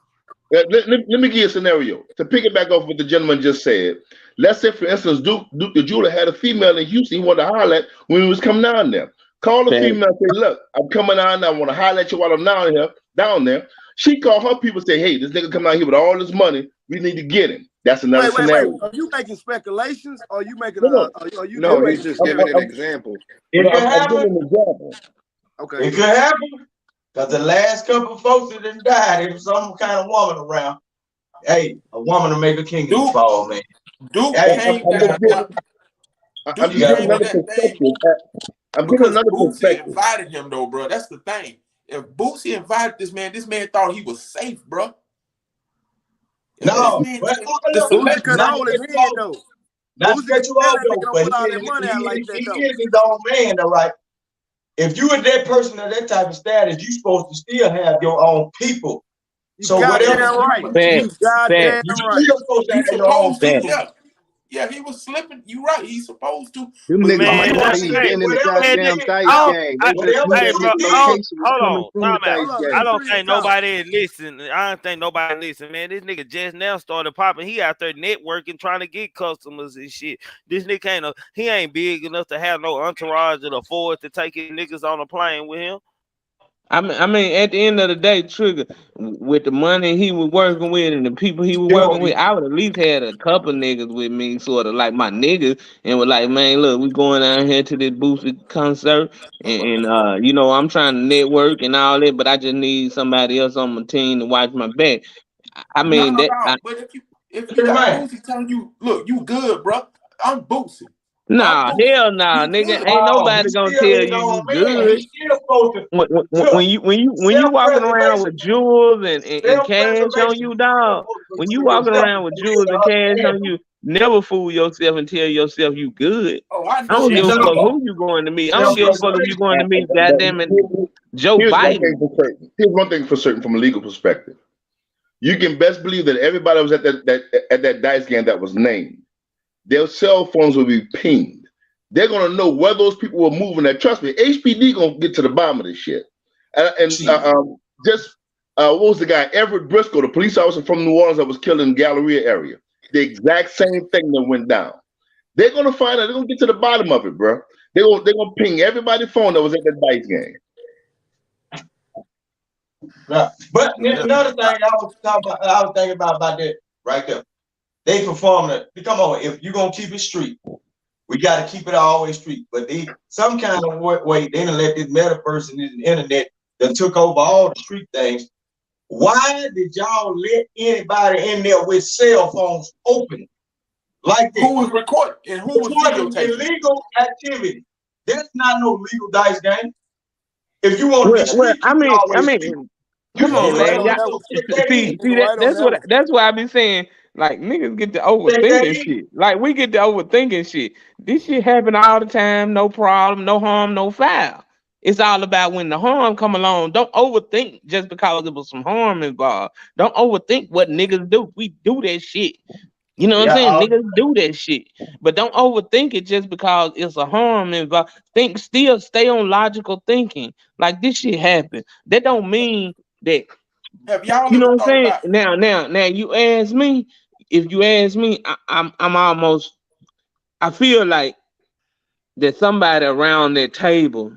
Let me give you a scenario. To pick it back off what the gentleman just said. Let's say, for instance, Duke the Jeweler had a female in Houston he wanted to holler at when he was coming down there. Call the female and say, "Look, I'm coming down there. I want to holler at you while I'm down there." She called her people and say, "Hey, this nigga coming out here with all this money. We need to get him." That's another scenario. Wait. Are you making speculations or are you making No, he's just giving an example. It could happen. I'm giving an example. Okay. It could happen. Because the last couple of folks that done died, there was some kind of woman around. Hey, a woman to make a kingdom fall, man. Duke came down. I'm giving another perspective. Boosie invited him though, bro. That's the thing. If Boosie invited this man thought he was safe, bro. No, Boosie could only his head though. Not to cut you off though, but he is his own man, though, right? If you are that person of that type of status, you supposed to still have your own people. So whatever, right. You supposed to have your own people. Yeah, he was slipping. You right. He's supposed to. Them niggas might not even been in the goddamn dice game. Hey, bro, hold on. I don't think nobody is listening. I don't think nobody listen, man. This nigga just now started popping. He out there networking, trying to get customers and shit. This nigga he ain't big enough to have no entourage that afford to take his niggas on a plane with him. I mean, at the end of the day, Trigger, with the money he was working with and the people he was working with, I would at least had a couple niggas with me, sort of like my niggas, and was like, man, look, we going down here to this Boosie concert, and you know, I'm trying to network and all that, but I just need somebody else on my team to watch my back. I mean, but if you got Boosie telling you, look, you good, bro. I'm Boosie. Nah, hell nah, nigga. Ain't nobody gonna tell you good. When you walking around with jewels and cash on you, dog. When you walking around with jewels and cash on you, never fool yourself and tell yourself you good. I don't give a fuck who you going to meet. I don't give a fuck if you going to meet goddamn it Joe Biden. Here's one thing for certain from a legal perspective. You can best believe that everybody was at that dice game that was named. Their cell phones will be pinged. They're gonna know where those people were moving. That trust me, HPD gonna get to the bottom of this shit. What was the guy Everett Briscoe, the police officer from New Orleans that was killed in the Galleria area? The exact same thing that went down. They're gonna find out. They're gonna get to the bottom of it, bro. They're gonna ping everybody's phone that was at that dice game. Right. But another thing I was thinking about that right there. They perform it. Come on, if you're gonna keep it street, we got to keep it always street. But they some kind of way they done let this metaverse and this internet that took over all the street things. Why did y'all let anybody in there with cell phones open like this? Who was recording and who was videotaping? Illegal activity. That's not no legal dice game. If you want to be street, I mean, come on, man. That's why I be saying. Like, niggas get to overthinking shit. Like, we get to overthinking shit. This shit happen all the time. No problem, no harm, no foul. It's all about when the harm come along. Don't overthink just because there was some harm involved. Don't overthink what niggas do. We do that shit. You know what I'm saying? Niggas do that shit. But don't overthink it just because it's a harm involved. Still stay on logical thinking. Like, this shit happened. That don't mean that. You know what I'm saying? Now, you ask me. If you ask me, I'm almost. I feel like that somebody around that table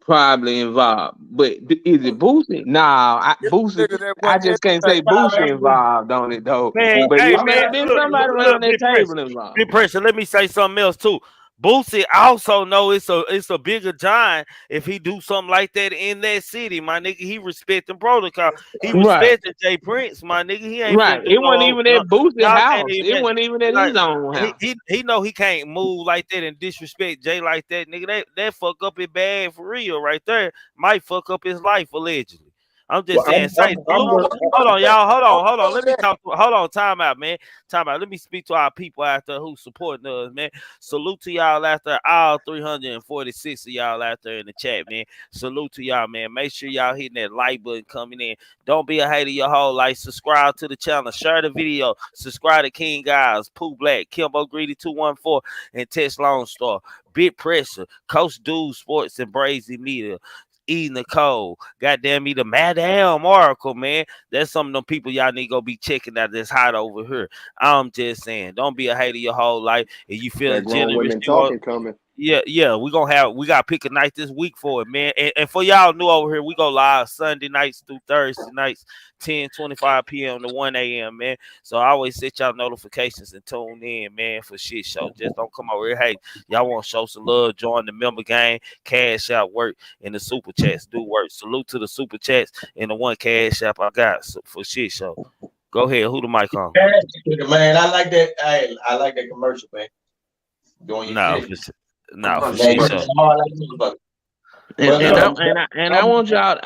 probably involved. But is it Boosie? Nah, Boosie. I just can't say Boosie involved on it though. Man, but hey, it may have been somebody around that table involved. Big pressure. Let me say something else too. Boosie also know it's a bigger giant if he do something like that in that city, my nigga. He respecting protocol. He respecting Jay Prince, my nigga. He ain't right. It wasn't even at Boosie house. It wasn't even at his own house. He know he can't move like that and disrespect Jay like that, nigga. That fuck up his bag for real right there. Might fuck up his life allegedly. I'm just saying. Hold on, y'all. Hold on. Let me talk. Hold on. Time out, man. Time out. Let me speak to our people out there who supporting us, man. Salute to y'all out there. All 346 of y'all out there in the chat, man. Salute to y'all, man. Make sure y'all hitting that like button coming in. Don't be a hater your whole life. Subscribe to the channel. Share the video. Subscribe to King Guys, Pooh Black, Kimbo Greedy 214, and Tess Lone Star. Big Pressure, Coach Dude Sports, and Brazy Media. E. Nicole, goddamn me, the Madam Oracle, man. That's some of them people y'all need to go be checking out that's hot over here. I'm just saying, don't be a hater your whole life. And you feeling generous. Coming. Yeah, we got to pick a night this week for it, man. And for y'all new over here, we go live Sunday nights through Thursday nights, 10:25 p.m. to 1 a.m., man. So I always set y'all notifications and tune in, man, for shit show. Just don't come over here. Hey, y'all want to show some love, join the member game, cash out work, and the super chats do work. Salute to the super chats and the one cash app I got for shit show. Go ahead. Who the mic on? Man, I like that. I like that commercial, man. Doing your shit. For shit show. And I want y'all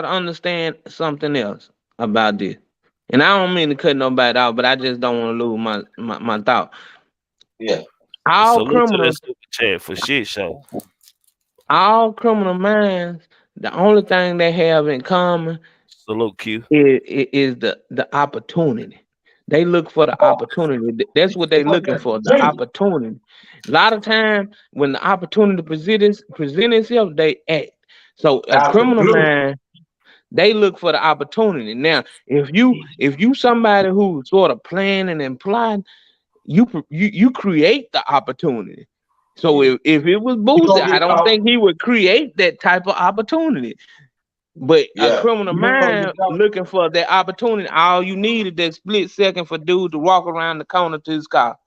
to understand something else about this. And I don't mean to cut nobody out, but I just don't want to lose my thought. Yeah. All criminals chat for shit show. All criminal minds, the only thing they have in common salute Q is the opportunity. They look for the opportunity. That's what they're looking for, the opportunity. A lot of times when the opportunity present itself, they act. So a criminal mind, they look for the opportunity. Now, if you somebody who sort of planning and plotting, you create the opportunity. So if it was Boosie, I don't think he would create that type of opportunity. But a criminal mind looking for that opportunity, all you need is that split second for dude to walk around the corner to his car.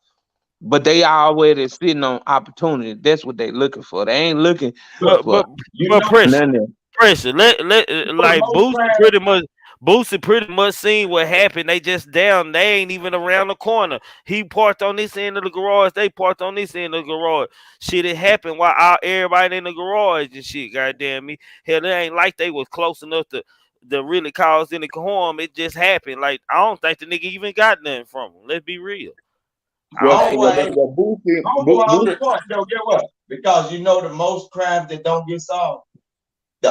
But they already sitting on opportunity. That's what they looking for. They ain't looking for pressure. Like Boosie pretty much seen what happened. They just down. They ain't even around the corner. He parked on this end of the garage. They parked on this end of the garage. Shit, it happened while everybody in the garage and shit. Goddamn me. Hell, it ain't like they was close enough to really cause any harm. It just happened. Like, I don't think the nigga even got nothing from him. Let's be real. Boosie, yo, get what? Because you know the most crimes that don't get solved, the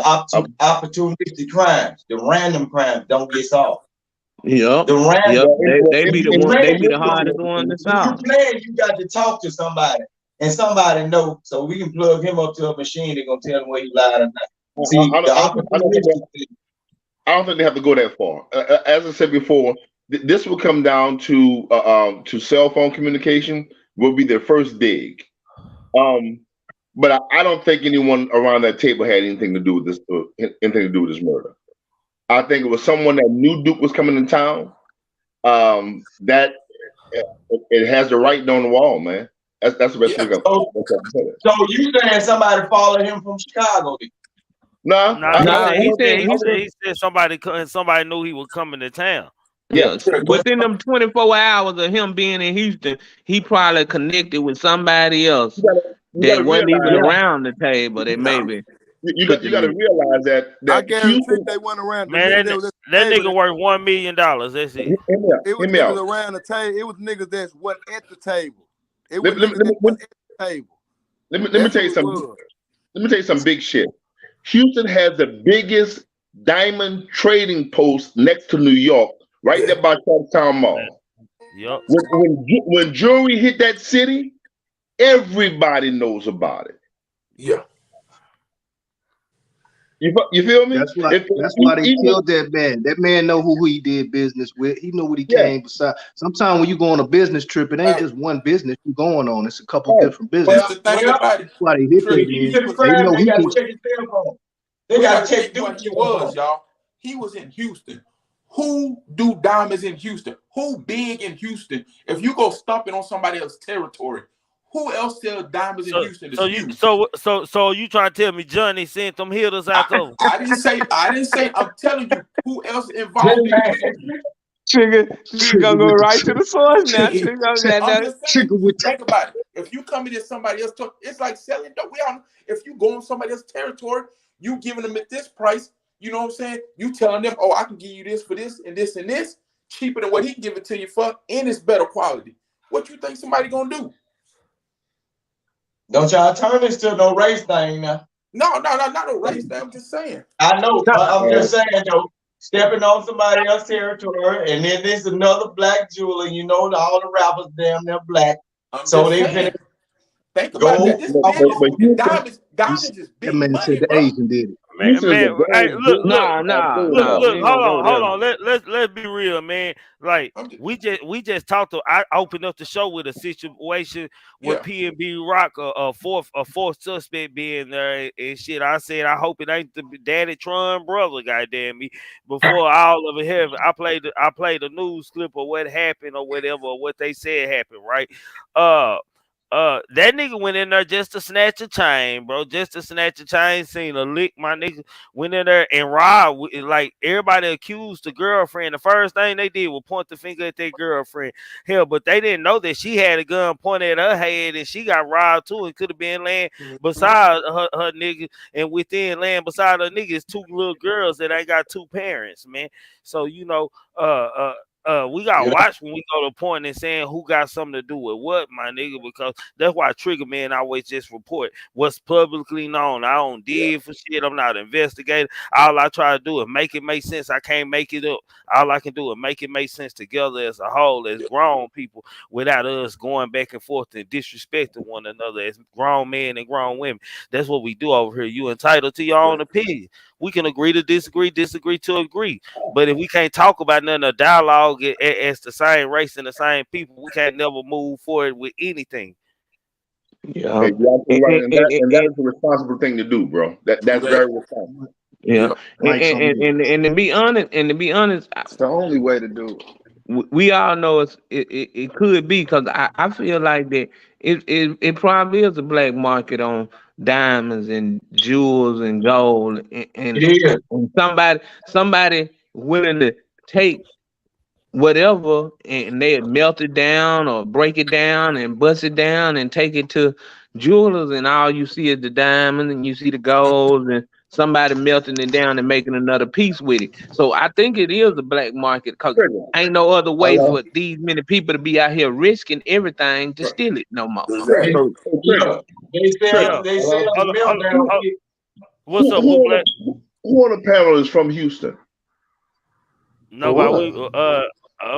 opportunistic crimes, the random crimes don't get solved. Yeah, the random, they be the one. They be the hardest one to solve. You got to talk to somebody, and somebody know, so we can plug him up to a machine. They're gonna tell him where he lied or not. See, I don't think they have to go that far. As I said before, this will come down to cell phone communication. Will be their first dig. But I don't think anyone around that table had anything to do with this. Anything to do with this murder. I think it was someone that knew Duke was coming to town. That it has the writing on the wall, man. That's the best thing. So you saying somebody followed him from Chicago? Nah, he said somebody knew he was coming to town. Yeah, within them 24 hours of him being in Houston, he probably connected with somebody else that wasn't even around the table. That maybe you got to realize that I guarantee they went around. Man, that nigga worth $1 million. That's it. It was niggas around the table. It was niggas that wasn't at the table. It was niggas that wasn't at the table. Let me tell you something. Let me tell you some big shit. Houston has the biggest diamond trading post next to New York, right there by Charlestown Mall. Yep. When jewelry hit that city, everybody knows about it. Yeah. You feel me? That's why they killed that man. That man know who he did business with. He know what he came beside. Sometimes when you go on a business trip, it ain't just one business you going on. It's a couple different businesses. That's why they hit that man. They know he can. They got to check what he was, y'all. He was in Houston. Who do diamonds in Houston? Who big in Houston? If you go stomping on somebody else's territory, who else sells diamonds in Houston? So you trying to tell me Johnny sent them hitters out there? I didn't say. I'm telling you who else involved in it. Trigger gonna go right to the source now. Think about it. If you come into somebody else's, it's like selling dope. If you go on somebody else's territory, you giving them at this price. You know what I'm saying? You telling them, oh, I can give you this for this and this and this, cheaper than what he give it to you for, and it's better quality. What you think somebody gonna do? Don't y'all turn this to no race thing now. No, not no race thing. I'm just saying. I know. I'm just saying, though, stepping on somebody else's territory, and then there's another black jeweler. You know, all the rappers damn near black. So they finna think about that. Diamonds is big money, said the Asian did it. Man, hey, look, hold on. Let's be real, man. Like we just talked to. I opened up the show with a situation with PNB Rock, a fourth suspect being there and shit. I said I hope it ain't the Daddy Tron brother. Goddamn me! Before all of it happened, I played a news clip of what happened or whatever, or what they said happened. Right? That nigga went in there just to snatch a chain, bro. Just to snatch a chain. Seen a lick, my nigga. Went in there and robbed. Like, everybody accused the girlfriend. The first thing they did was point the finger at their girlfriend. Hell, but they didn't know that she had a gun pointed at her head and she got robbed too. And could have been laying beside her nigga. And within laying beside her nigga is two little girls that ain't got two parents, man. So, you know, we gotta watch when we go to point and saying who got something to do with what, my nigga, because that's why Triggaman always just report what's publicly known. I don't dig for shit. I'm not investigating. All I try to do is make it make sense. I can't make it up. All I can do is make it make sense together as a whole, as grown people, without us going back and forth and disrespecting one another as grown men and grown women. That's what we do over here. You entitled to your own opinion. We can agree to disagree to agree. But if we can't talk about nothing, a dialogue as the same race and the same people, we can't never move forward with anything. Yeah, and that is a responsible thing to do, bro. That's very responsible. Yeah, and to be honest, it's the only way to do it. We all know it could be, because I feel like that it probably is a black market on diamonds and jewels and gold, and somebody willing to take whatever and they melt it down or break it down and bust it down and take it to jewelers, and all you see is the diamond and you see the gold and somebody melting it down and making another piece with it. So I think it is a black market because ain't no other way for these many people to be out here risking everything to steal it no more. So, They sell the meltdown. What's up, Blue Black? Who on the panel is from Houston? No, we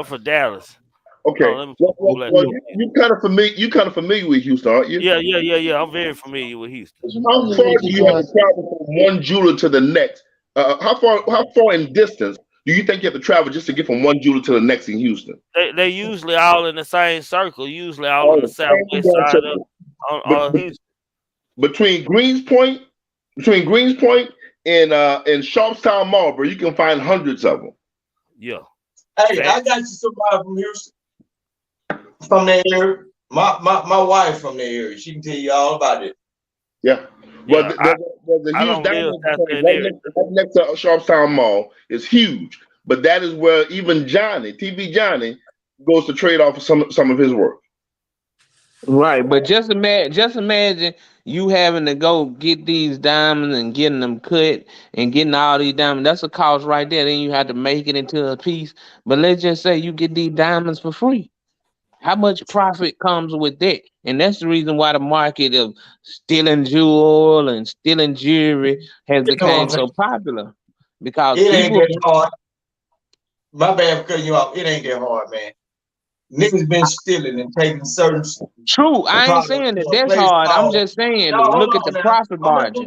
for Dallas. Okay, you kind of familiar. You kind of familiar with Houston, aren't you? Yeah. I'm very familiar with Houston. How far do you have to travel from one jeweler to the next? How far in distance do you think you have to travel just to get from one jeweler to the next in Houston? They usually all in the same circle. Usually all on the southwest side of Houston. Between Greenspoint and Sharpstown Mall, bro, you can find hundreds of them. Yeah. Hey, I got you somebody from Houston, from that area. My wife from that area. She can tell you all about it. Yeah. Well, the huge diamond right next to Sharpstown Mall is huge, but that is where even TV Johnny, goes to trade off some of his work. Right, but just imagine you having to go get these diamonds and getting them cut and getting all these diamonds. That's a cost right there. Then you have to make it into a piece. But let's just say you get these diamonds for free. How much profit comes with that? And that's the reason why the market of stealing jewel and stealing jewelry has become so popular. Because it ain't that hard. My bad for cutting you off. It ain't that hard, man. Niggas been stealing and taking certain. True, I ain't saying that that's hard. I'm just saying, look at the profit margin.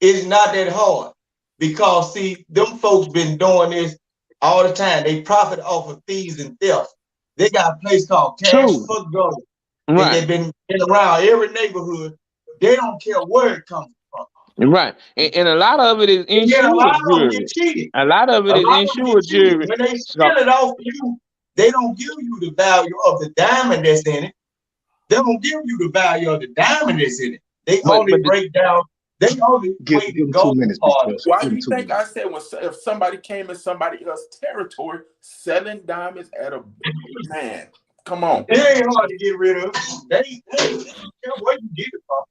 It's not that hard because see, them folks been doing this all the time. They profit off of thieves and theft. They got a place called Cash for Gold. Right. They've been around every neighborhood. They don't care where it comes from. Right, and a lot of it is insured jewelry. A lot of it is insured jewelry. When they steal it off you, they don't give you the value of the diamond that's in it. They don't give you the value of the diamond that's in it. They only break down. They only break the gold part. Why do you think I said if somebody came in somebody else's territory selling diamonds at a man? Come on. It ain't hard to get rid of. They don't care where you get it from.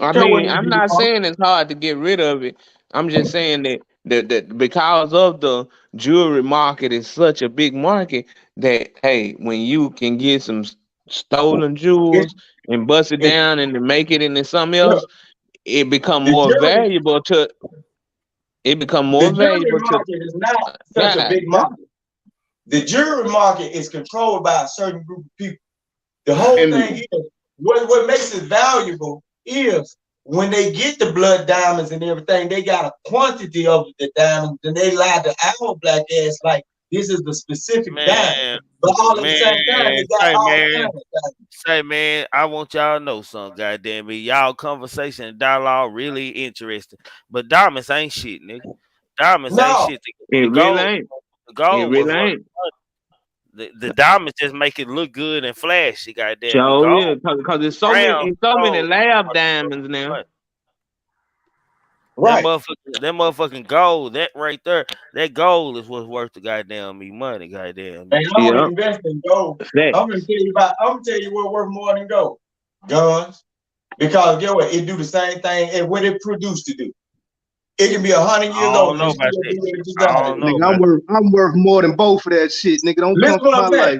I mean, I'm not saying it's hard to get rid of it. I'm just saying that because of the jewelry market is such a big market that, hey, when you can get some stolen jewels and bust it down and make it into something else, it become more valuable to. It become more valuable to. The jewelry market is not such a big market. The jewelry market is controlled by a certain group of people. The whole thing is what makes it valuable is when they get the blood diamonds and everything, they got a quantity of the diamonds, and they lie to our black ass like this is the specific diamond. But all at the same time, they got all kinds of diamonds. Say, man, I want y'all to know something, goddamn me. Y'all conversation and dialogue really interesting. But diamonds ain't shit, nigga. Diamonds ain't shit. It really ain't. The gold it really ain't. The diamonds just make it look good and flashy, goddamn. So yeah, because there's so many lab diamonds now. Right. That motherfucking gold, that right there, that gold is what's worth the goddamn me money, goddamn. Hey, I'm gonna invest in gold. I'm gonna tell you what worth more than gold. Guns. Because get what? It do the same thing and what it produced to do. It can be 100 years old. Nigga, I'm worth more than both of that shit, nigga. Don't come for my life.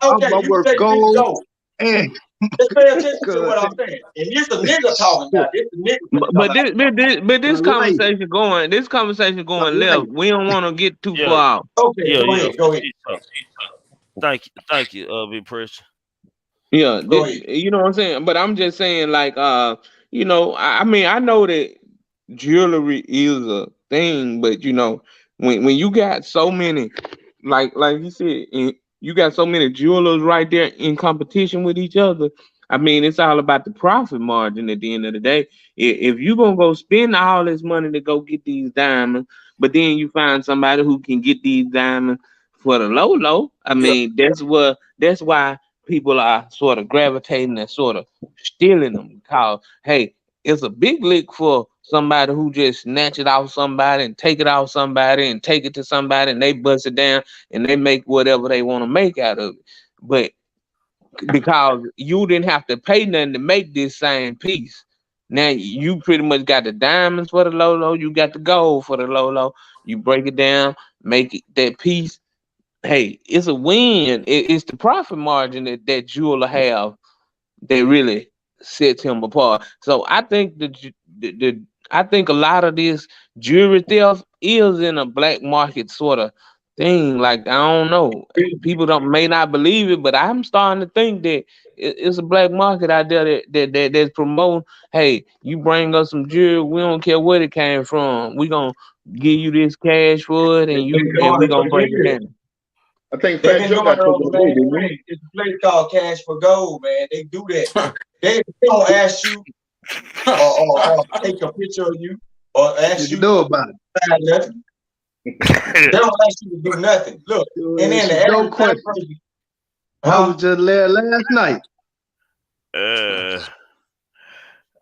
I'm worth gold and. Just pay attention to what I'm saying. And this a nigga talking about. This a nigga. But this conversation going left. We don't want to get too far out. Okay, go ahead. Thank you, Big Pressure. Yeah, you know what I'm saying. But I'm just saying, like, you know, I mean, I know that jewelry is a thing, but you know, when you got so many, like you said, you got so many jewelers right there in competition with each other. I mean, it's all about the profit margin at the end of the day. If you're gonna go spend all this money to go get these diamonds, but then you find somebody who can get these diamonds for the low, I mean, that's why people are sort of gravitating and sort of stealing them. Because, hey, it's a big lick for somebody who just snatch it off somebody and take it off somebody and take it to somebody and they bust it down and they make whatever they want to make out of it. But because you didn't have to pay nothing to make this same piece. Now you pretty much got the diamonds for the low, you got the gold for the low. You break it down, make it that piece. Hey, it's a win. It's the profit margin that jeweler have that really sets him apart. So I think I think a lot of this jewelry theft is in a black market sort of thing. Like, I don't know, people may not believe it, but I'm starting to think that it's a black market out there that's promoting. Hey, you bring us some jewelry, we don't care where it came from. We gonna give you this cash for it, and we gonna break it down. I think They've Fat been Joe doing got it on told the away, same didn't he? place. It's a place called Cash for Gold, man. They do that. They don't ask you or take a picture of you or ask you know about it. Nothing. They don't ask you to do nothing. Look, and then the No average black question. person. I was just there last night.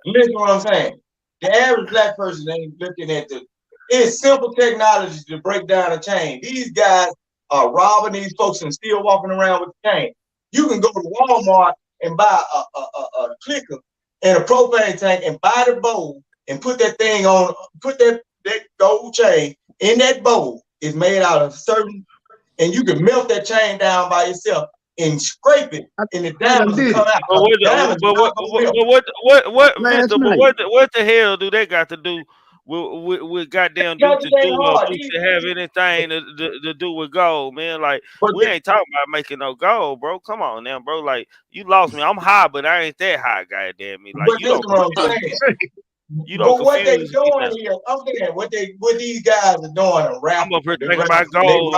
Listen what I'm saying. The average black person ain't looking at it's simple technology to break down a chain. These guys are robbing these folks and still walking around with the chain. You can go to Walmart and buy a clicker and a propane tank and buy the bowl and put that thing on, put that gold chain in that bowl. It's made out of certain, and you can melt that chain down by yourself and scrape it, and the diamonds will come out. But what the hell do they got to do with goddamn do or Boosie have anything to do with gold, man? Like, we ain't talking about making no gold, bro. Come on now, bro. Like, you lost me. I'm high, but I ain't that high, goddamn me. Like, you don't confuse. You don't But what they confuse doing here, I'm saying what these guys are doing and rapping. I'm up here thinking about gold.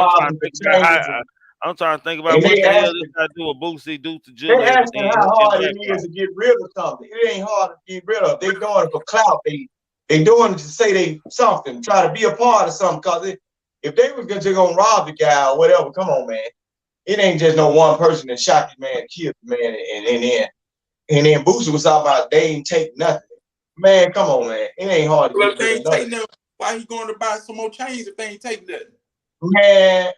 I'm trying to think about what the hell this got to do with Boosie, do to Julia. They're asking how hard it is to get rid of something. It ain't hard to get rid of. They doing it for clout. They doing it to say they something, try to be a part of something. Cause if they was just gonna rob the guy or whatever, come on, man. It ain't just no one person that shot the man, killed the man, and then Boosie was talking about they ain't take nothing. Man, come on, man. It ain't hard to Well, get if they rid ain't of take nothing, why he going to buy some more chains if they ain't take nothing? Man,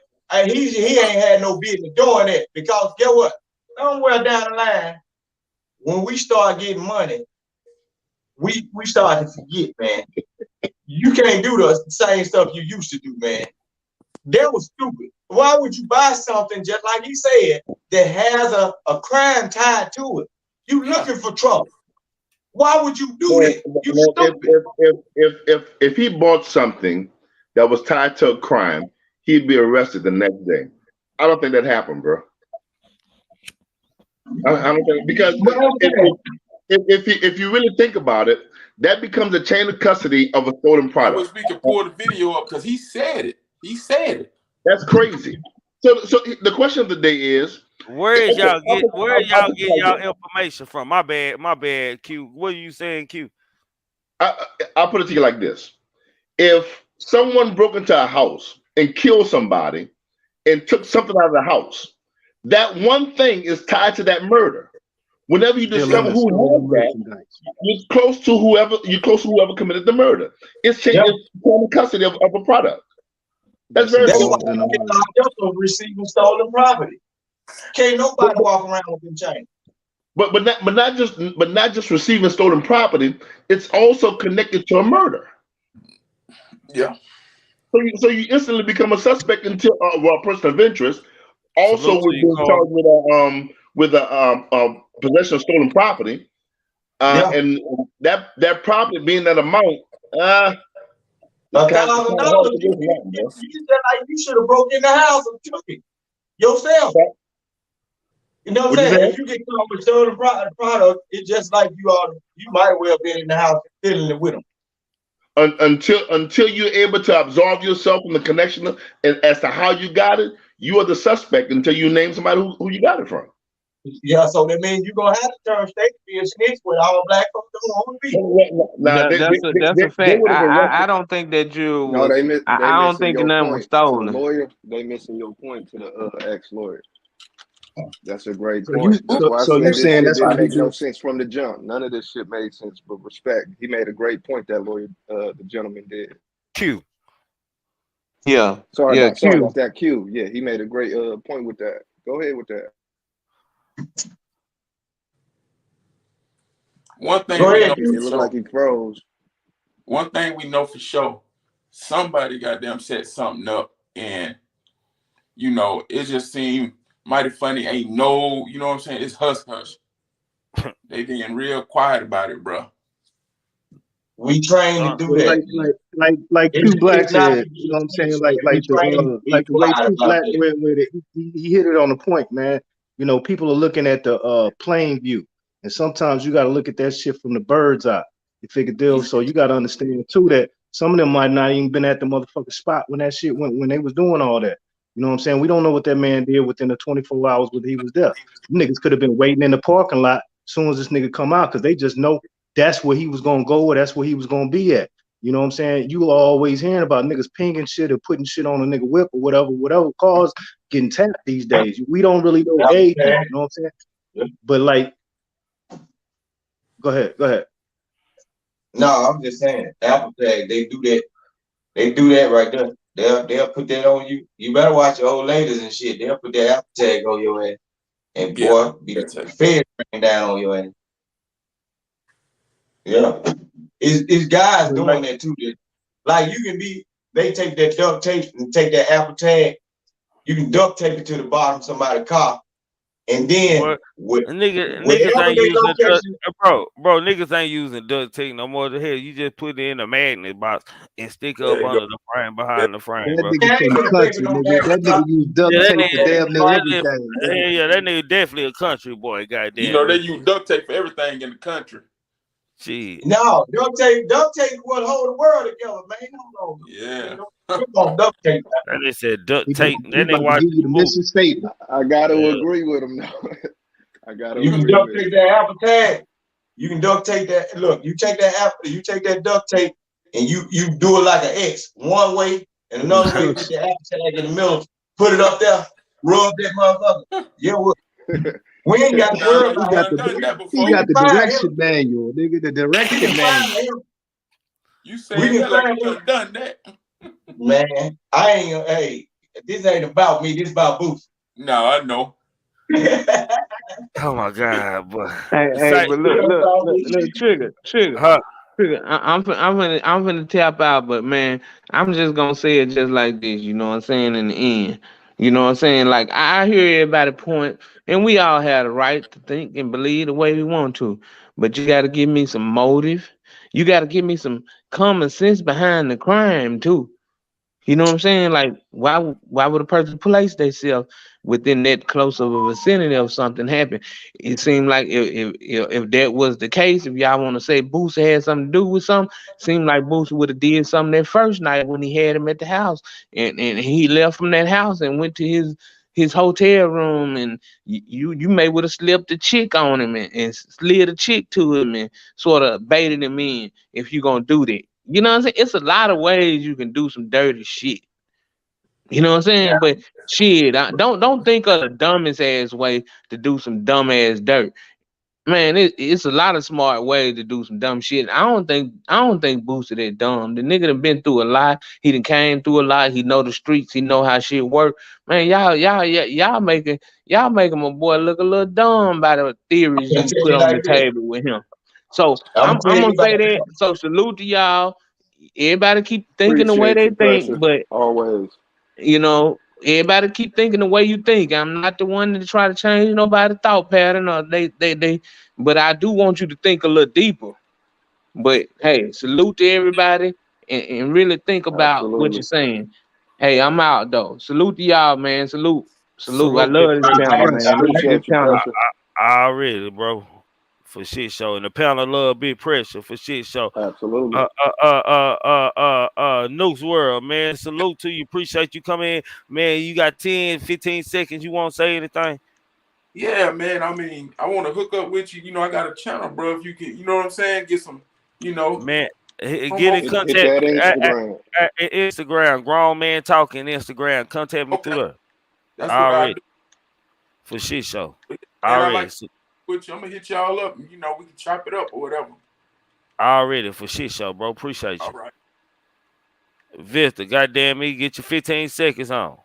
he ain't had no business doing that, because guess what? Somewhere down the line, when we start getting money, we start to forget, man. You can't do the same stuff you used to do, man. That was stupid. Why would you buy something, just like he said, that has a crime tied to it? You looking for trouble. Why would you do that? You stupid. If he bought something that was tied to a crime, he'd be arrested the next day. I don't think that happened, bro. I don't think, because if you really think about it, that becomes a chain of custody of a stolen I product. wish we could pull the video up because he said it. He said it. That's crazy. So the question of the day is, where y'all getting y'all information from? My bad, Q. What are you saying, Q? I'll put it to you like this. If someone broke into a house and killed somebody and took something out of the house, that one thing is tied to that murder. Whenever you discover who has that, you're close to whoever committed the murder. It's changing custody of a product. That's very important. That's why they locked up for receiving stolen property. Can't nobody walk around with them chains. But not just receiving stolen property. It's also connected to a murder. Yeah. So you instantly become a suspect until a person of interest. Also, with being charged with a possession of stolen property, and that property being that amount. $1,000. You should have broke in the house and took it yourself. You know what I'm saying? If you get caught with stolen product, it's just like you might well been in the house stealing it with them. Until you're able to absolve yourself from the connection as to how you got it, you are the suspect until you name somebody who you got it from. Yeah, so that means you're gonna have to turn state to be a snitch with all black folks don't want to be. That's a fact. I don't think that you. No, I don't think nothing was stolen. The lawyer, they missing your point to the ex-lawyer. That's a great So you point. That's why I so you said this saying shit that's didn't what he make no do? sense from the jump. None of this shit made sense, but respect. He made a great point that lawyer, the gentleman did. Q. Yeah, Sorry yeah, about Q. that. Q. Yeah, he made a great point with that. Go ahead with that. One thing Go we ahead, know It for Q. looked like sure. he froze. One thing we know for sure. Somebody goddamn set something up, and you know, it just seemed mighty funny. Ain't no, you know what I'm saying? It's hush hush. They being real quiet about it, bro. We trained to do Well, that. like Q It's Black not said, to you know be what I'm saying? straight. We trained to be Like the way quiet Q about Black that. went with it, he hit it on the point, man. You know, people are looking at the plain view, and sometimes you got to look at that shit from the bird's eye. You figure deal. So you got to understand too that some of them might not even been at the motherfucking spot when that shit went when they was doing all that. You know what I'm saying? We don't know what that man did within the 24 hours when he was there. Niggas could have been waiting in the parking lot as soon as this nigga come out because they just know that's where he was gonna go or that's where he was gonna be at. You know what I'm saying? You are always hearing about niggas pinging shit or putting shit on a nigga whip or whatever cause getting tapped these days. We don't really know you know what I'm saying? But like, go ahead. No, I'm just saying, Apple Tag, they do that. They do that right there. They'll put that on you. You better watch your old ladies and shit. They'll put that Apple Tag on your ass. And Yeah. boy, be the fed bring down on your ass. Yeah. It's guys doing that too. Like you can be, they take that duct tape and take that Apple Tag. You can duct tape it to the bottom of somebody's car. And then Niggas ain't using niggas ain't using duct tape no more. The hell, you just put it in a magnet box and stick it up under the frame behind the frame, bro. That nigga from the country, nigga. That nigga use duct tape for damn near everything, nigga. Yeah, that nigga definitely a country boy, goddamn. You know, they use duct tape for everything in the country. Gee. No, duct tape will hold the world together, man. Hold on. Yeah. Come on, duct tape. And they said duct He tape. Then they about to watch give you the mission statement. I gotta agree with him though. I gotta You can agree duct with tape him. that Apple Tag. You can duct tape that. Look, you take that duct tape and you do it like an X. One way and another way, put the Apple Tag in the middle, put it up there, rub that motherfucker. Yeah, we ain't got to worry about it. He got the direction manual, nigga. The direction manual. You saying that like you done that. Man, I ain't, hey, this ain't about me, this about Boosie. No, I know. Oh my God, boy. Hey, but look, Trigger. I'm finna tap out, but man, I'm just gonna say it just like this. You know what I'm saying? In the end, you know what I'm saying? Like I hear everybody point, and we all have the right to think and believe the way we want to, but you got to give me some motive. You got to give me some common sense behind the crime too. You know what I'm saying? Like, why would a person place themselves within that close of a vicinity of something happen? It seemed like if that was the case, if y'all want to say Boosie had something to do with something, seemed like Boosie would have did something that first night when he had him at the house, and he left from that house and went to his hotel room, and you may would have slipped a chick on him and slid a chick to him and sort of baited him in if you're gonna do that. You know what I'm saying? It's a lot of ways you can do some dirty shit. You know what I'm saying? Yeah. But shit, don't think of the dumbest ass way to do some dumb ass dirt. Man, it's a lot of smart ways to do some dumb shit. I don't think Boosie that dumb. The nigga done been through a lot. He done came through a lot. He know the streets. He know how shit work. Man, y'all making my boy look a little dumb by the theories you put on the table with him. So I'm gonna say that. So salute to y'all. Everybody keep thinking the way they think, but always, you know, everybody keep thinking the way you think. I'm not the one to try to change nobody's thought pattern or they but I do want you to think a little deeper. But hey, salute to everybody and really think about what you're saying. Hey, I'm out though. Salute to y'all, man. Salute. I love this panel, man. This panel. Already, bro. For shit show. And the panel love big pressure for shit show. Absolutely. Noose World, man. Salute to you. Appreciate you coming in. Man, you got 10, 15 seconds. You won't say anything? Yeah, man. I mean, I want to hook up with you. You know, I got a channel, bro. If you can, you know what I'm saying? Get some, you know. Man, get in contact. Hit that Instagram. Instagram. Grown Man Talking Instagram. Contact me through there. That's what I do. For shit show. And I Already. like put you. I'm gonna hit y'all up. And, you know, we can chop it up or whatever. Already for shit show, bro. Appreciate you. All right. Vista, goddamn me, get your 15 seconds on.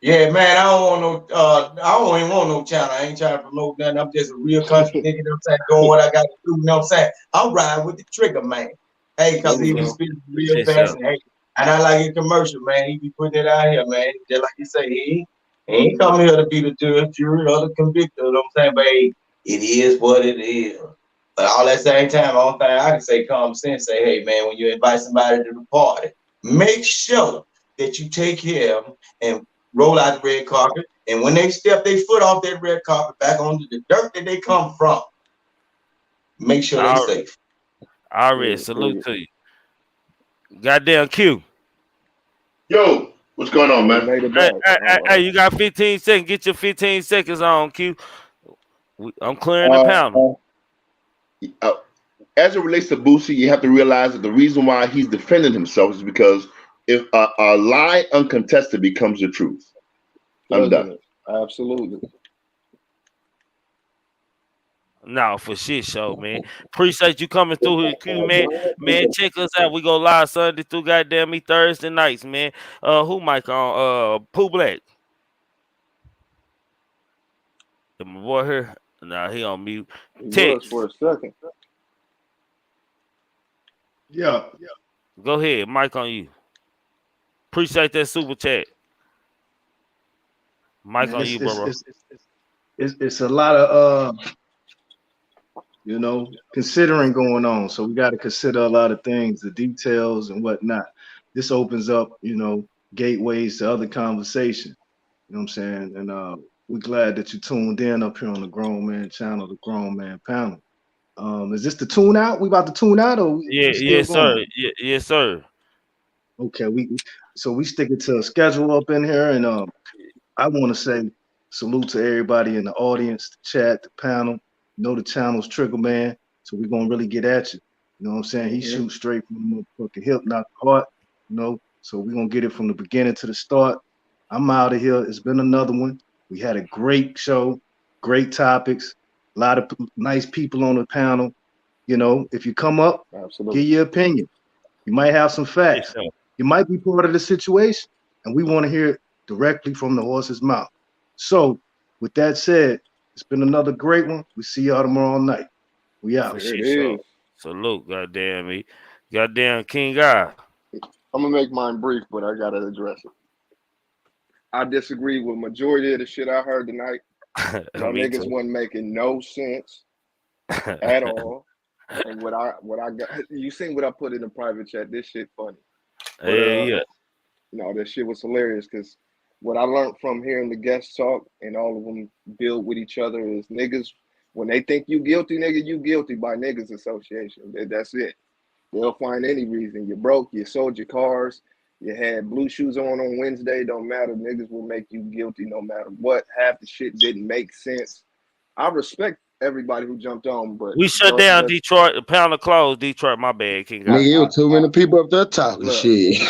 Yeah, man, I don't want no I don't even want no channel. I ain't trying to promote nothing. I'm just a real country nigga, you know what I'm saying? Doing what I got to do, you know what I'm saying? I'm riding with the Trigger man. Hey, cause he be spitting real fast and hey, and I like his commercial, man. He be putting it out here, man. Just like you say, he ain't coming here to be the judge, jury, or the convictor, you know what I'm saying? But hey, it is what it is. But all at the same time, all thing I can say common sense, say, hey man, when you invite somebody to the party, make sure that you take care of them and roll out the red carpet, and when they step their foot off that red carpet back onto the dirt that they come from, make sure they're safe. Already, salute to you. Goddamn Q. Yo, what's going on, man? Hey, you got 15 seconds. Get your 15 seconds on, Q. I'm clearing the panel. As it relates to Boosie, you have to realize that the reason why he's defending himself is because if a lie uncontested becomes the truth. I'm done. Absolutely. No, for shit show, man. Appreciate you coming through here, Q, man. Man, check us out. We go live Sunday through goddamn me Thursday nights, man. Who mic on? Pooh Black. Is my boy here? Nah, he on mute. Text. For a second. Yeah. Go ahead, mic on you. Appreciate that super chat. Mic on you, bro. It's a lot of considering going on. So we got to consider a lot of things, the details and whatnot. This opens up, gateways to other conversation. You know what I'm saying? And we're glad that you tuned in up here on the Grown Man channel, the Grown Man panel. Is this the tune out? We about to tune out, or yes, sir. Yes, sir. Okay, we sticking to a schedule up in here, and I want to say salute to everybody in the audience, the chat, the panel. The channel's Trigger Man, so we're gonna really get at you. You know what I'm saying? He shoots straight from the motherfucking hip, not the heart. So we're gonna get it from the beginning to the start. I'm out of here. It's been another one. We had a great show, great topics, a lot of nice people on the panel. If you come up, give your opinion. You might have some facts. Yes, you might be part of the situation, and we want to hear it directly from the horse's mouth. So, with that said, it's been another great one. We see y'all tomorrow night. We out. Salute, goddamn me. Goddamn King Guy. I'm gonna make mine brief, but I gotta address it. I disagree with majority of the shit I heard tonight. Y'all niggas wasn't making no sense at all. And what I got, you seen what I put in the private chat? This shit funny. But, yeah. That shit was hilarious because what I learned from hearing the guests talk and all of them build with each other is niggas, when they think you guilty, nigga, you guilty by niggas association. That's it. They'll find any reason. You broke, you sold your cars, you had blue shoes on Wednesday, don't matter. Niggas will make you guilty no matter what. Half the shit didn't make sense. I respect everybody who jumped on, but we shut down Detroit. The pound of clothes, Detroit. My bad, King. Nigga, too many people up there talking shit.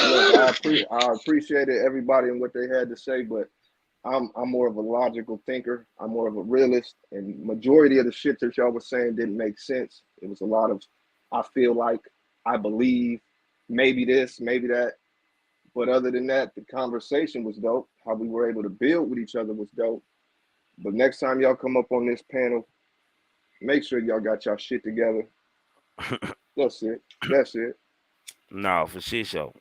I appreciated everybody and what they had to say, but I'm more of a logical thinker. I'm more of a realist, and majority of the shit that y'all was saying didn't make sense. It was a lot of, I feel like, I believe, maybe this, maybe that. But other than that, the conversation was dope. How we were able to build with each other was dope. But next time y'all come up on this panel, make sure y'all got y'all shit together. That's it. No, for shit show.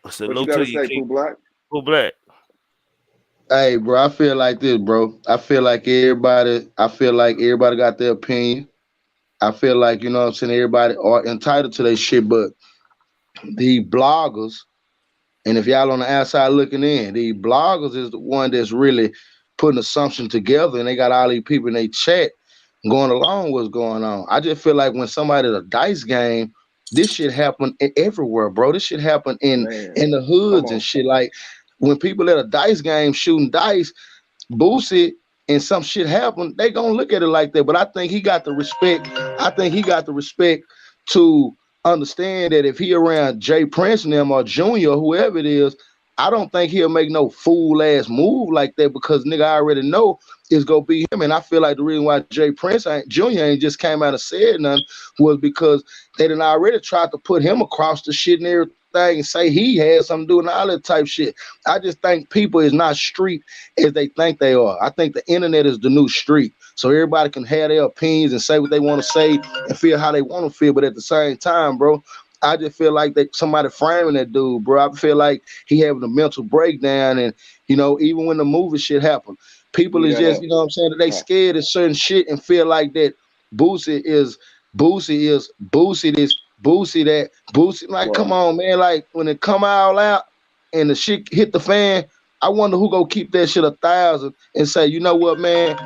What you gotta say, Pooh Black? Pooh Black. Hey, bro, I feel like this, bro. I feel like everybody got their opinion. I feel like, you know what I'm saying, everybody are entitled to their shit, but the bloggers, and if y'all on the outside looking in, the bloggers is the one that's really putting assumption together, and they got all these people in their chat going along what's going on. I just feel like when somebody at a dice game, this shit happen everywhere, bro. This shit happen in the hoods and shit. Like when people at a dice game shooting dice, Boosie and some shit happen, they gonna look at it like that. But I think he got the respect. I think he got the respect to understand that if he around Jay Prince and them or Junior or whoever it is, I don't think he'll make no fool ass move like that because nigga I already know it's gonna be him. And I feel like the reason why Jay Prince Jr. ain't just came out and said nothing was because they done already tried to put him across the shit and everything and say he had something to do and all that type shit. I just think people is not street as they think they are. I think the internet is the new street. So everybody can have their opinions and say what they want to say and feel how they want to feel. But at the same time, bro, I just feel like that somebody framing that dude, bro. I feel like he having a mental breakdown. And, you know, even when the movie shit happened, people is just, you know what I'm saying, that they scared of certain shit and feel like that Boosie this, Boosie that, Boosie. Like, come on, man. Like, when it come all out and the shit hit the fan, I wonder who gonna keep that shit 1,000 and say, you know what, man,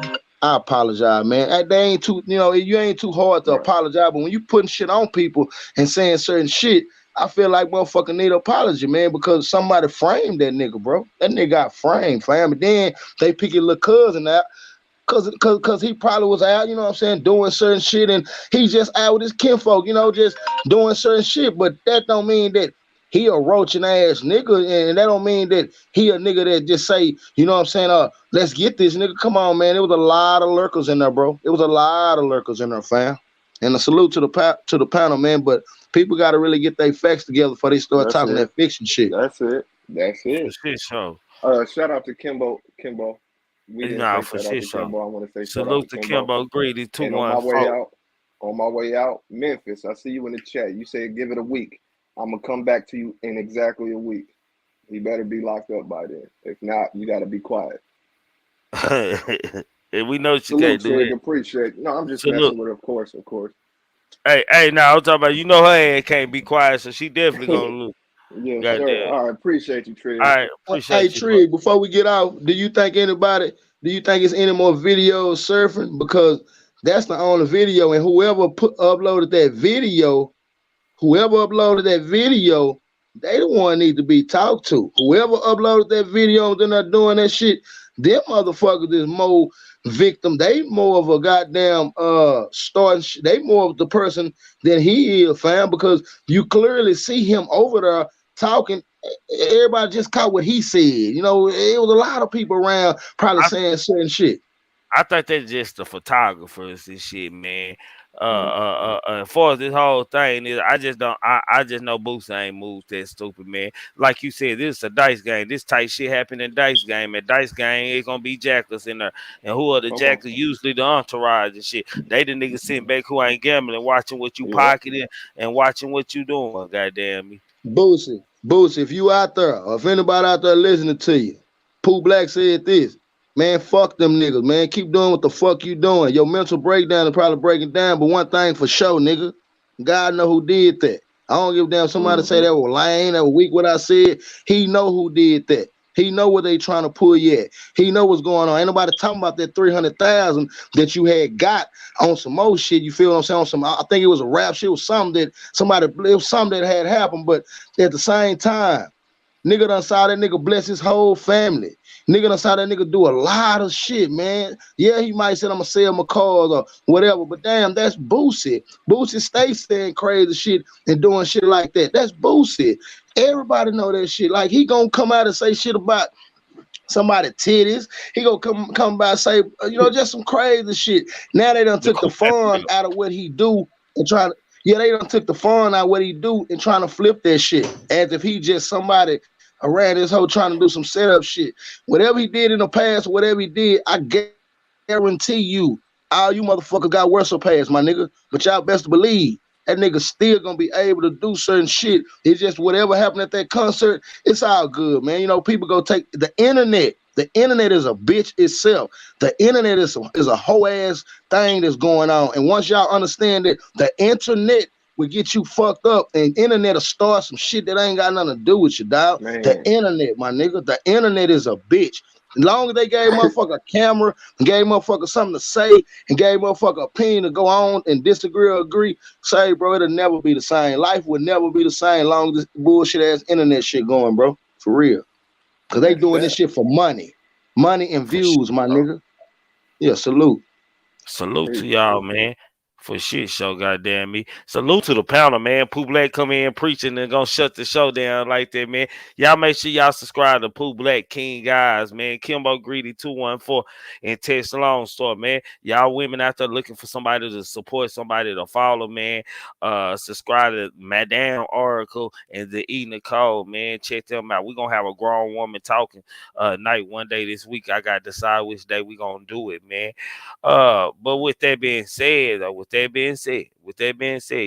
I apologize, man. They ain't too, you know, you ain't too hard to apologize, but when you putting shit on people and saying certain shit, I feel like motherfucker need an apology, man, because somebody framed that nigga, bro. That nigga got framed, fam. And then they pick your little cousin out. Cause he probably was out, you know what I'm saying, doing certain shit, and he's just out with his kinfolk, you know, just doing certain shit. But that don't mean that he a roaching ass nigga, and that don't mean that he a nigga that just say, you know what I'm saying, let's get this nigga. Come on, man. It was a lot of lurkers in there, bro. It was a lot of lurkers in there, fam. And a salute to the panel, man. But people got to really get their facts together before they start talking that fiction shit. That's it. So shout out to Kimbo. We didn't say for shout out to shit, Kimbo. I want to say salute to Kimbo Greedy 214. On my way out, Memphis. I see you in the chat. You said give it a week. I'm gonna come back to you in exactly a week. He better be locked up by then. If not, you gotta be quiet. And we know she can't do it. Appreciate. No, I'm just messing with her, of course. Hey, now I'm talking about, you know, her ass can't be quiet, so she definitely gonna lose. Yes, sir. All right, appreciate you, Trig. All right, appreciate you. Trig, before we get out, do you think it's any more videos surfing? Because that's the only video, and whoever uploaded that video, they the one need to be talked to. Whoever uploaded that video and they're not doing that shit, them motherfuckers is more victim. They more of a goddamn they more of the person than he is, fam, because you clearly see him over there talking. Everybody just caught what he said. You know, it was a lot of people around probably saying certain shit. I think they're just the photographers and shit, man. As far as this whole thing is, I just know Boosie ain't moved that stupid, man. Like you said, this is a dice game. This type shit happened in dice game. At dice game, it's gonna be jackals in there. And who are the jackals? Usually the entourage and shit. They the niggas sitting back who ain't gambling, watching what you pocketing and watching what you doing. Goddamn me. Boosie, if you out there, or if anybody out there listening to you, Pooh Black said this. Man, fuck them niggas, man. Keep doing what the fuck you doing. Your mental breakdown is probably breaking down, but one thing for sure, nigga, God know who did that. I don't give a damn somebody say that was lame, that was weak what I said. He know who did that. He know what they trying to pull you at. He know what's going on. Ain't nobody talking about that 300,000 that you had got on some more shit. You feel what I'm saying? On some, I think it was a rap shit. It was something that had happened, but at the same time, nigga done saw that nigga bless his whole family. Nigga done saw that nigga do a lot of shit, man. Yeah, he might say I'm gonna sell my cars or whatever, but damn, that's Boosie. Boosie stay saying crazy shit and doing shit like that. That's Boosie. Everybody know that shit. Like, he gonna come out and say shit about somebody titties. He gonna come by and say, you know, just some crazy shit. Now they done took the fun out of what he do and trying to, they done took the fun out of what he do and trying to flip that shit as if he just somebody around this whole trying to do some setup shit. Whatever he did in the past, whatever he did, I guarantee you, all you motherfuckers got worse past, my nigga. But y'all best believe that nigga still gonna be able to do certain shit. It's just whatever happened at that concert, it's all good, man. You know, people go take the internet. The internet is a bitch itself. The internet is a whole ass thing that's going on. And once y'all understand that the internet will get you fucked up, and internet will start some shit that ain't got nothing to do with you, dog. Man. The internet, my nigga, the internet is a bitch. As long as they gave motherfucker a camera and gave motherfucker something to say and gave motherfucker opinion to go on and disagree or agree, say, bro, it'll never be the same. Life will never be the same long as this bullshit ass internet shit going, bro. For real. Cause they doing this shit for money. Money and views, my nigga. Yeah, salute. Salute to y'all, man. For shit show, goddamn me. Salute to the panel, man. Pooh Black come in preaching and gonna shut the show down like that, man. Y'all make sure y'all subscribe to Pooh Black King Guys, man. Kimbo Greedy 214 and Tex Long Store, man. Y'all women out there looking for somebody to support, somebody to follow, man. Subscribe to Madame Oracle and the E Nicole, man. Check them out. We're gonna have a grown woman talking night one day this week. I gotta decide which day we gonna do it, man. But with that being said,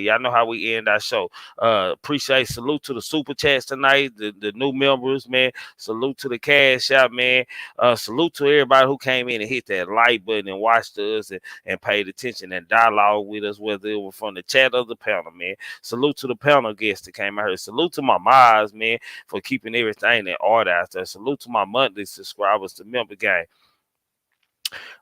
y'all know how we end our show. Appreciate, salute to the super chats tonight, the new members, man. Salute to the cash out, man. Salute to everybody who came in and hit that like button and watched us and paid attention and dialogue with us, whether it was from the chat or the panel, man. Salute to the panel guests that came out here. Salute to my mods, man, for keeping everything in order out there. Salute to my monthly subscribers, the member gang.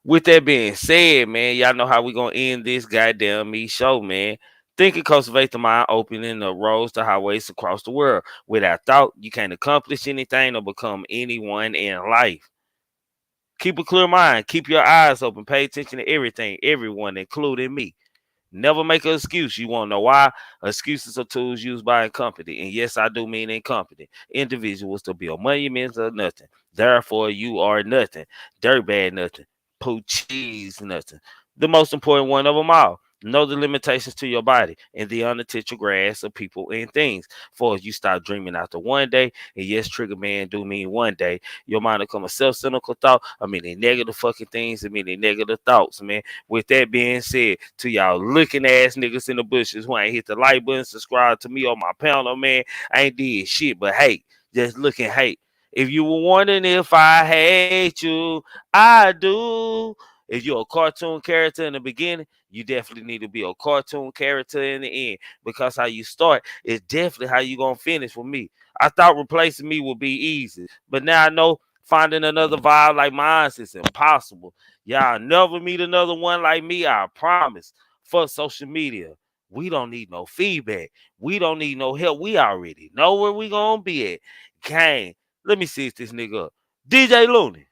With that being said, man, y'all know how we gonna end this goddamn me show, man. Think and cultivate the mind, opening the roads to highways across the world. Without thought, you can't accomplish anything or become anyone in life. Keep a clear mind. Keep your eyes open. Pay attention to everything, everyone, including me. Never make an excuse. You want to know why? Excuses are tools used by incompetent. And yes, I do mean incompetent individuals to build monuments or nothing. Therefore, you are nothing. Dirtbag nothing. Poo cheese nothing. The most important one of them all. Know the limitations to your body and the unintentional grass of people and things. For you stop dreaming after one day, and yes, Trigger Man do mean one day, your mind will come a self-cynical thought. I mean, they negative fucking things. I mean, they negative thoughts, man. With that being said, to y'all looking ass niggas in the bushes who ain't hit the like button, subscribe to me on my panel, man. I ain't did shit but hate. Just looking hate. If you were wondering if I hate you, I do. If you're a cartoon character in the beginning, you definitely need to be a cartoon character in the end, because how you start is definitely how you gonna finish with me. I thought replacing me would be easy, but now I know finding another vibe like mine is impossible. Y'all never meet another one like me, I promise. For social media, we don't need no feedback. We don't need no help. We already know where we gonna be at. Gang, let me see if this nigga up. DJ Looney.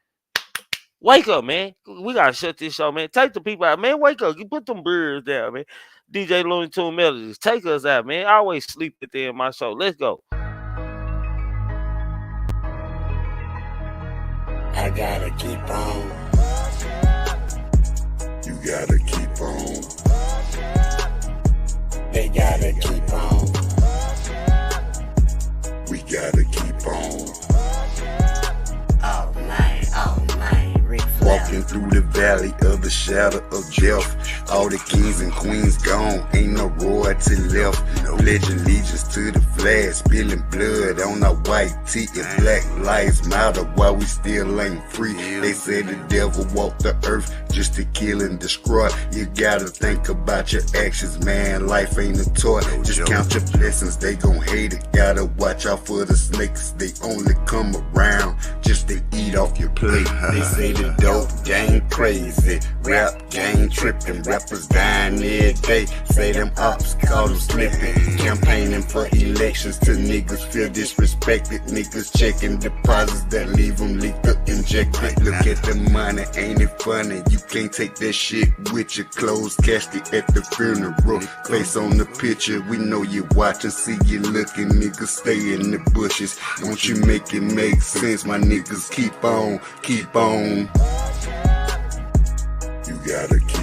Wake up, man. We gotta shut this show, man. Take the people out, man. Wake up. You put them birds down, man. DJ Looney Tune Melodies. Take us out, man. I always sleep at the end of my show. Let's go. I gotta keep on. You gotta keep on. They gotta keep on. We gotta keep on. All night, all night. Walking through the valley of the shadow of death. All the kings and queens gone, ain't no royalty left. Pledge allegiance to the flag, spilling blood on our white tee. If black lives matter, why we still ain't free? They say the devil walked the earth just to kill and destroy. You gotta think about your actions, man. Life ain't a toy. Just count your blessings, they gon' hate it. Gotta watch out for the snakes, they only come around just to eat off your plate. They say the dope game crazy, rap game tripping, rappers dying every day. Say them ops call them slipping, campaigning for elections till niggas feel disrespected. Niggas checking deposits that leave them leaked up injected. Look at the money, ain't it funny? You can't take that shit with your clothes casket at the funeral. Face on the picture, we know you watching, see you looking, niggas stay in the bushes. Don't you make it make sense, my niggas, keep on, keep on. You gotta keep